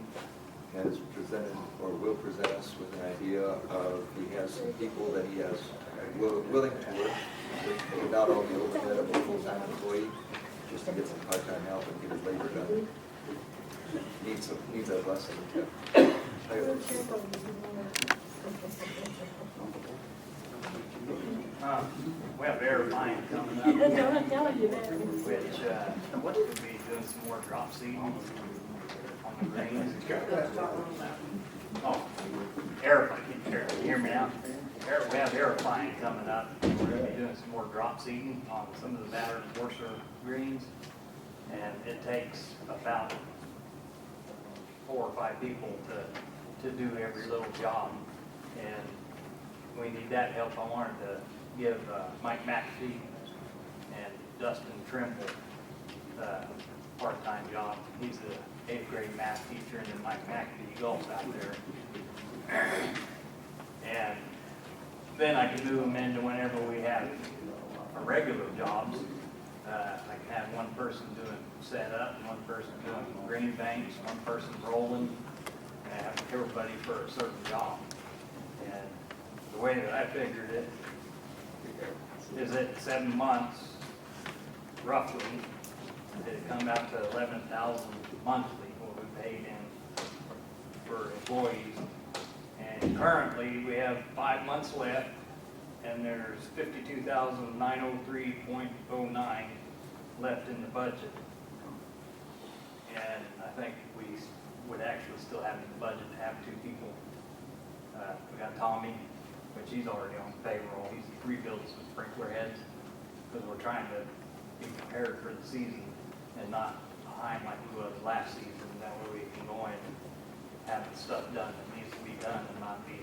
has presented, or will present us with an idea of, he has some people that he has willing to work without all the overhead of a full-time employee, just to get some part-time help and get his labor done. Needs a blessing. We have verifying coming up. I'm telling you that. Which, what could be doing some more drop seeding on the greens. Oh, can you hear me now? We have verifying coming up. We're gonna be doing some more drop seeding on some of the better and worser greens. And it takes about 4 or 5 people to do every little job. And we need that help. I wanted to give Mike McAfee and Dustin Trimble part-time job. He's the 8th grade math teacher, and then Mike McAfee golfs out there. And then I can move them into whenever we have our regular jobs. I can have one person doing setup, one person doing green banks, one person rolling, and have everybody for a certain job. And the way that I figured it is that 7 months, roughly, it come out to 11,000 monthly, what we paid in for employees. And currently, we have 5 months left, and there's 52,903.09 left in the budget. And I think we would actually still have in the budget to have 2 people. We got Tommy, which he's already on payroll. He's rebuilt some sprinkler heads, because we're trying to be prepared for the season and not behind like we was last season. That way we can go in and have the stuff done that needs to be done and not be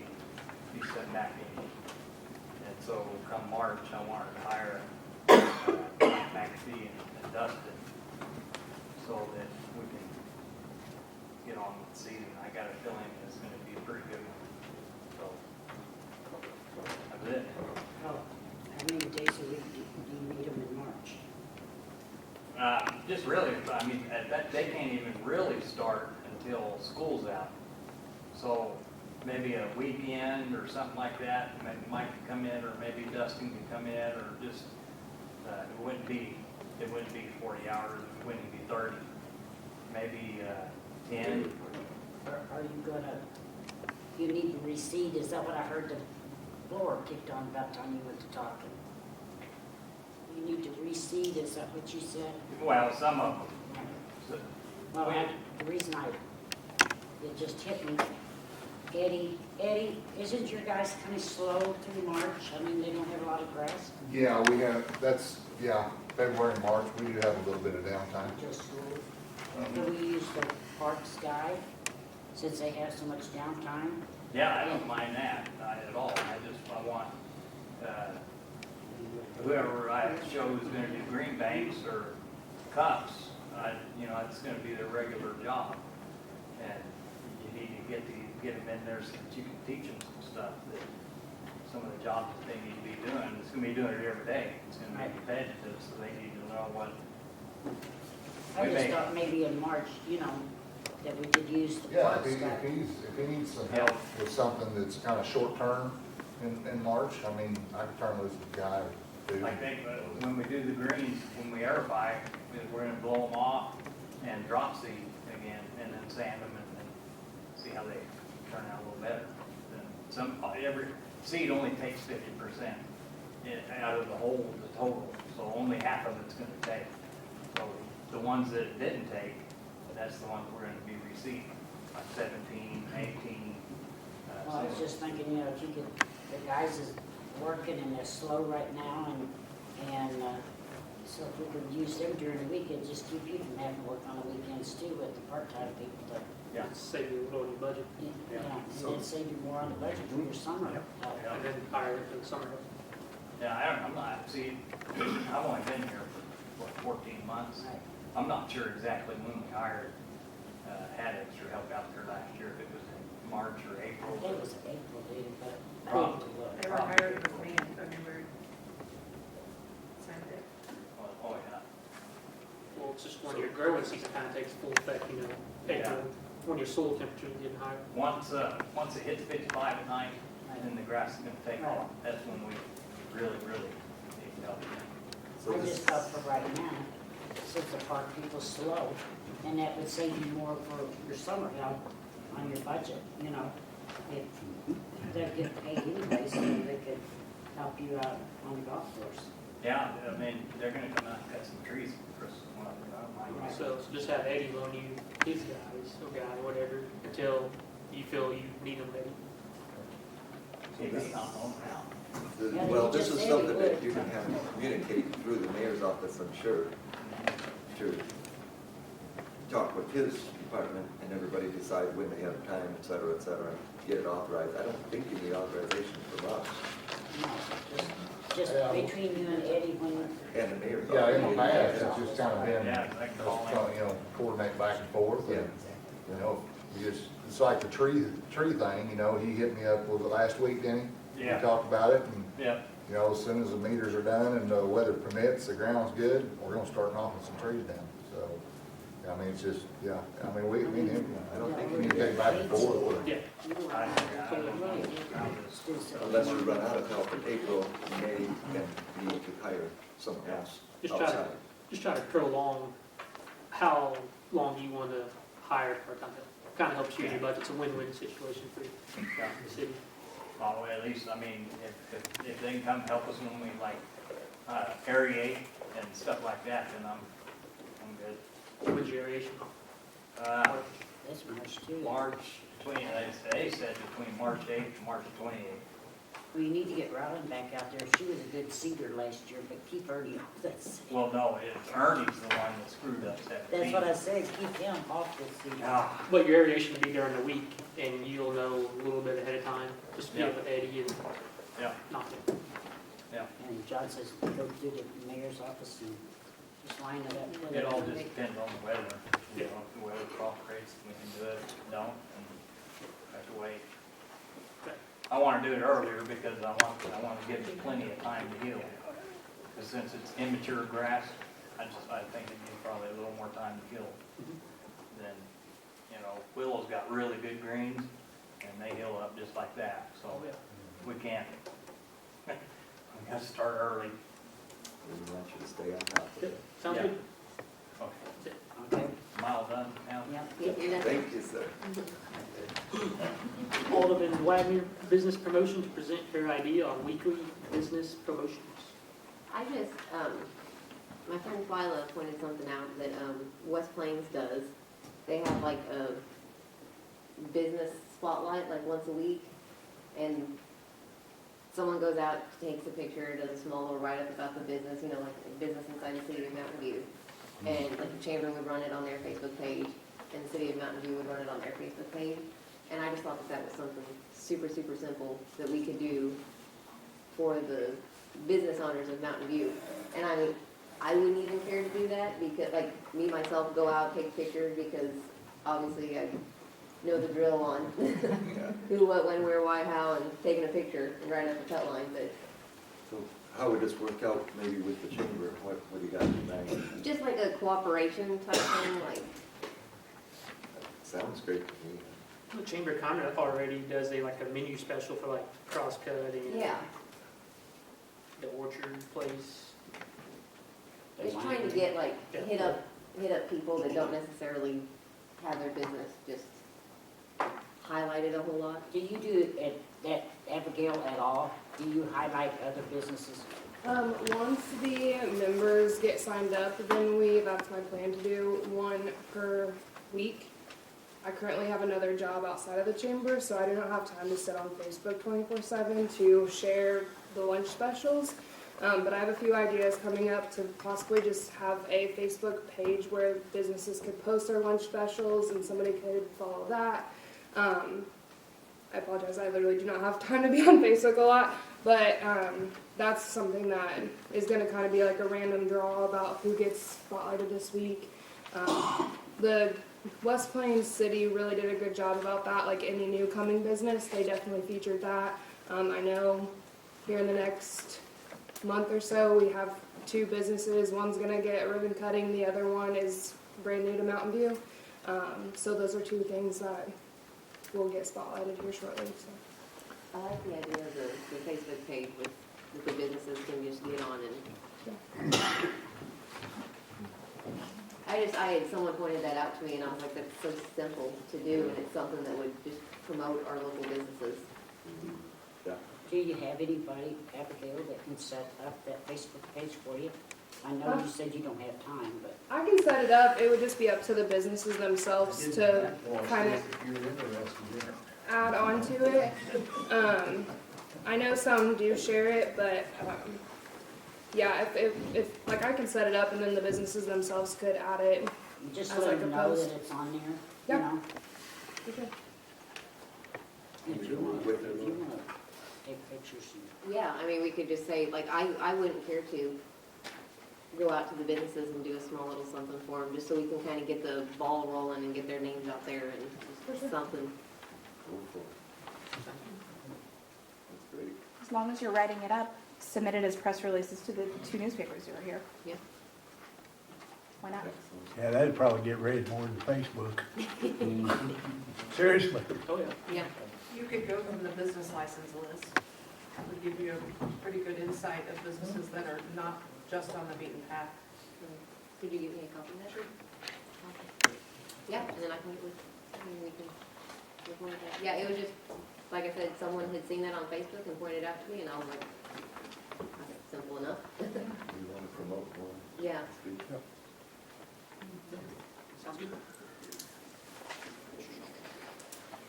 sitting back in. And so come March, I wanted to hire McAfee and Dustin so that we can get on with the season. I got a feeling it's gonna be a pretty good one. So, that's it. How many days a week do you need them in March? Just really, I mean, they can't even really start until school's out. So maybe a weekend or something like that, maybe Mike can come in, or maybe Dustin can come in, or just, it wouldn't be 40 hours, it wouldn't be 30, maybe 10. Are you gonna, you need to reseed, is that what I heard the floor kicked on about the time you went to talking? You need to reseed, is that what you said? Well, some of them. So, Well, the reason it just hit me, Eddie, isn't your guys kind of slow through March? I mean, they don't have a lot of grass? Yeah, we have, February and March, we do have a little bit of downtime. Just slow. Do we use the parks guy, since they have so much downtime? Yeah, I don't mind that, not at all. I want, whoever I show who's gonna do green banks or cups, it's gonna be their regular job. And you need to get them in there so that you can teach them some stuff, that some of the jobs that they need to be doing, it's gonna be doing it every day. It's gonna be repetitive, so they need to know what. I just thought maybe in March, that we could use the Yeah, parks if guy. he needs some help with something that's kind of short term in March, I mean, I could turn loose the guy. I think when we do the greens, when we airify, we're gonna blow them off and drop seed again, and then sand them and see how they turn out a little better. Every seed only takes 50% out of the total, so only half of it's gonna take. So the ones that it didn't take, that's the ones we're gonna be reseeding, like 17, 18. Well, I was just thinking, if you could, the guys is working and they're slow right now, and so if we could use them during the week, it'd just keep you from having to work on the weekends too with the part-time people. Yeah, save you a little budget. Yeah, and then save you more on the budget for your summer help. And then hire it for the summer. Yeah, I'm not, see, I've only been here for, 14 months. Right. I'm not sure exactly when we hired, had extra help out there last year, if it was in March or I April. think it was April, dude, but I Probably. need to look. They were hired with me in February. Same day. Oh, yeah. Well, it's just when your growing season kind of takes full effect, April, when your soil temperature is getting higher. Once it hits 55 at night, then the grass is gonna take off. That's when we really need help. I just thought for right now, since the park people's slow, and that would save you more for your summer help on your budget, if they're getting paid anyway, so they could help you out on the golf course. Yeah, I mean, they're gonna come out and cut some trees for Christmas. So just have Eddie loan you his guys, or guy, whatever, until you feel you need them maybe. Well, this is something that you can have communicate through the mayor's office, I'm sure, to talk with his department and everybody decide when they have time, et cetera, get it authorized. I don't think you need authorization from us. No, just between you and Eddie when. And the mayor's Yeah, office. in the past, it's just kind of been, Yeah, I can call him. coordinate back and forth. And, it's like the tree thing, he hit me up, was it last week, Denny? Yeah. We talked about it, and, Yeah. as soon as the meters are done and the weather permits, the ground's good, we're gonna start knocking some trees down, so. I mean, it's just, me and him, I don't think communicate back and forth. Yeah. Unless we run out of help in April, May, and we need to hire someone else Just outside. try to prolong how long you want to hire part-time help. Kind of helps use your budget. It's a win-win situation for the city. Well, at least, I mean, if they can come help us when we aerate and stuff like that, then I'm good. When's your aeration? That's March too. March 20, they said between March 8th and March 28th. Well, you need to get Robin back out there. She was a good cedar last year, but keep Ernie off this. Well, no, it's Ernie's the one that screwed up 17. That's what I said, keep him off this cedar. Ah, But your aeration will be during the week, and you'll know a little bit ahead of time, just get with Eddie and yeah, knock it. yeah. And John says, go to the mayor's office and just line it up. It all just depends on the weather. You know, if the weather cooperates, we can do it. If it don't, and have to wait. I want to do it earlier because I want to give it plenty of time to heal. Because since it's immature grass, I think it needs probably a little more time to heal. Then, you know, willow's got really good greens, and they heal up just like that. So we can't. We got to start early. We want you to stay on top of it. Sounds Yeah. good? Okay. Mile done now? Yep. Thank you, sir. Alderman Wagner, business promotion to present her idea on weekly business promotions. I just, my friend Twyla pointed something out that, West Plains does. They have like a business spotlight, like once a week, and someone goes out, takes a picture, does a small little write-up about the business, you know, like business inside the city of Mountain View. And like the chamber would run it on their Facebook page, and the city of Mountain View would run it on their Facebook page. And I just thought that that was something super, super simple that we could do for the business owners of Mountain View. And I mean, I wouldn't even care to do that because, like, me, myself, go out, take pictures because obviously I know the drill on who, what, when, where, why, how, and taking a picture and writing up a cut line, but So how would this work out maybe with the chamber? What do you got in mind? just like a cooperation type thing, like, Sounds great to me. The chamber kind of already does like a menu special for like crosscut and yeah. the orchard place. Just trying to get like, hit up people that don't necessarily have their business just highlighted a whole lot. Do you do it at Abigail at all? Do you highlight other businesses? Once the members get signed up, then that's my plan to do one per week. I currently have another job outside of the chamber, so I do not have time to sit on Facebook 24/7 to share the lunch specials. But I have a few ideas coming up to possibly just have a Facebook page where businesses could post their lunch specials and somebody could follow that. I apologize, I literally do not have time to be on Facebook a lot, but that's something that is going to kind of be like a random draw about who gets spotlighted this week. The West Plains City really did a good job about that, like any new coming business, they definitely featured that. I know here in the next month or so, we have 2 businesses, one's going to get ribbon cutting, the other one is brand new to Mountain View. So those are 2 things that will get spotlighted here shortly. So. I like the idea of the Facebook page with the businesses can just get on and. I had someone pointed that out to me and I was like, that's so simple to do and it's something that would just promote our local businesses. Do you have anybody, Abigail, that can set up that Facebook page for you? I know you said you don't have time, but. I can set it up. It would just be up to the businesses themselves to kind of add on to it. I know some do share it, but yeah, if like I can set it up and then the businesses themselves could add it. Just as let like them a know post. that it's on there, Yep. you know? Okay. If you want to take pictures. Yeah, I mean, we could just say, like, I wouldn't care to go out to the businesses and do a small little something for them, just so we can kind of get the ball rolling and get their names out there and just something. Go for it. That's great. As long as you're writing it up, submit it as press releases to the 2 newspapers who are here. Yeah. Why not? Yeah, that'd probably get read more than Facebook. Seriously. Oh, yeah. Yeah. You could go from the business license list. That would give you a pretty good insight of businesses that are not just on the beaten path. Could you give me a copy of that? Sure. Yeah, and then I can get with, we can look more at that. Yeah, it was just, like I said, someone had seen that on Facebook and pointed it out to me, and I was like, that's simple enough. We want to promote more. Yeah. Speak. Sounds good.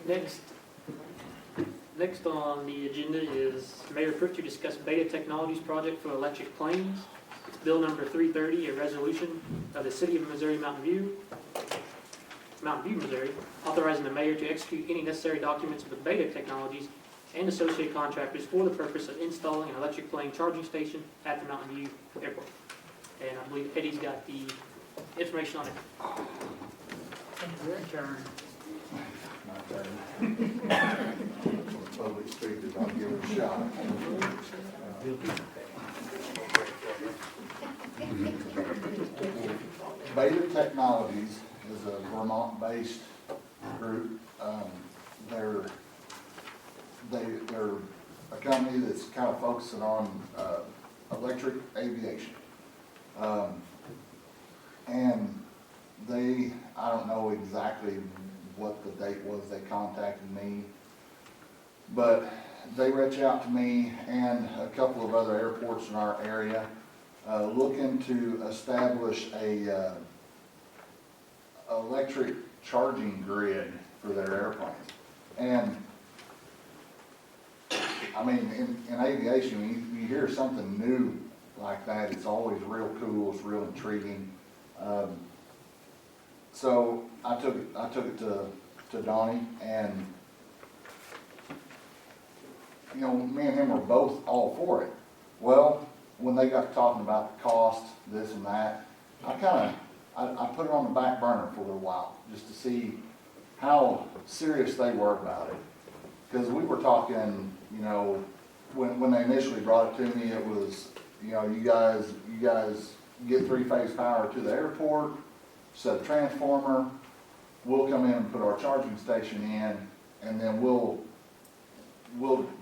Next Next on the agenda is Mayor Pritchard to discuss Beta Technologies project for electric planes. It's bill number 330, a resolution of the City of Missouri, Mountain View, Missouri, authorizing the mayor to execute any necessary documents with Beta Technologies and associated contractors for the purpose of installing an electric plane charging station at the Mountain View Airport. And I believe Eddie's got the information on it. Your turn. My turn. Public speakers, I'll give it a shot. Beta Technologies is a Vermont-based group. They're a company that's kind of focusing on electric aviation. And I don't know exactly what the date was they contacted me, but they reached out to me and a couple of other airports in our area looking to establish a electric charging grid for their airplanes. And I mean, in aviation, when you hear something new like that, it's always real cool, it's real intriguing. So I took it to Donnie, and you know, me and him were both all for it. Well, when they got talking about the cost, this and that, I put it on the back burner for a little while just to see how serious they were about it. Because we were talking, you know, when they initially brought it to me, it was, you know, you guys get 3-phase power to the airport, set a transformer, we'll come in and put our charging station in, and then we'll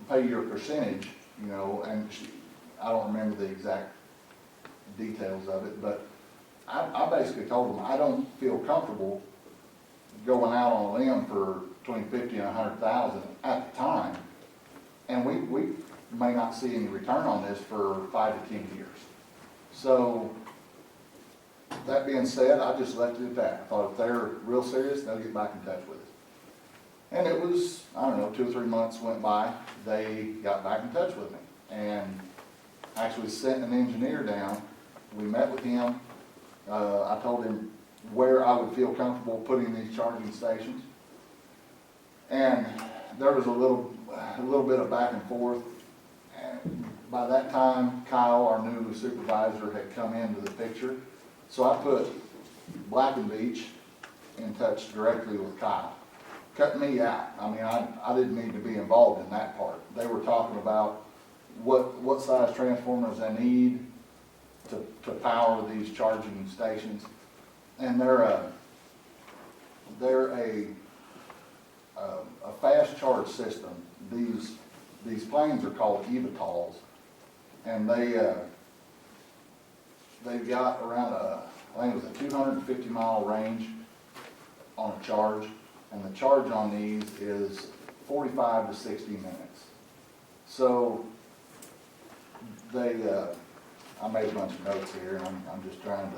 pay your percentage, you know, and I don't remember the exact details of it, but I basically told them I don't feel comfortable going out on a limb for between 50 and 100,000 at the time, and we may not see any return on this for 5 to 10 years. So that being said, I just left it at that. I thought if they're real serious, they'll get back in touch with us. And it was, I don't know, 2 or 3 months went by, they got back in touch with me and actually sent an engineer down. We met with him. I told him where I would feel comfortable putting these charging stations. And there was a little bit of back and forth. And by that time, Kyle, our new supervisor, had come into the picture. So I put Black and Beach in touch directly with Kyle. Cut me out. I mean, I didn't need to be involved in that part. They were talking about what size transformers they need to power these charging stations. And they're a fast charge system. These planes are called eVTOLs, and they've got around I think it was a 250 mile range on a charge, and the charge on these is 45 to 60 minutes. So I made a bunch of notes here, and I'm just trying to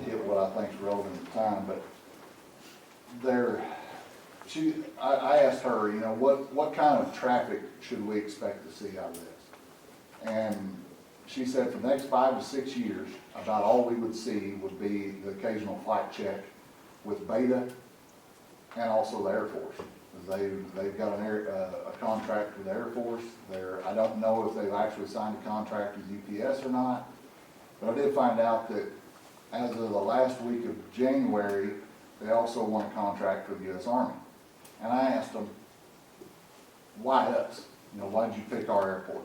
hit what I think is relevant at the time, but I asked her, you know, what kind of traffic should we expect to see out of this? And she said for the next 5 to 6 years, about all we would see would be the occasional flight check with Beta and also the Air Force. They've got a contract with the Air Force. I don't know if they've actually signed a contract with UPS or not, but I did find out that as of the last week of January, they also won a contract with the U.S. Army. And I asked them, why us? You know, why did you pick our airport?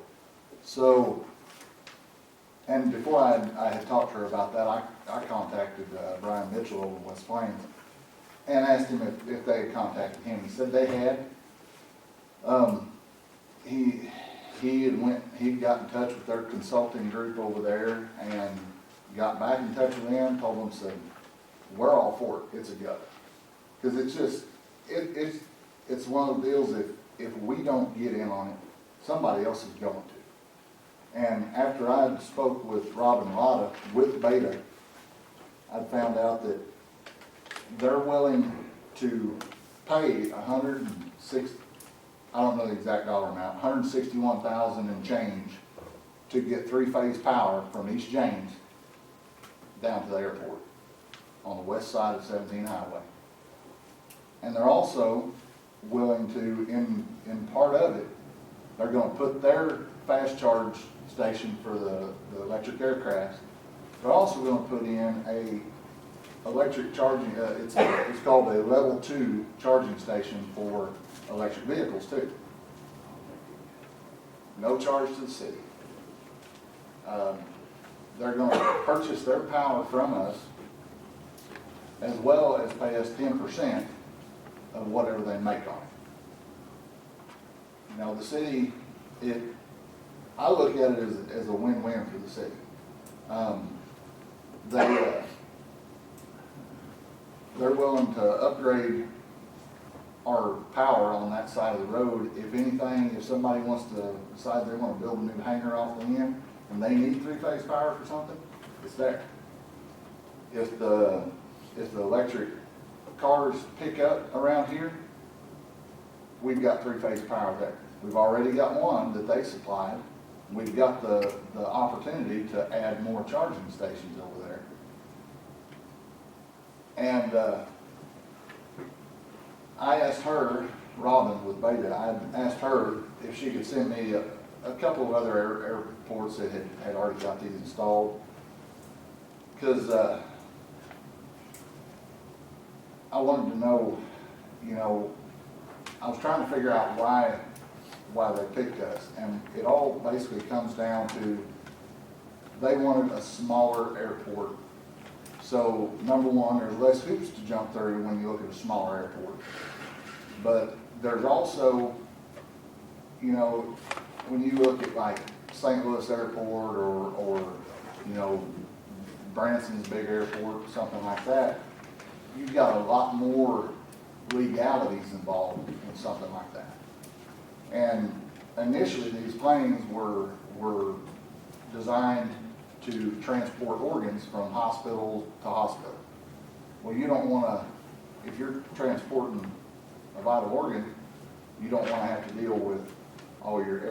So, and before I had talked to her about that, I contacted Brian Mitchell over in West Plains and asked him if they had contacted him. He said they had. He'd got in touch with their consulting group over there and got back in touch with them, told them, said, we're all for it, it's a go. Because it's just, it's one of the deals, if we don't get in on it, somebody else is going to. And after I spoke with Rob and Lotta with Beta, I found out that they're willing to pay I don't know the exact dollar amount, 161,000 and change to get three-phase power from East James down to the airport on the west side of 17 Highway. And they're also willing to, in part of it, they're gonna put their fast charge station for the electric aircrafts. They're also gonna put in a electric charging, it's called a level 2 charging station for electric vehicles too. No charge to the city. They're gonna purchase their power from us as well as pay us 10% of whatever they make on it. Now, the city, I look at it as a win-win for the city. They're willing to upgrade our power on that side of the road. If anything, if somebody wants to decide they want to build a new hangar off the end and they need three-phase power for something, it's there. If the electric cars pick up around here, we've got three-phase power there. We've already got one that they supplied. We've got the opportunity to add more charging stations over there. And I asked her, Robin with Beta, I asked her if she could send me a couple of other airports that had already got these installed. Because I wanted to know, you know, I was trying to figure out why they picked us. And it all basically comes down to they wanted a smaller airport. So number one, there's less hoops to jump through when you look at a smaller airport. But there's also, you know, when you look at like St. Louis Airport or you know, Branson's big airport, something like that, you've got a lot more legalities involved in something like that. And initially, these planes were designed to transport organs from hospital to hospital. Well, you don't want to, if you're transporting a vital organ, you don't want to have to deal with all your